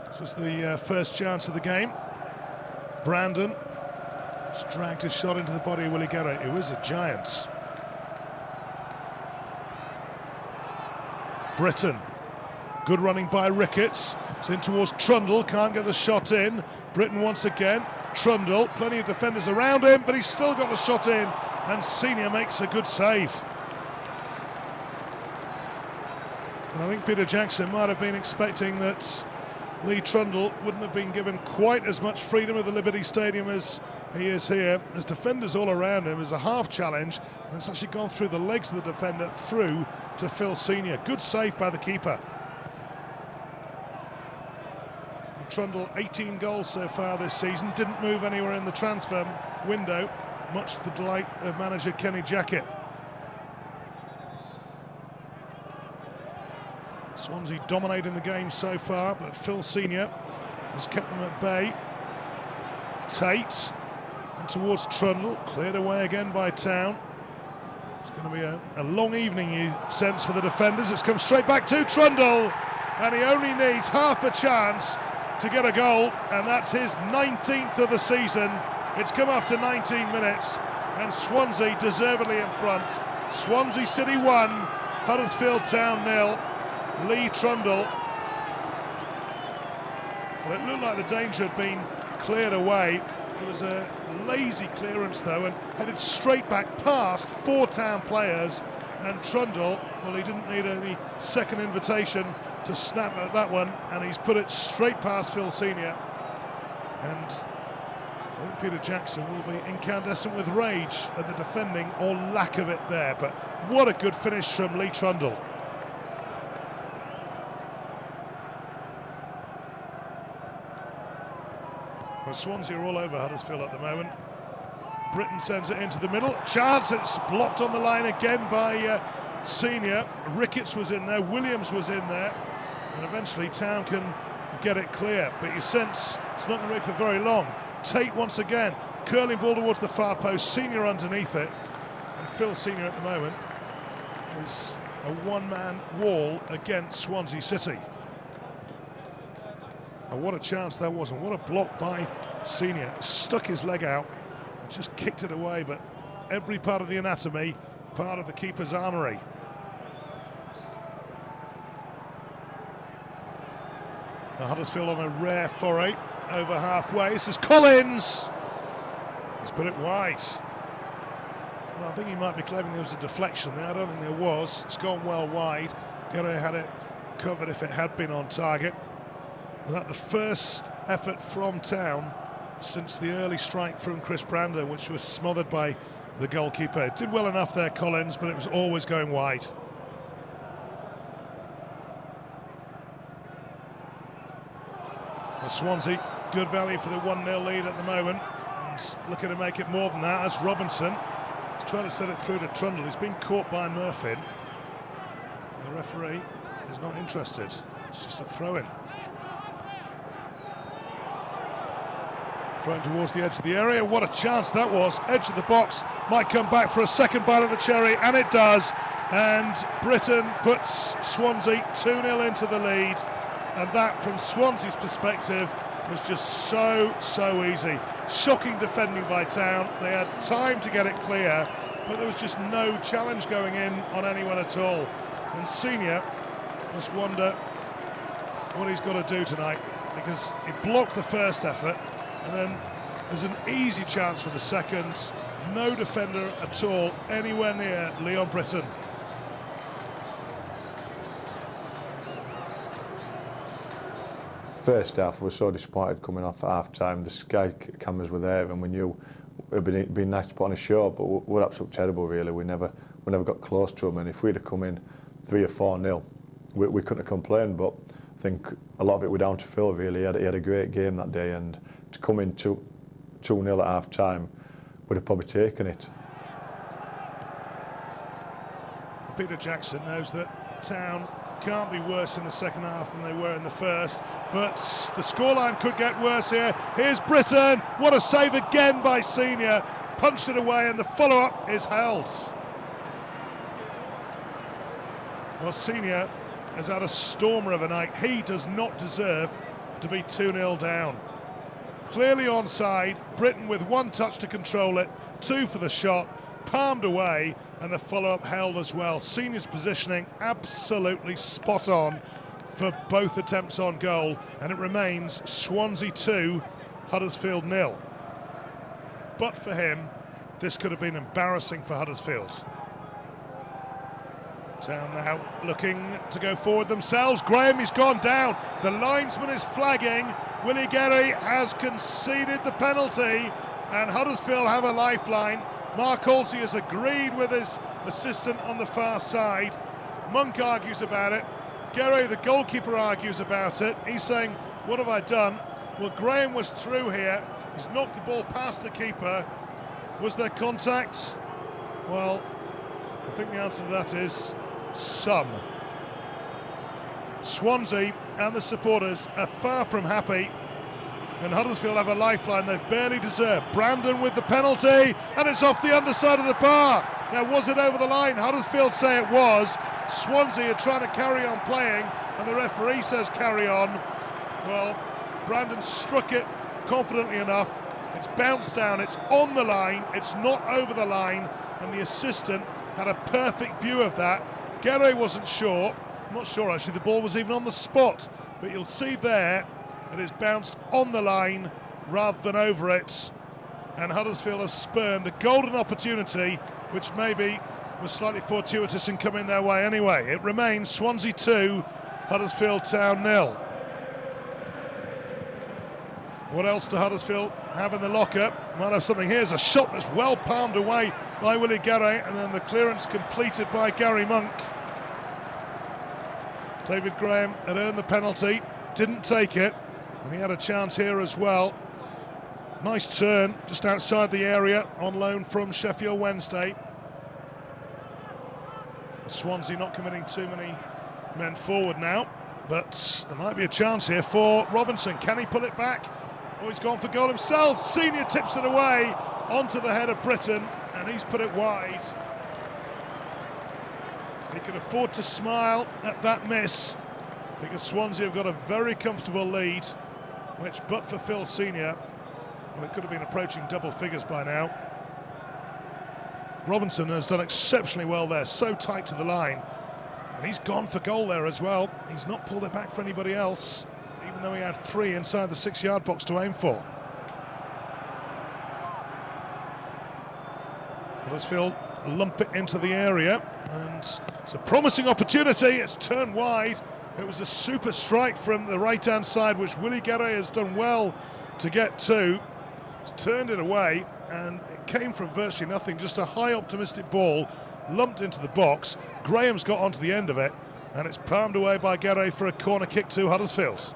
This was the first chance of the game. Brandon just dragged his shot into the body of Willy Guerre, who is a giant. Britain, good running by Ricketts. It's in towards Trundle, can't get the shot in. Britain once again. Trundle, plenty of defenders around him, but he's still got the shot in, and Senior makes a good save. I think Peter Jackson might have been expecting that Lee Trundle wouldn't have been given quite as much freedom at the Liberty Stadium as he is here. There's defenders all around him. There's a half challenge, and it's actually gone through the legs of the defender through to Phil Senior. Good save by the keeper. And Trundle, 18 goals so far this season, didn't move anywhere in the transfer window, much to the delight of manager Kenny Jackett. Swansea dominating the game so far, but Phil Senior has kept them at bay. Tate, and towards Trundle, cleared away again by Town. It's going to be a long evening, you sense, for the defenders. It's come straight back to Trundle, and he only needs half a chance to get a goal, and that's his 19th of the season. It's come after 19 minutes, and Swansea deservedly in front. Swansea City 1, Huddersfield Town 0. Lee Trundle. Well, it looked like the danger had been cleared away. It was a lazy clearance though, and headed straight back past 4 Town players, and Trundle, well, he didn't need any second invitation to snap at that one, and he's put it straight past Phil Senior. And I think Peter Jackson will be incandescent with rage at the defending or lack of it there, but what a good finish from Lee Trundle. Well, Swansea are all over Huddersfield at the moment. Britain sends it into the middle. Chance, it's blocked on the line again by Senior. Ricketts was in there, Williams was in there, and eventually Town can get it clear. But you sense it's not going to be for very long. Tate once again, curling ball towards the far post, Senior underneath it. And Phil Senior at the moment is a one-man wall against Swansea City. And what a chance that was, and what a block by Senior. Stuck his leg out and just kicked it away, but every part of the anatomy, part of the keeper's armoury. Now Huddersfield on a rare foray over halfway. This is Collins. He's put it wide. Well, I think he might be claiming there was a deflection there. I don't think there was. It's gone well wide. Guerre had it covered if it had been on target. Was that the first effort from Town since the early strike from Chris Brandon, which was smothered by the goalkeeper? It did well enough there, Collins, but it was always going wide. Well, Swansea, good value for the 1-0 lead at the moment, and looking to make it more than that as Robinson is trying to set it through to Trundle. He's been caught by Murphy. The referee is not interested. It's just a throw-in. Thrown towards the edge of the area. What a chance that was. Edge of the box. Might come back for a second bite of the cherry, and it does. And Britain puts Swansea 2-0 into the lead. And that, from Swansea's perspective, was just so easy. Shocking defending by Town. They had time to get it clear, but there was just no challenge going in on anyone at all. And Senior must wonder what he's got to do tonight, because he blocked the first effort, and then there's an easy chance for the second. No defender at all anywhere near Leon Britton. First half, we were so disappointed coming off at half time. The Sky cameras were there, and we knew it'd be nice to put on a show, but we're absolutely terrible, really. We never got close to them, and if we'd have come in 3 or 4-0, we couldn't have complained. But I think a lot of it was down to Phil, really. He had a great game that day, and to come in 2-0 at half time would have probably taken it. Peter Jackson knows that Town can't be worse in the second half than they were in the first, but the scoreline could get worse here. Here's Britton. What a save again by Senior. Punched it away, and the follow-up is held. Well, Senior has had a stormer of a night. He does not deserve to be 2-0 down. Clearly onside. Britton with 1 touch to control it, 2 for the shot, palmed away, and the follow-up held as well. Senior's positioning absolutely spot on for both attempts on goal, and it remains Swansea 2, Huddersfield 0. But for him, this could have been embarrassing for Huddersfield. Town now looking to go forward themselves. Graham has gone down. The linesman is flagging. Willie Gerry has conceded the penalty, and Huddersfield have a lifeline. Mark Halsey has agreed with his assistant on the far side. Monk argues about it. Gerry, the goalkeeper, argues about it. He's saying, what have I done? Well, Graham was through here. He's knocked the ball past the keeper. Was there contact? Well, I think the answer to that is some. Swansea and the supporters are far from happy, and Huddersfield have a lifeline they've barely deserved. Brandon with the penalty, and it's off the underside of the bar. Now, was it over the line? Huddersfield say it was. Swansea are trying to carry on playing, and the referee says carry on. Well, Brandon struck it confidently enough. It's bounced down, it's on the line, it's not over the line, and the assistant had a perfect view of that. Gerry wasn't sure. I'm not sure, actually, the ball was even on the spot, but you'll see there that it's bounced on the line rather than over it, and Huddersfield have spurned a golden opportunity, which maybe was slightly fortuitous in coming their way anyway. It remains Swansea 2, Huddersfield Town 0. What else do Huddersfield have in the locker? Might have something. Here's a shot that's well palmed away by Willie Gerry, and then the clearance completed by Gary Monk. David Graham had earned the penalty, didn't take it, and he had a chance here as well. Nice turn just outside the area on loan from Sheffield Wednesday. Swansea not committing too many men forward now, but there might be a chance here for Robinson. Can he pull it back? Oh, he's gone for goal himself. Senior tips it away onto the head of Britton, and he's put it wide. He can afford to smile at that miss, because Swansea have got a very comfortable lead, which, but for Phil Senior, well, it could have been approaching double figures by now. Robinson has done exceptionally well there, so tight to the line, and he's gone for goal there as well. He's not pulled it back for anybody else, even though he had 3 inside the 6-yard box to aim for. Huddersfield lump it into the area, and it's a promising opportunity. It's turned wide. It was a super strike from the right-hand side, which Willie Gerry has done well to get to. He's turned it away, and it came from virtually nothing, just a high optimistic ball lumped into the box. Graham's got onto the end of it, and it's palmed away by Gerry for a corner kick to Huddersfield.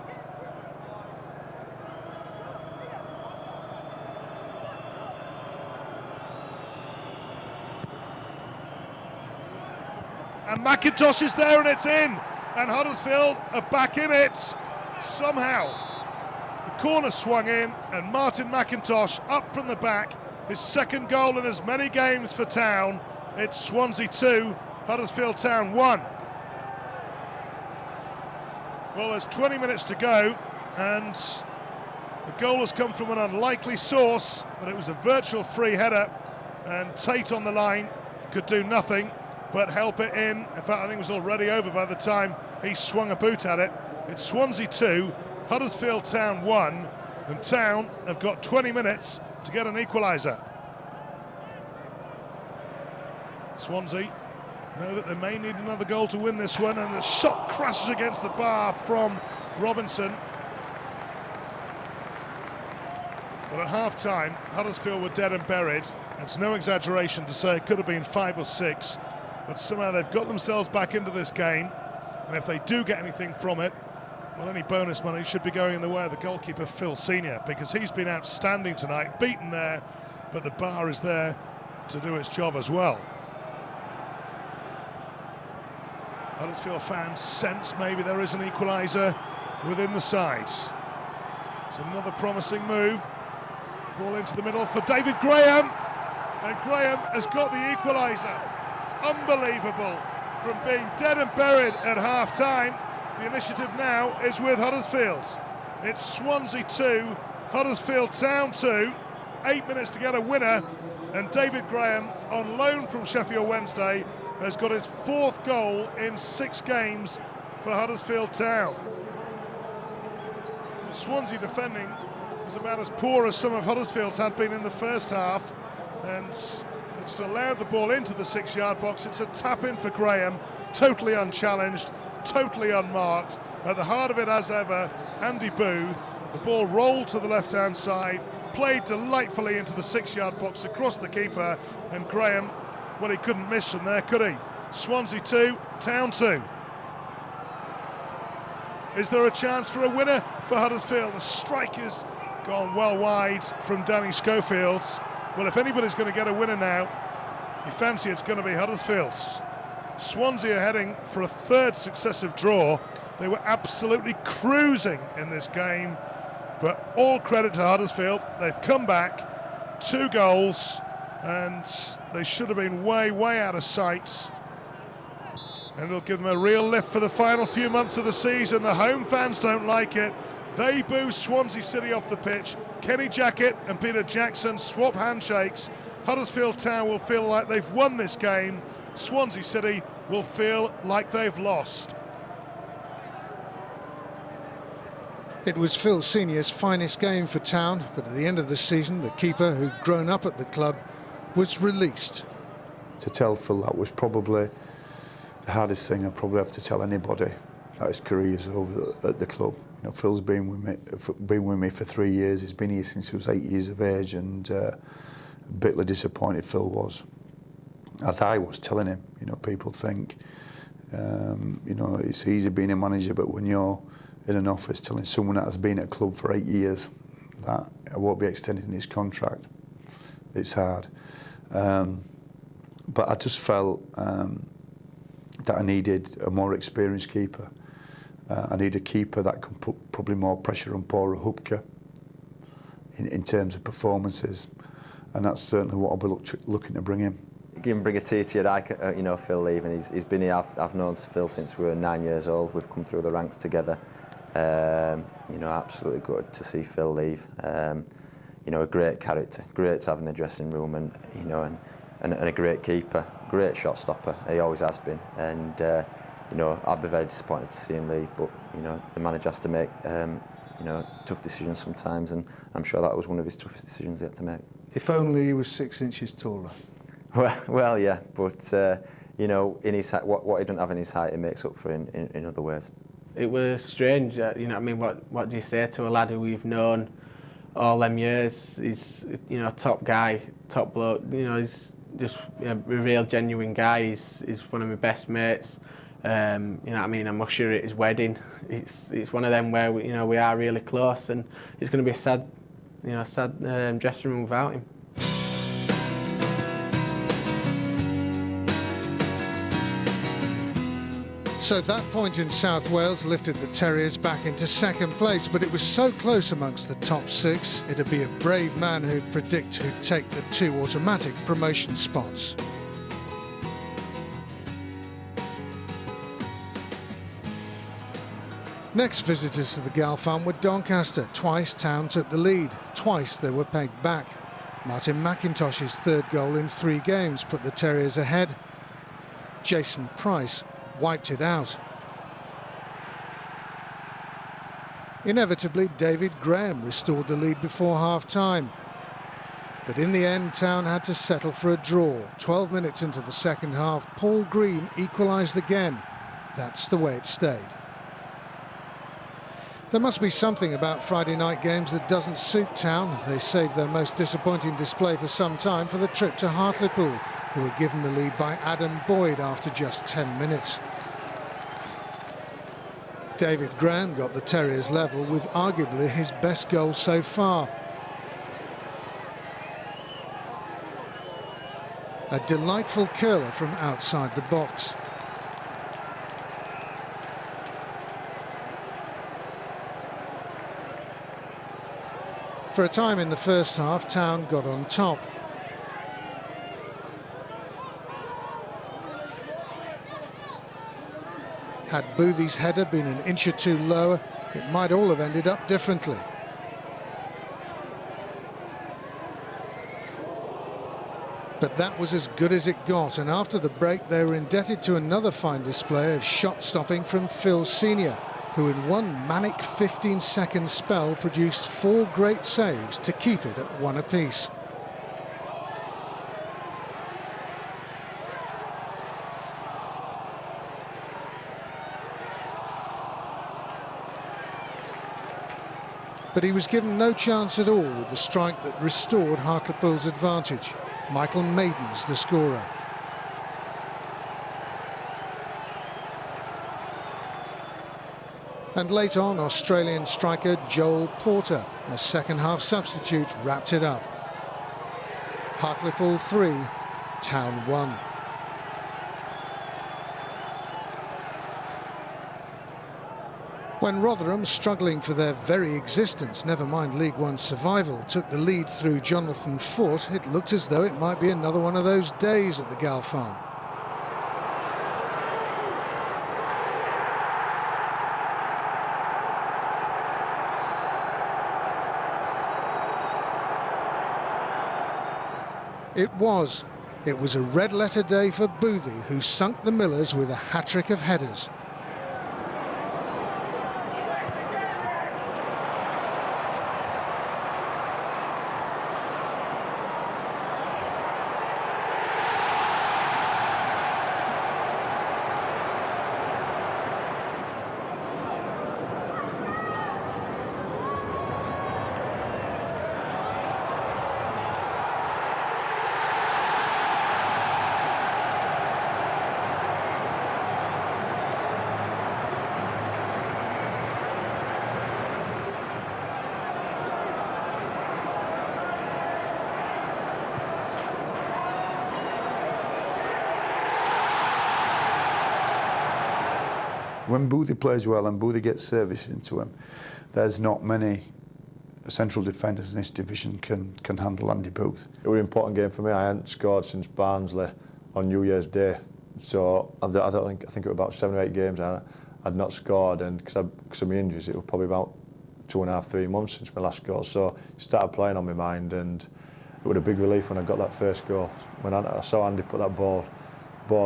and McIntosh is there and it's in, and Huddersfield are back in it somehow. The corner swung in and Martin McIntosh up from the back, his second goal in as many games for Town. It's Swansea 2, Huddersfield Town 1. Well, there's 20 minutes to go, and the goal has come from an unlikely source, but it was a virtual free header, and Tate on the line could do nothing but help it in. In fact, I think it was already over by the time he swung a boot at it. It's Swansea 2, Huddersfield Town 1, and Town have got 20 minutes to get an equaliser. Swansea know that they may need another goal to win this one, and the shot crashes against the bar from Robinson. But at half-time, Huddersfield were dead and buried. It's no exaggeration to say it could have been 5 or 6, but somehow they've got themselves back into this game, and if they do get anything from it, well, any bonus money should be going in the way of the goalkeeper, Phil Senior, because he's been outstanding tonight, beaten there, but the bar is there to do its job as well. Huddersfield fans sense maybe there is an equaliser within the sides. It's another promising move. Ball into the middle for David Graham, and Graham has got the equaliser. Unbelievable. From being dead and buried at half-time, the initiative now is with Huddersfield. It's Swansea 2, Huddersfield Town 2, 8 minutes to get a winner, and David Graham, on loan from Sheffield Wednesday, has got his 4th goal in 6 games for Huddersfield Town. The Swansea defending was about as poor as some of Huddersfield's had been in the first half, and it's allowed the ball into the 6-yard box. It's a tap-in for Graham, totally unchallenged, totally unmarked. At the heart of it, as ever, Andy Booth. The ball rolled to the left-hand side, played delightfully into the 6-yard box across the keeper, and Graham, well, he couldn't miss from there, could he? Swansea 2, Town 2. Is there a chance for a winner for Huddersfield? The strike has gone well wide from Danny Schofield. Well, if anybody's going to get a winner now, you fancy it's going to be Huddersfield's. Swansea are heading for a 3rd successive draw. They were absolutely cruising in this game, but all credit to Huddersfield. They've come back, 2 goals, and they should have been way, way out of sight. And it'll give them a real lift for the final few months of the season. The home fans don't like it. They boo Swansea City off the pitch. Kenny Jackett and Peter Jackson swap handshakes. Huddersfield Town will feel like they've won this game. Swansea City will feel like they've lost. It was Phil Senior's finest game for Town, but at the end of the season, the keeper, who'd grown up at the club, was released. To tell Phil that was probably the hardest thing I'd probably have to tell anybody that his career is over at the club. You know, Phil's been with me for 3 years. He's been here since he was 8 years of age, and bitterly disappointed Phil was, as I was telling him. You know, people think, you know, it's easy being a manager, but when you're in an office telling someone that has been at a club for 8 years that I won't be extending his contract, it's hard. But I just felt that I needed a more experienced keeper. I need a keeper that can put probably more pressure on Paul Hubka in terms of performances, and that's certainly what I'll be looking to bring in. You can bring a tear to your eye, you know, Phil leaving. He's been here. I've known Phil since we were 9 years old. We've come through the ranks together. You know, absolutely good to see Phil leave. You know, a great character, great to have in the dressing room, and you know, and a great keeper, great shot stopper. He always has been, and you know, I'd be very disappointed to see him leave. But you know, the manager has to make you know, tough decisions sometimes, and I'm sure that was one of his toughest decisions he had to make. If only he was 6 inches taller. Well, yeah, but you know, in his what he doesn't have in his height, he makes up for in other ways. It was strange, you know what I mean, what do you say to a lad who we've known all them years? He's, you know, a top guy, top bloke, you know, he's just a real genuine guy. He's one of my best mates. You know what I mean, I'm usher at his wedding. It's one of them where we, you know, we are really close, and it's going to be a sad, you know, sad dressing room without him. So that point in South Wales lifted the Terriers back into second place, but it was so close amongst the top 6, it'd be a brave man who'd predict who'd take the 2 automatic promotion spots. Next visitors to the Gal Farm were Doncaster. Twice Town took the lead, twice they were pegged back. Martin McIntosh's 3rd goal in 3 games put the Terriers ahead. Jason Price wiped it out. Inevitably, David Graham restored the lead before half-time. But in the end, Town had to settle for a draw. 12 minutes into the second half, Paul Green equalised again. That's the way it stayed. There must be something about Friday night games that doesn't suit Town. They saved their most disappointing display for some time for the trip to Hartlepool, who were given the lead by Adam Boyd after just 10 minutes. David Graham got the Terriers level with arguably his best goal so far. A delightful curler from outside the box. For a time in the first half, Town got on top. Had Boothie's header been an inch or 2 lower, it might all have ended up differently. But that was as good as it got, and after the break they were indebted to another fine display of shot stopping from Phil Senior, who in one manic 15-second spell produced 4 great saves to keep it at 1 apiece. But he was given no chance at all with the strike that restored Hartlepool's advantage. Michael Maiden's the scorer. And late on, Australian striker Joel Porter, a second-half substitute, wrapped it up. Hartlepool 3, Town 1. When Rotherham, struggling for their very existence, never mind League One survival, took the lead through Jonathan Foote, it looked as though it might be another one of those days at the Gal Farm. It was. It was a red-letter day for Boothie, who sunk the Millers with a hat-trick of headers. When Boothie plays well and Boothie gets service into him, there's not many central defenders in this division can handle Andy Booth. It was an important game for me. I hadn't scored since Barnsley on New Year's Day, so I think it was about 7 or 8 games I'd not scored, and because of my injuries, it was probably about 2.5, 3 months since my last goal. So it started playing on my mind, and it was a big relief when I got that first goal. When I saw Andy put that ball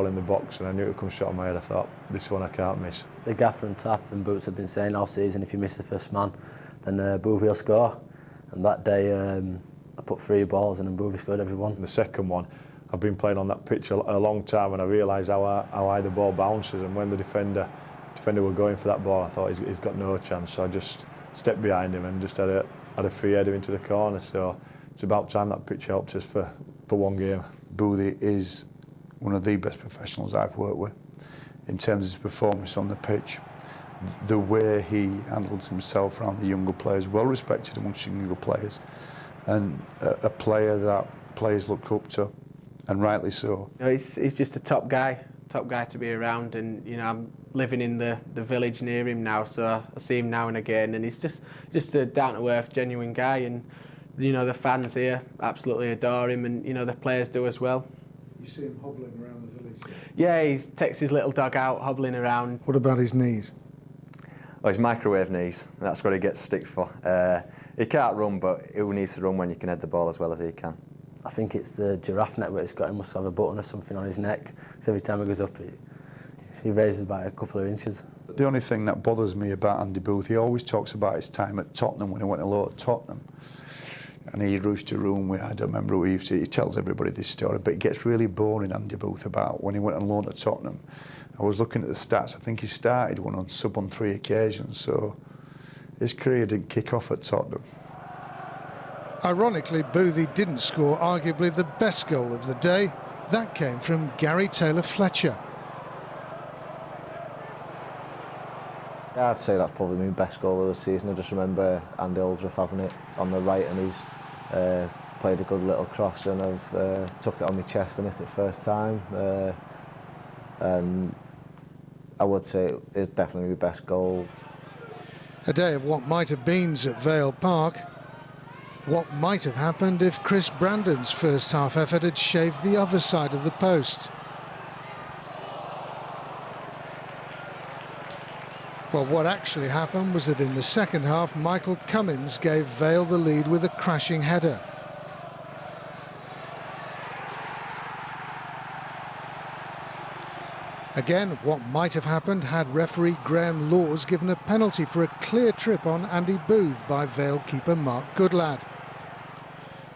in the box and I knew it would come shot on my head, I thought, this one I can't miss. The gaffer and Taff and Boots have been saying all season, if you miss the first man, then Boothie will score. And that day I put 3 balls in and Boothie scored every one. The second one, I've been playing on that pitch a long time, and I realised how high the ball bounces, and when the defender were going for that ball, I thought he's got no chance, so I just stepped behind him and just had a free header into the corner. So it's about time that pitch helped us for one game. Boothie is one of the best professionals I've worked with in terms of his performance on the pitch. The way he handles himself around the younger players, well respected amongst younger players, and a player that players look up to, and rightly so. You know, he's just a top guy to be around, and you know, living in the village near him now, so I see him now and again, and he's just a down-to-earth, genuine guy, and you know the fans here absolutely adore him, and you know the players do as well. You see him hobbling around the village? Yeah, he takes his little dog out, hobbling around. What about his knees? Oh, his microwave knees. That's what he gets stick for. He can't run, but who needs to run when you can head the ball as well as he can? I think it's the giraffe neck where he's got. He must have a button or something on his neck. So every time he goes up, he raises by a couple of inches. The only thing that bothers me about Andy Booth, he always talks about his time at Tottenham when he went to low at Tottenham. And he used to room with, I don't remember who he tells everybody this story, but it gets really boring, Andy Booth, about when he went on loan at Tottenham. I was looking at the stats, I think he started one on sub on 3 occasions, so his career didn't kick off at Tottenham. Ironically, Boothie didn't score arguably the best goal of the day. That came from Gary Taylor-Fletcher. Yeah, I'd say that's probably my best goal of the season. I just remember Andy Aldrich having it on the right, and he's played a good little cross, and I've took it on my chest and hit it first time. And I would say it's definitely my best goal. A day of what might have beens at Vale Park. What might have happened if Chris Brandon's first half effort had shaved the other side of the post? Well, what actually happened was that in the second half, Michael Cummins gave Vale the lead with a crashing header. Again, what might have happened had referee Graham Laws given a penalty for a clear trip on Andy Booth by Vale keeper Mark Goodlad.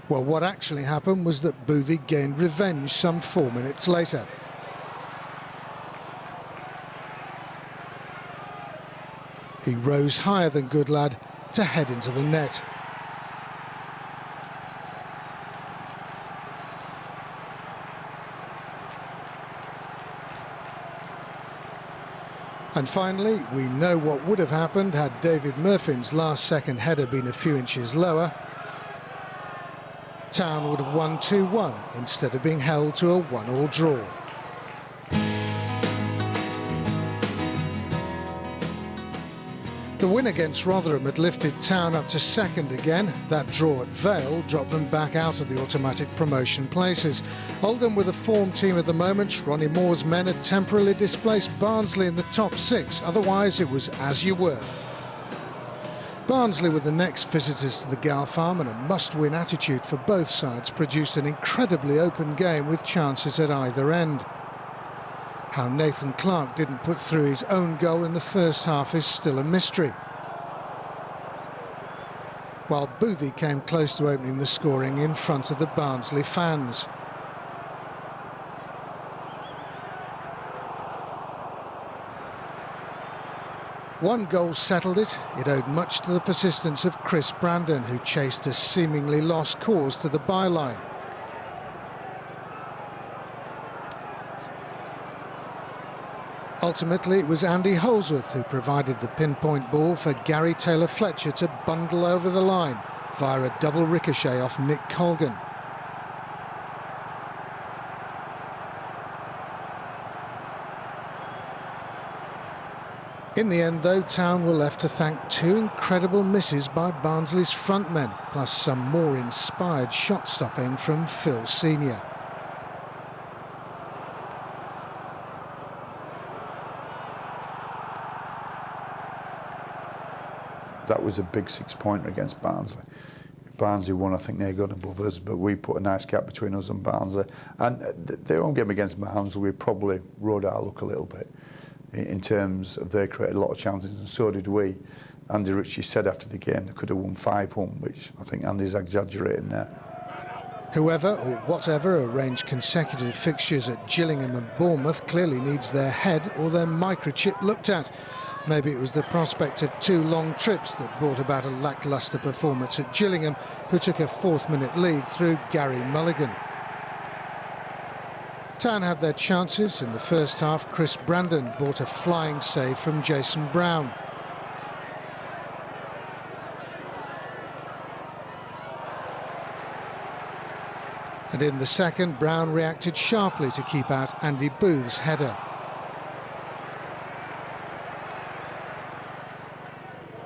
Well, what actually happened was that Boothie gained revenge some 4 minutes later. He rose higher than Goodlad to head into the net. And finally, we know what would have happened had David Murphin's last-second header been a few inches lower. Town would have won 2-1 instead of being held to a 1-1 draw. The win against Rotherham had lifted Town up to second again. That draw at Vale dropped them back out of the automatic promotion places. Oldham were the form team at the moment. Ronnie Moore's men had temporarily displaced Barnsley in the top 6. Otherwise, it was as you were. Barnsley were the next visitors to the Gal Farm, and a must-win attitude for both sides produced an incredibly open game with chances at either end. How Nathan Clark didn't put through his own goal in the first half is still a mystery. While Boothie came close to opening the scoring in front of the Barnsley fans. One goal settled it. It owed much to the persistence of Chris Brandon, who chased a seemingly lost cause to the byline. Ultimately, it was Andy Holsworth who provided the pinpoint ball for Gary Taylor-Fletcher to bundle over the line via a double ricochet off Nick Colgan. In the end, though, Town were left to thank 2 incredible misses by Barnsley's front men, plus some more inspired shot-stopping from Phil Senior. That was a big 6-pointer against Barnsley. Barnsley won, I think they got above us, but we put a nice gap between us and Barnsley. And their own game against Barnsley, we probably rode our luck a little bit in terms of they created a lot of chances, and so did we. Andy Ritchie said after the game they could have won 5-1, which I think Andy's exaggerating there. Whoever or whatever arranged consecutive fixtures at Gillingham and Bournemouth clearly needs their head or their microchip looked at. Maybe it was the prospect of 2 long trips that brought about a lacklustre performance at Gillingham, who took a 4th-minute lead through Gary Mulligan. Town had their chances. In the first half, Chris Brandon brought a flying save from Jason Brown. And in the second, Brown reacted sharply to keep out Andy Booth's header.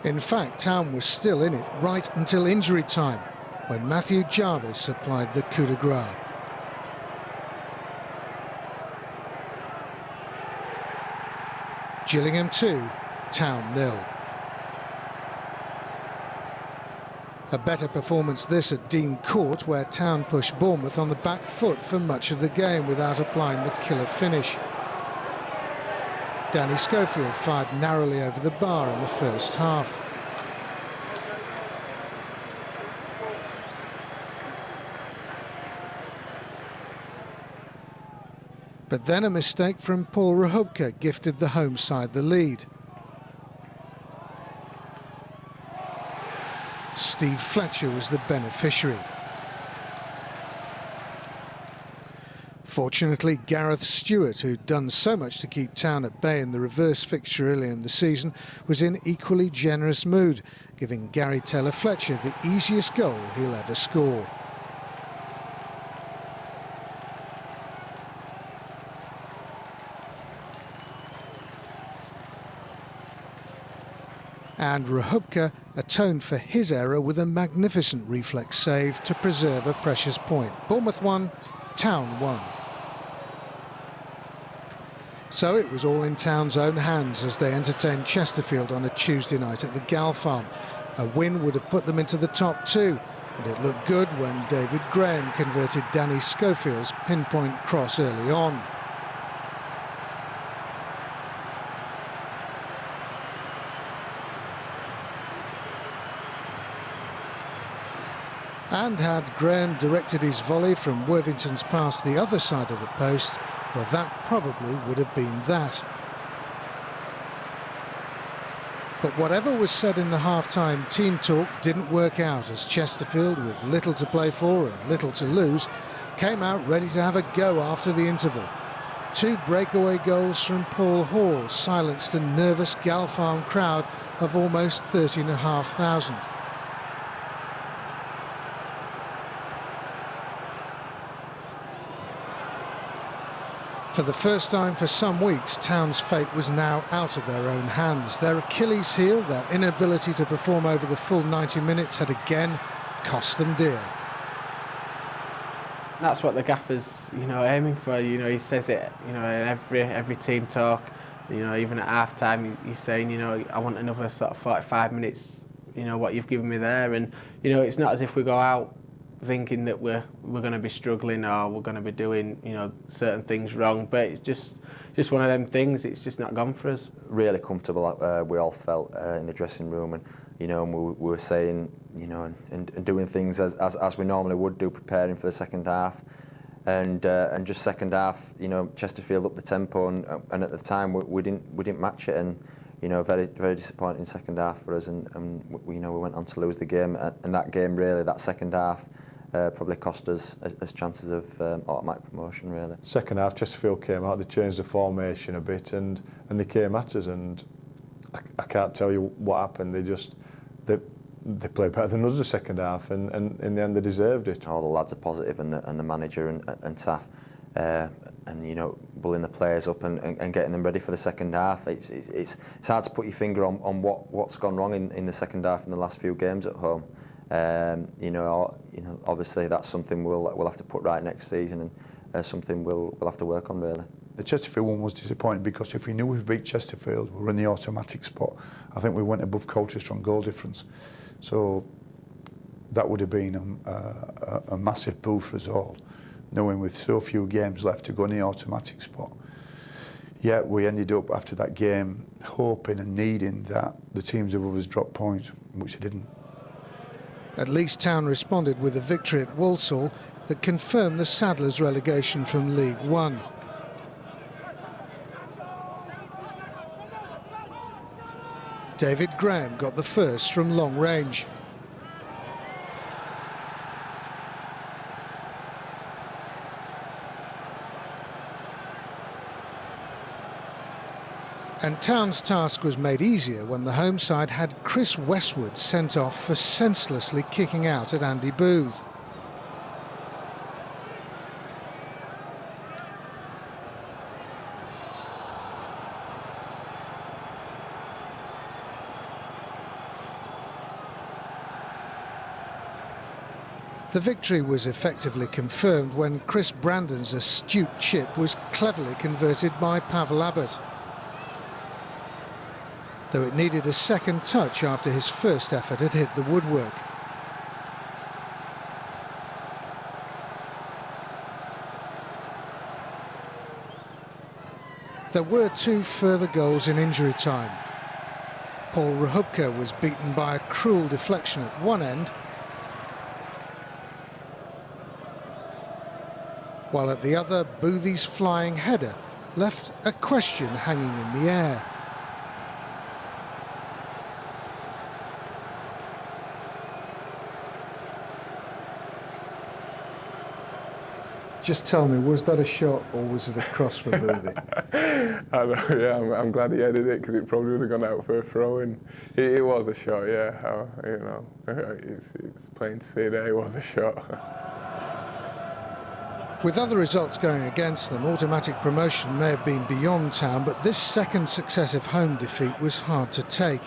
In fact, Town was still in it right until injury time, when Matthew Jarvis applied the coup de grace. Gillingham 2, Town 0. A better performance this at Dean Court, where Town pushed Bournemouth on the back foot for much of the game without applying the killer finish. Danny Schofield fired narrowly over the bar in the first half. But then a mistake from Paul Rachubka gifted the home side the lead. Steve Fletcher was the beneficiary. Fortunately, Gareth Stewart, who'd done so much to keep Town at bay in the reverse fixture early in the season, was in equally generous mood, giving Gary Taylor-Fletcher the easiest goal he'll ever score. And Rachubka atoned for his error with a magnificent reflex save to preserve a precious point. Bournemouth 1, Town 1. So it was all in Town's own hands as they entertained Chesterfield on a Tuesday night at the Gal Farm. A win would have put them into the top two, and it looked good when David Graham converted Danny Schofield's pinpoint cross early on. And had Graham directed his volley from Worthington's pass the other side of the post, well, that probably would have been that. But whatever was said in the half-time team talk didn't work out, as Chesterfield, with little to play for and little to lose, came out ready to have a go after the interval. 2 breakaway goals from Paul Hall silenced a nervous Gal Farm crowd of almost 13,500. For the first time for some weeks, Town's fate was now out of their own hands. Their Achilles heel, their inability to perform over the full 90 minutes, had again cost them dear. That's what the gaffer's, aiming for. He says it, in every team talk. Even at half time, he's saying, I want another sort of 45 minutes. What you've given me there, and it's not as if we go out thinking that we're going to be struggling or we're going to be doing certain things wrong, but it's just one of them things. It's just not gone for us. Really comfortable, we all felt in the dressing room, and and we were saying and doing things as we normally would do, preparing for the second half, and just second half, Chesterfield up the tempo, and at the time we didn't match it, and very, very disappointing second half for us, and we went on to lose the game, and that game really, that second half, probably cost us as chances of automatic promotion, really. Second half, Chesterfield came out, they changed the formation a bit, and they came at us, and I can't tell you what happened. They played better than us the second half, and in the end they deserved it. All the lads are positive, and the manager and staff, and bullying the players up and getting them ready for the second half. It's hard to put your finger on what's gone wrong in the second half in the last few games at home. Obviously that's something we'll have to put right next season, and something we'll have to work on, really. The Chesterfield one was disappointing because if we knew we beat Chesterfield, we were in the automatic spot. I think we went above Colchester on goal difference, so that would have been a massive boost for us all, knowing with so few games left to go in the automatic spot. Yet we ended up after that game hoping and needing that the teams above us drop points, which they didn't. At least Town responded with a victory at Walsall that confirmed the Saddlers' relegation from League One. David Graham got the first from long range. And Town's task was made easier when the home side had Chris Westwood sent off for senselessly kicking out at Andy Booth. The victory was effectively confirmed when Chris Brandon's astute chip was cleverly converted by Pavel Abbott, though it needed a second touch after his first effort had hit the woodwork. There were 2 further goals in injury time. Paul Rehubka was beaten by a cruel deflection at one end, while at the other, Boothie's flying header left a question hanging in the air. Just tell me, was that a shot or was it a cross for Boothie? I know, yeah, I'm glad he headed it because it probably would have gone out for a throw-in. It was a shot, yeah. You know, it's plain to see that it was a shot. With other results going against them, automatic promotion may have been beyond Town, but this second successive home defeat was hard to take.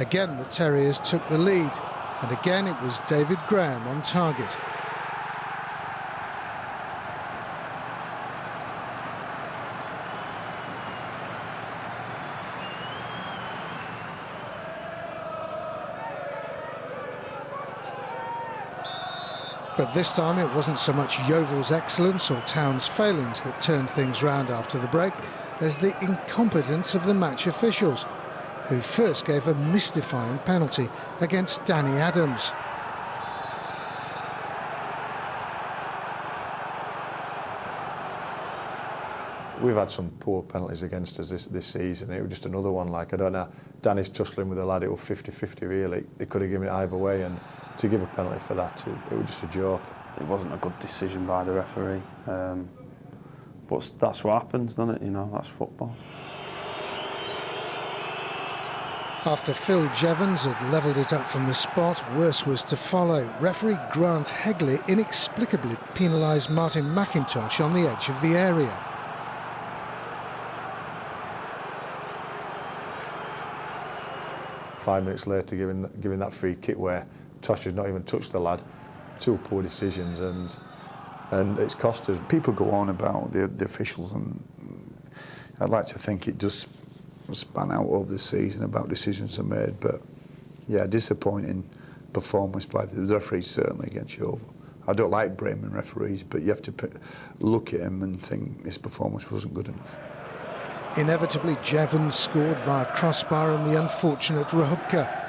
Again, the Terriers took the lead, and again it was David Graham on target. But this time it wasn't so much Yeovil's excellence or Town's failings that turned things round after the break as the incompetence of the match officials, who first gave a mystifying penalty against Danny Adams. We've had some poor penalties against us this season. It was just another one, like, I don't know, Danny's tussling with a lad, it was 50-50 really. They could have given it either way, and to give a penalty for that, it was just a joke. It wasn't a good decision by the referee, but that's what happens, doesn't it? You know, that's football. After Phil Jevons had levelled it up from the spot, worse was to follow. Referee Grant Hegley inexplicably penalised Martin McIntosh on the edge of the area. Five minutes later, giving that free kick where Tosh has not even touched the lad. 2 poor decisions, and it's cost us. People go on about the officials, and I'd like to think it does span out over the season about decisions are made, but yeah, disappointing performance by the referees, certainly against Yeovil. I don't like blaming referees, but you have to look at him and think his performance wasn't good enough. Inevitably, Jevons scored via crossbar and the unfortunate Rehubka.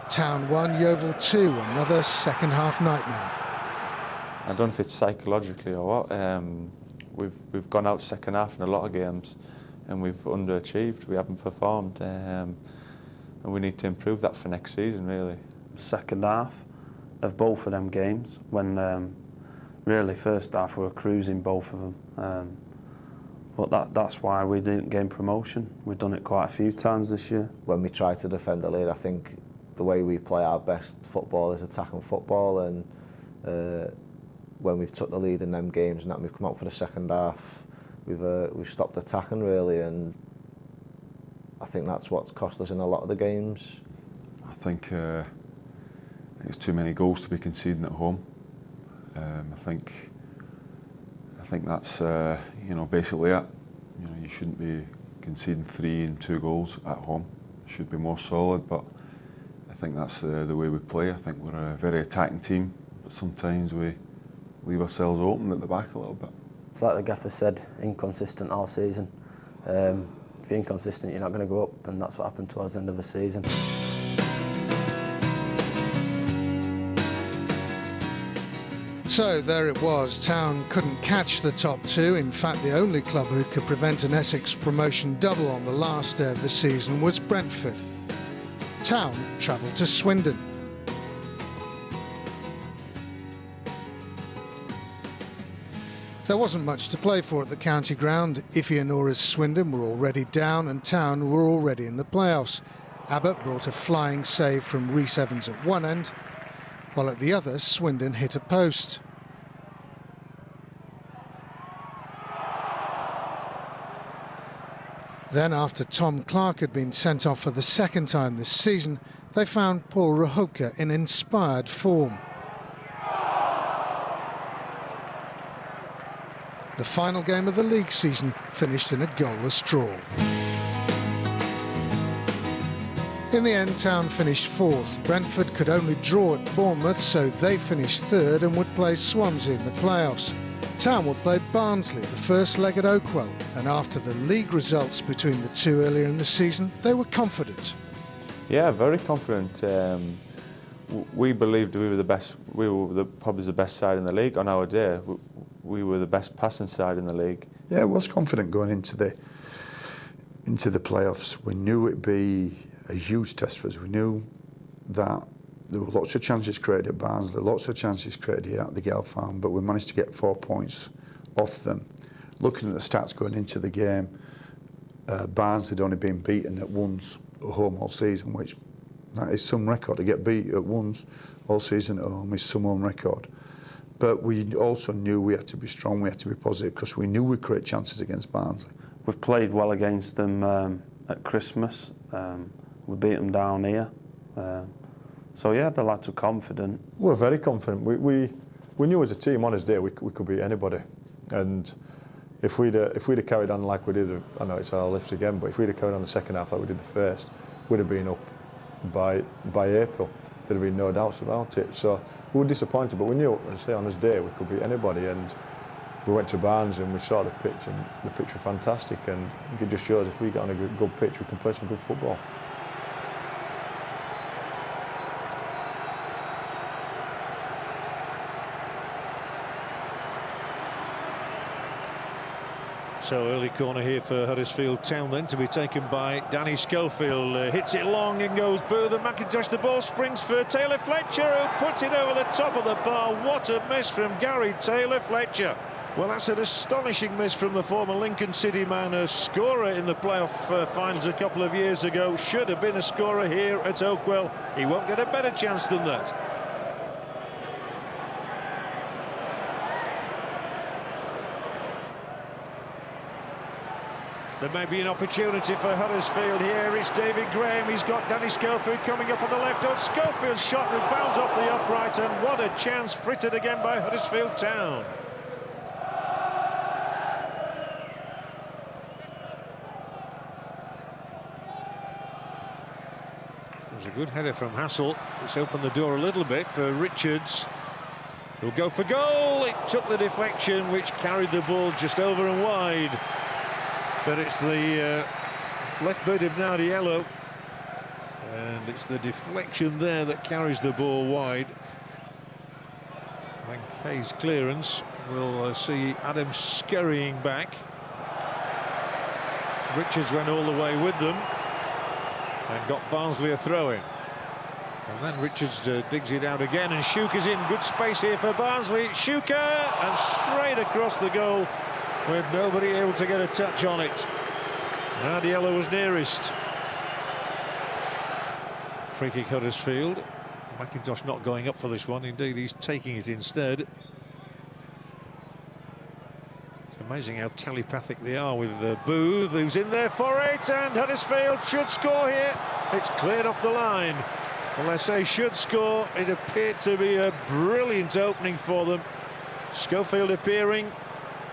Town 1, Yeovil 2, another second-half nightmare. I don't know if it's psychologically or what. We've gone out second half in a lot of games and we've underachieved. We haven't performed, and we need to improve that for next season, really. Second half of both of them games, when really first half we were cruising both of them. But that's why we didn't gain promotion. We've done it quite a few times this year. When we try to defend the lead, I think the way we play our best football is attacking football, and when we've took the lead in them games and that we've come out for the second half, we've stopped attacking really, and I think that's what's cost us in a lot of the games. I think it's too many goals to be conceding at home. I think that's basically it. You know, you shouldn't be conceding 3 and 2 goals at home. It should be more solid, but I think that's the way we play. I think we're a very attacking team, but sometimes we leave ourselves open at the back a little bit. It's like the gaffer said, inconsistent all season. If you're inconsistent, you're not going to go up, and that's what happened to us at the end of the season. So there it was. Town couldn't catch the top 2. In fact, the only club who could prevent an Essex promotion double on the last day of the season was Brentford. Town travelled to Swindon. There wasn't much to play for at the county ground. Ifeanora's Swindon were already down and Town were already in the playoffs. Abbott brought a flying save from Rhys Evans at one end, while at the other, Swindon hit a post. Then, after Tom Clark had been sent off for the second time this season, they found Paul Rachubka in inspired form. The final game of the league season finished in a goalless draw. In the end, Town finished 4th. Brentford could only draw at Bournemouth, so they finished 3rd and would play Swansea in the playoffs. Town would play Barnsley the first leg at Oakwell, and after the league results between the two earlier in the season, they were confident. Yeah, very confident. We believed we were the best. We were probably the best side in the league on our day. We were the best passing side in the league. Yeah, I was confident going into the playoffs. We knew it'd be a huge test for us. We knew that there were lots of chances created at Barnsley, lots of chances created here at the Gale Farm, but we managed to get 4 points off them. Looking at the stats going into the game, Barnsley had only been beaten at once at home all season, which that is some record. To get beat at once all season at home is some own record. But we also knew we had to be strong, we had to be positive, because we knew we'd create chances against Barnsley. We've played well against them at Christmas. We beat them down here. So yeah, the lads were confident. We're very confident. We knew as a team on his day we could beat anybody, and if we'd have carried on like we did, I know it's our lifts again, but if we'd have carried on the second half like we did the first, we'd have been up by April. There'd have been no doubts about it. So we were disappointed, but we knew, as I say, on his day we could beat anybody. And we went to Barnes and we saw the pitch, and the pitch was fantastic. And I think it just shows if we get on a good pitch, we can play some good football. So early corner here for Huddersfield Town then, to be taken by Danny Schofield. Hits it long and goes Booth and McIntosh. The ball springs for Taylor Fletcher, who puts it over the top of the bar. What a miss from Gary Taylor Fletcher. Well, that's an astonishing miss from the former Lincoln City man, a scorer in the playoff finals a couple of years ago. Should have been a scorer here at Oakwell. He won't get a better chance than that. There may be an opportunity for Huddersfield here. It's David Graham. He's got Danny Schofield coming up on the left. Oh, Schofield's shot rebounds off the upright, and what a chance frittered again by Huddersfield Town. It was a good header from Hassel. It's opened the door a little bit for Richards. He'll go for goal. It took the deflection, which carried the ball just over and wide. But it's the left boot of Nardiello, and it's the deflection there that carries the ball wide. Mankay's clearance will see Adams scurrying back. Richards went all the way with them and got Barnsley a throw-in. And then Richards digs it out again, and Shuka's in. Good space here for Barnsley. Shuka, and straight across the goal, with nobody able to get a touch on it. Nardiello was nearest. Free kick Huddersfield. McIntosh not going up for this one. Indeed, he's taking it instead. It's amazing how telepathic they are with Booth, who's in there for it, and Huddersfield should score here. It's cleared off the line. Well, I say should score. It appeared to be a brilliant opening for them. Schofield appearing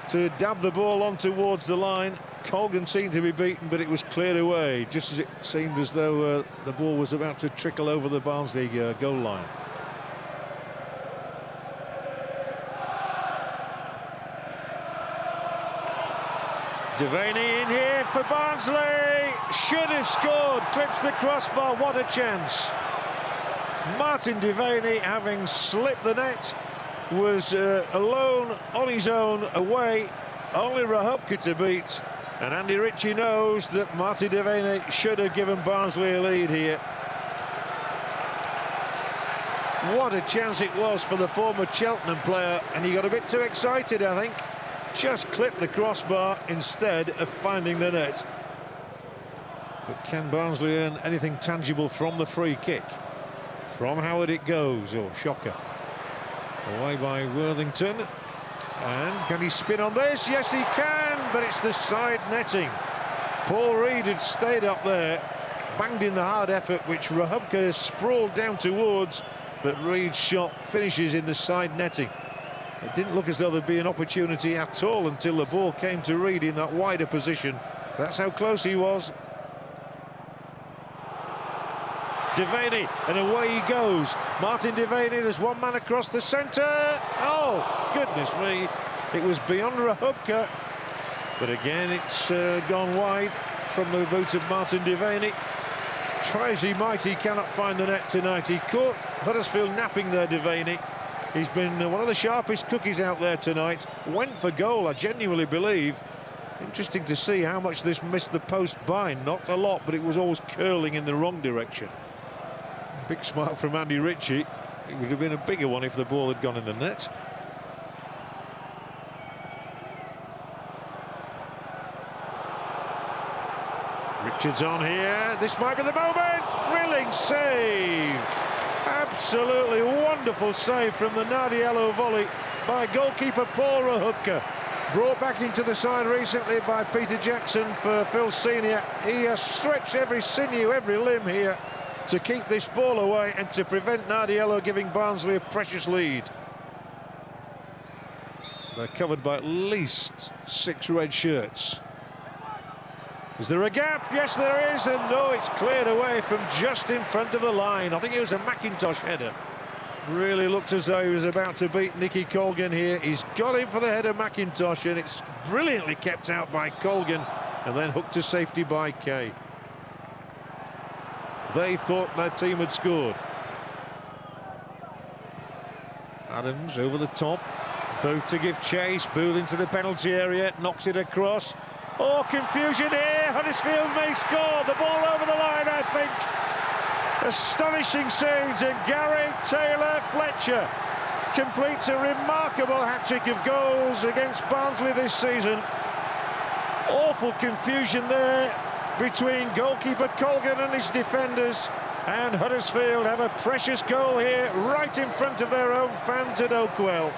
to dab the ball on towards the line. Colgan seemed to be beaten, but it was cleared away, just as it seemed as though the ball was about to trickle over the Barnsley goal line. Devaney in here for Barnsley. Should have scored. Clips the crossbar. What a chance. Martin Devaney, having slipped the net, was alone on his own away. Only Rachubka to beat. And Andy Ritchie knows that Martin Devaney should have given Barnsley a lead here. What a chance it was for the former Cheltenham player, and he got a bit too excited, I think. Just clipped the crossbar instead of finding the net. But can Barnsley earn anything tangible from the free kick? From Howard it goes. Oh, shocker. Away by Worthington. And can he spin on this? Yes, he can, but it's the side netting. Paul Reed had stayed up there, banged in the hard effort, which Rahubka sprawled down towards, but Reed's shot finishes in the side netting. It didn't look as though there'd be an opportunity at all until the ball came to Reed in that wider position. That's how close he was. Devaney, and away he goes. Martin Devaney, there's one man across the centre. Oh, goodness me. It was beyond Rahubka. But again, it's gone wide from the boot of Martin Devaney. Try as he might, he cannot find the net tonight. He caught Huddersfield napping there, Devaney. He's been one of the sharpest cookies out there tonight. Went for goal, I genuinely believe. Interesting to see how much this missed the post by. Not a lot, but it was always curling in the wrong direction. Big smile from Andy Ritchie. It would have been a bigger one if the ball had gone in the net. Richards on here. This might be the moment. Thrilling save. Absolutely wonderful save from the Nardiello volley by goalkeeper Paul Rahubka. Brought back into the side recently by Peter Jackson for Phil Senior. He has stretched every sinew, every limb here to keep this ball away and to prevent Nardiello giving Barnsley a precious lead. They're covered by at least 6 red shirts. Is there a gap? Yes, there is, and no, it's cleared away from just in front of the line. I think it was a McIntosh header. Really looked as though he was about to beat Nicky Colgan here. He's got in for the header, McIntosh, and it's brilliantly kept out by Colgan and then hooked to safety by Kay. They thought their team had scored. Adams over the top. Booth to give chase. Booth into the penalty area. Knocks it across. Oh, confusion here. Huddersfield may score. The ball over the line, I think. Astonishing scenes, and Gary Taylor Fletcher completes a remarkable hat-trick of goals against Barnsley this season. Awful confusion there between goalkeeper Colgan and his defenders, and Huddersfield have a precious goal here right in front of their own fans at Oakwell.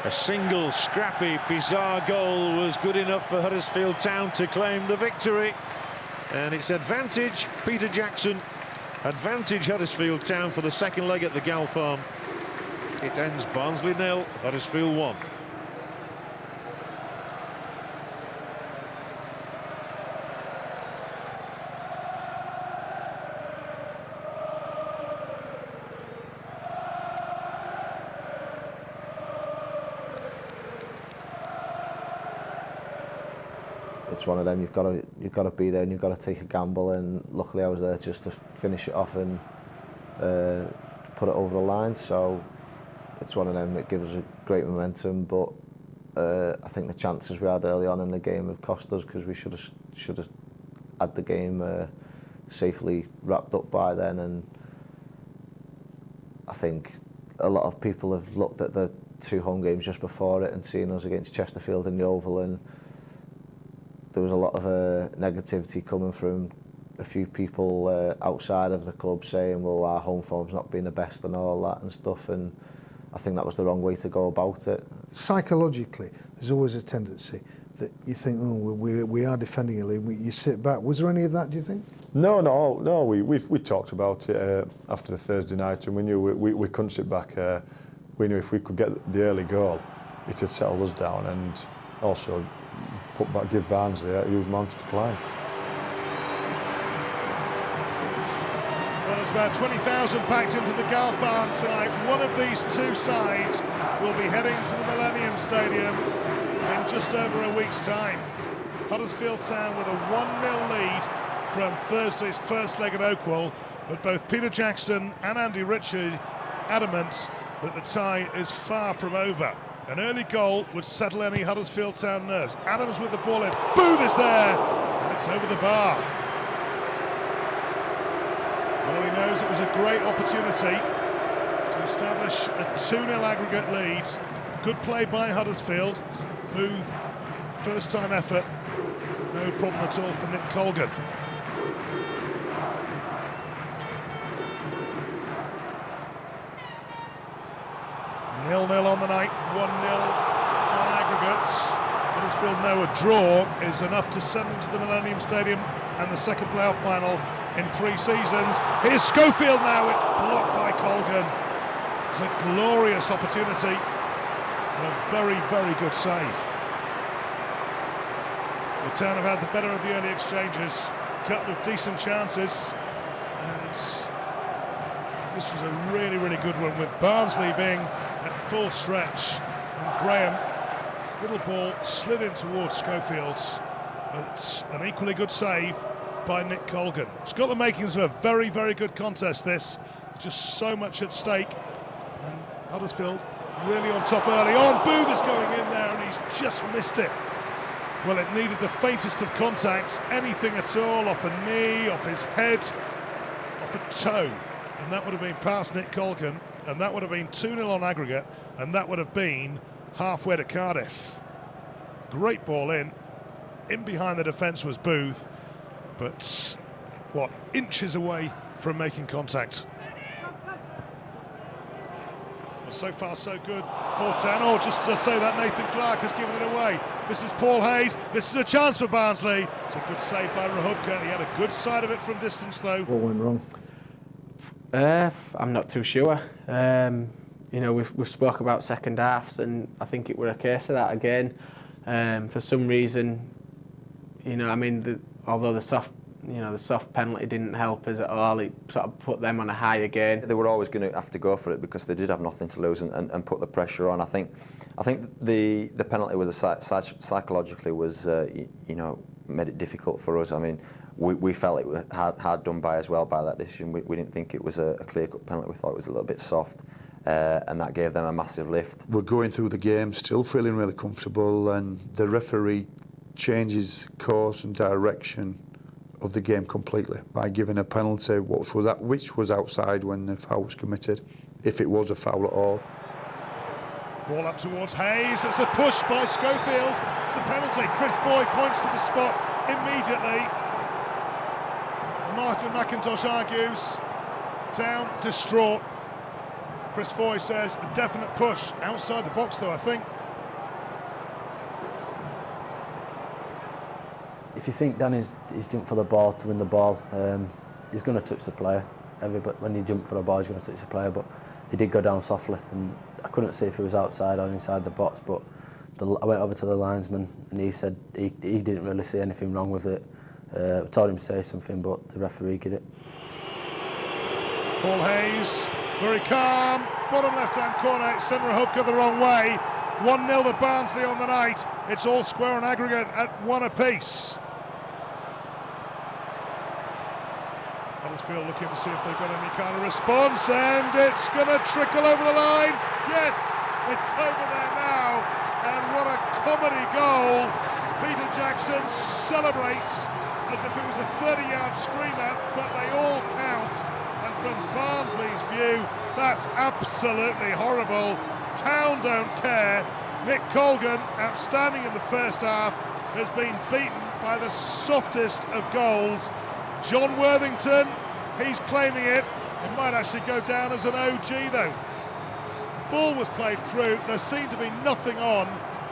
A single, scrappy, bizarre goal was good enough for Huddersfield Town to claim the victory. And it's advantage Peter Jackson, advantage Huddersfield Town for the second leg at the Gal Farm. It ends Barnsley 0, Huddersfield 1. It's one of them, you've got to be there and you've got to take a gamble, and luckily I was there just to finish it off and put it over the line. So it's one of them that gives us a great momentum, but I think the chances we had early on in the game have cost us, because we should have had the game safely wrapped up by then. And I think a lot of people have looked at the 2 home games just before it and seen us against Chesterfield in the Oval, and there was a lot of negativity coming from a few people outside of the club saying, well, our home form's not been the best and all that and stuff, and I think that was the wrong way to go about it. Psychologically, there's always a tendency that you think, oh, we are defending a lead, you sit back. Was there any of that, do you think? No, we talked about it after the Thursday night, and we knew we couldn't sit back. We knew if we could get the early goal, it had settled us down, and also give Barnsley a huge mountain to climb. Well, there's about 20,000 packed into the Gal Farm tonight. One of these 2 sides will be heading to the Millennium Stadium in just over a week's time. Huddersfield Town with a 1-0 lead from Thursday's first leg at Oakwell, but both Peter Jackson and Andy Ritchie adamant that the tie is far from over. An early goal would settle any Huddersfield Town nerves. Adams with the ball in. Booth is there, and it's over the bar. Well, he knows it was a great opportunity to establish a 2-0 aggregate lead. Good play by Huddersfield. Booth, first-time effort. No problem at all for Nick Colgan. 0-0 on the night, 1-0 on aggregate. Huddersfield know a draw is enough to send them to the Millennium Stadium and the second playoff final in 3 seasons. Here's Schofield now, it's blocked by Colgan. It's a glorious opportunity and a very, very good save. The Town have had the better of the early exchanges, a couple of decent chances, and this was a really, really good one with Barnsley being at full stretch and Graham, little ball slid in towards Schofield's, but it's an equally good save by Nick Colgan. It's got the makings of a very, very good contest, this. Just so much at stake, and Huddersfield really on top early on. Booth is going in there and he's just missed it. Well, it needed the faintest of contacts, anything at all, off a knee, off his head, off a toe, and that would have been past Nick Colgan, and that would have been 2-0 on aggregate, and that would have been halfway to Cardiff. Great ball in behind the defence was Booth, but what, inches away from making contact. Well, so far so good for Town. Oh, just to say that Nathan Clark has given it away. This is Paul Hayes. This is a chance for Barnsley. It's a good save by Rahubka. He had a good side of it from distance, though. What went wrong? I'm not too sure. You know, we've spoke about second halves, and I think it were a case of that again. For some reason, you know, I mean, although the soft penalty didn't help us at all, it sort of put them on a high again. They were always going to have to go for it because they did have nothing to lose and put the pressure on. I think the penalty was psychologically was you know, made it difficult for us. I mean, we felt it was hard done by as well by that decision. We didn't think it was a clear-cut penalty. We thought it was a little bit soft, and that gave them a massive lift. We're going through the game still feeling really comfortable, and the referee changes course and direction of the game completely by giving a penalty which was outside when the foul was committed, if it was a foul at all. Ball up towards Hayes. It's a push by Schofield. It's a penalty. Chris Foy points to the spot immediately. Martin McIntosh argues. Town distraught. Chris Foy says a definite push outside the box, though, I think. If you think Danny's jumped for the ball to win the ball, he's going to touch the player. Everybody, when you jump for the ball, he's going to touch the player, but he did go down softly, and I couldn't see if he was outside or inside the box, but I went over to the linesman, and he said he didn't really see anything wrong with it. I told him to say something, but the referee did it. Paul Hayes, very calm, bottom left-hand corner, sent Rahubka the wrong way. 1-0 to Barnsley on the night. It's all square on aggregate at 1 apiece. Huddersfield looking to see if they've got any kind of response, and it's going to trickle over the line. Yes, it's over there now, and what a comedy goal. Peter Jackson celebrates as if it was a 30-yard screamer, but they all count, and from Barnsley's view, that's absolutely horrible. Town don't care. Nick Colgan, outstanding in the first half, has been beaten by the softest of goals. John Worthington, he's claiming it. It might actually go down as an OG though. Ball was played through, there seemed to be nothing on,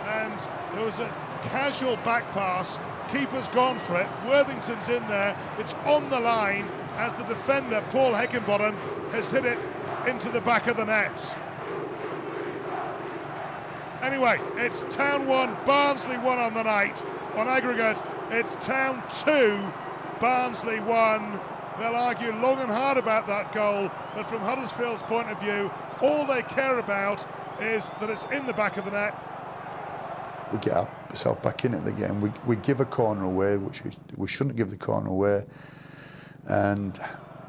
and there was a casual back pass. Keeper's gone for it, Worthington's in there, it's on the line as the defender, Paul Heckingbottom, has hit it into the back of the net. Anyway, it's Town 1, Barnsley 1 on the night. On aggregate, it's Town 2, Barnsley 1. They'll argue long and hard about that goal, but from Huddersfield's point of view, all they care about is that it's in the back of the net. We get ourselves back into the game. We give a corner away, which we shouldn't give the corner away. And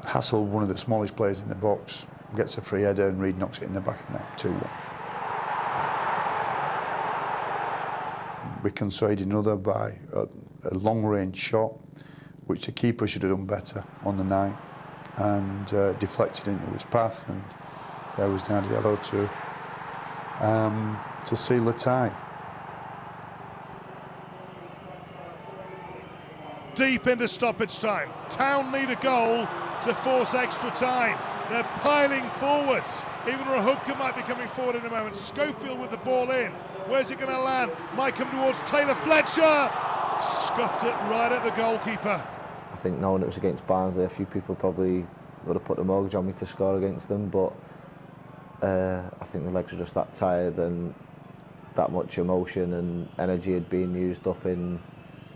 Hassel, one of the smallest players in the box, gets a free header and Reid knocks it in the back of the net, 2-1. We conceded another by a long-range shot, which the keeper should have done better on the night, and deflected into his path, and there was Nardiello to seal the tie. Deep into stoppage time. Town need a goal to force extra time. They're piling forwards. Even Rahubka might be coming forward in a moment. Schofield with the ball in. Where's it going to land? Might come towards Taylor Fletcher. Scuffed it right at the goalkeeper. I think knowing it was against Barnsley, a few people probably would have put the mortgage on me to score against them, but I think the legs were just that tired, and that much emotion and energy had been used up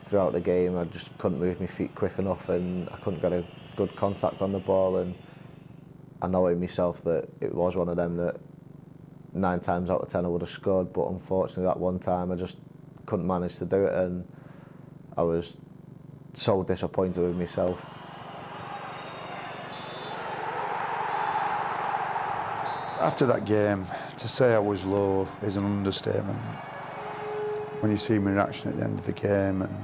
throughout the game. I just couldn't move my feet quick enough, and I couldn't get a good contact on the ball, and I know in myself that it was one of them that 9 times out of 10 I would have scored, but unfortunately that one time I just couldn't manage to do it, and I was so disappointed with myself. After that game, to say I was low is an understatement. When you see my reaction at the end of the game, and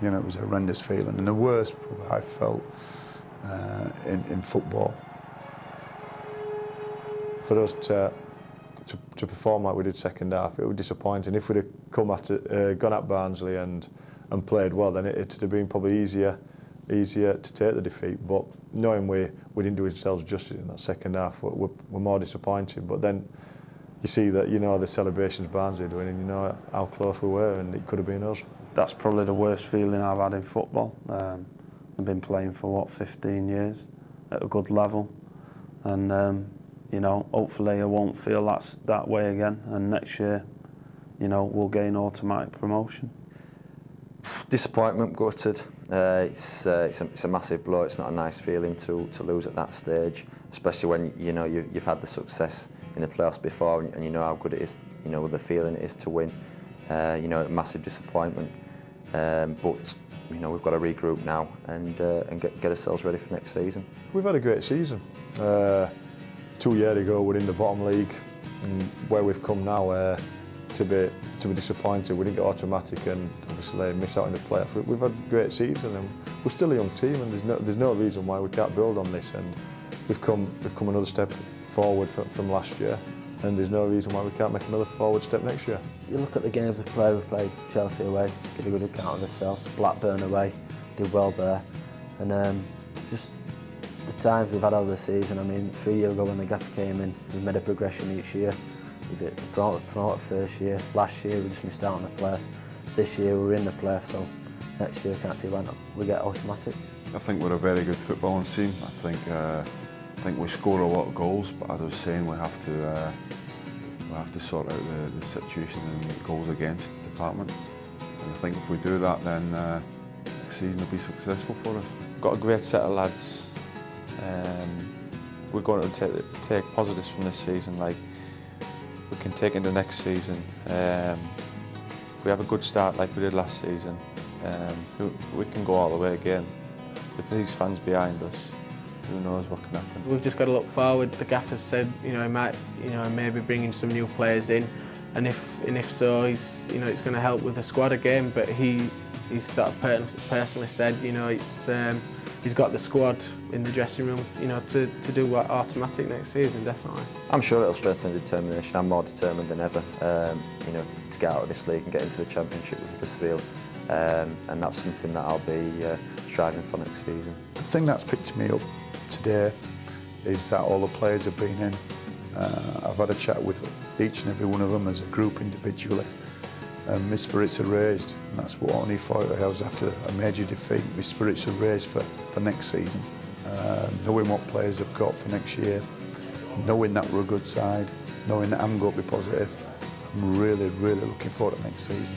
you know, it was a horrendous feeling, and the worst I felt in football. For us to perform like we did second half, it was disappointing. If we'd have gone at Barnsley and played well, then it'd have been probably easier to take the defeat. But knowing we didn't do ourselves justice in that second half, we're more disappointed. But then you see that, you know, the celebrations Barnsley are doing, and you know how close we were, and it could have been us. That's probably the worst feeling I've had in football. I've been playing for 15 years at a good level, and you know, hopefully I won't feel that way again, and next year, you know, we'll gain automatic promotion. Disappointment, gutted. It's a massive blow. It's not a nice feeling to lose at that stage, especially when you know you've had the success in the playoffs before, and you know how good it is. You know the feeling it is to win. You know, a massive disappointment. But you know we've got to regroup now and get ourselves ready for next season. We've had a great season. 2 years ago we're in the bottom league, and where we've come now to be disappointed. We didn't get automatic, and obviously miss out in the playoff. We've had a great season, and we're still a young team, and there's no reason why we can't build on this. And we've come another step forward from last year, and there's no reason why we can't make another forward step next year. You look at the games we've played Chelsea away, give a good account of ourselves, Blackburn away, did well there, and just the times we've had over the season. I mean, 3 years ago when the gaffer came in, we've made a progression each year. We've promoted first year, last year we just missed out on the playoffs. This year we're in the playoffs, so next year I can't see why not we get automatic. I think we're a very good footballing team. I think we score a lot of goals, but as I was saying, we have to sort out the situation in the goals against department. And I think if we do that, then next season will be successful for us. Got a great set of lads. We're going to take positives from this season, like we can take into next season. If we have a good start like we did last season, we can go all the way again. With these fans behind us, who knows what can happen. We've just got to look forward. The gaffer said, you know, he might, you know, maybe bringing some new players in, and if so, he's, you know, it's going to help with the squad again. But he's sort of personally said, you know, he's got the squad in the dressing room, you know, to do what automatic next season, definitely. I'm sure it'll strengthen determination. I'm more determined than ever, you know, to get out of this league and get into the Championship with Huddersfield, and that's something that I'll be striving for next season. The thing that's picked me up today is that all the players have been in. I've had a chat with each and every one of them as a group individually. My spirits are raised, and that's what only 40 hours after a major defeat. My spirits are raised for next season. Knowing what players I've got for next year, knowing that we're a good side, knowing that I'm going to be positive, I'm really, really looking forward to next season.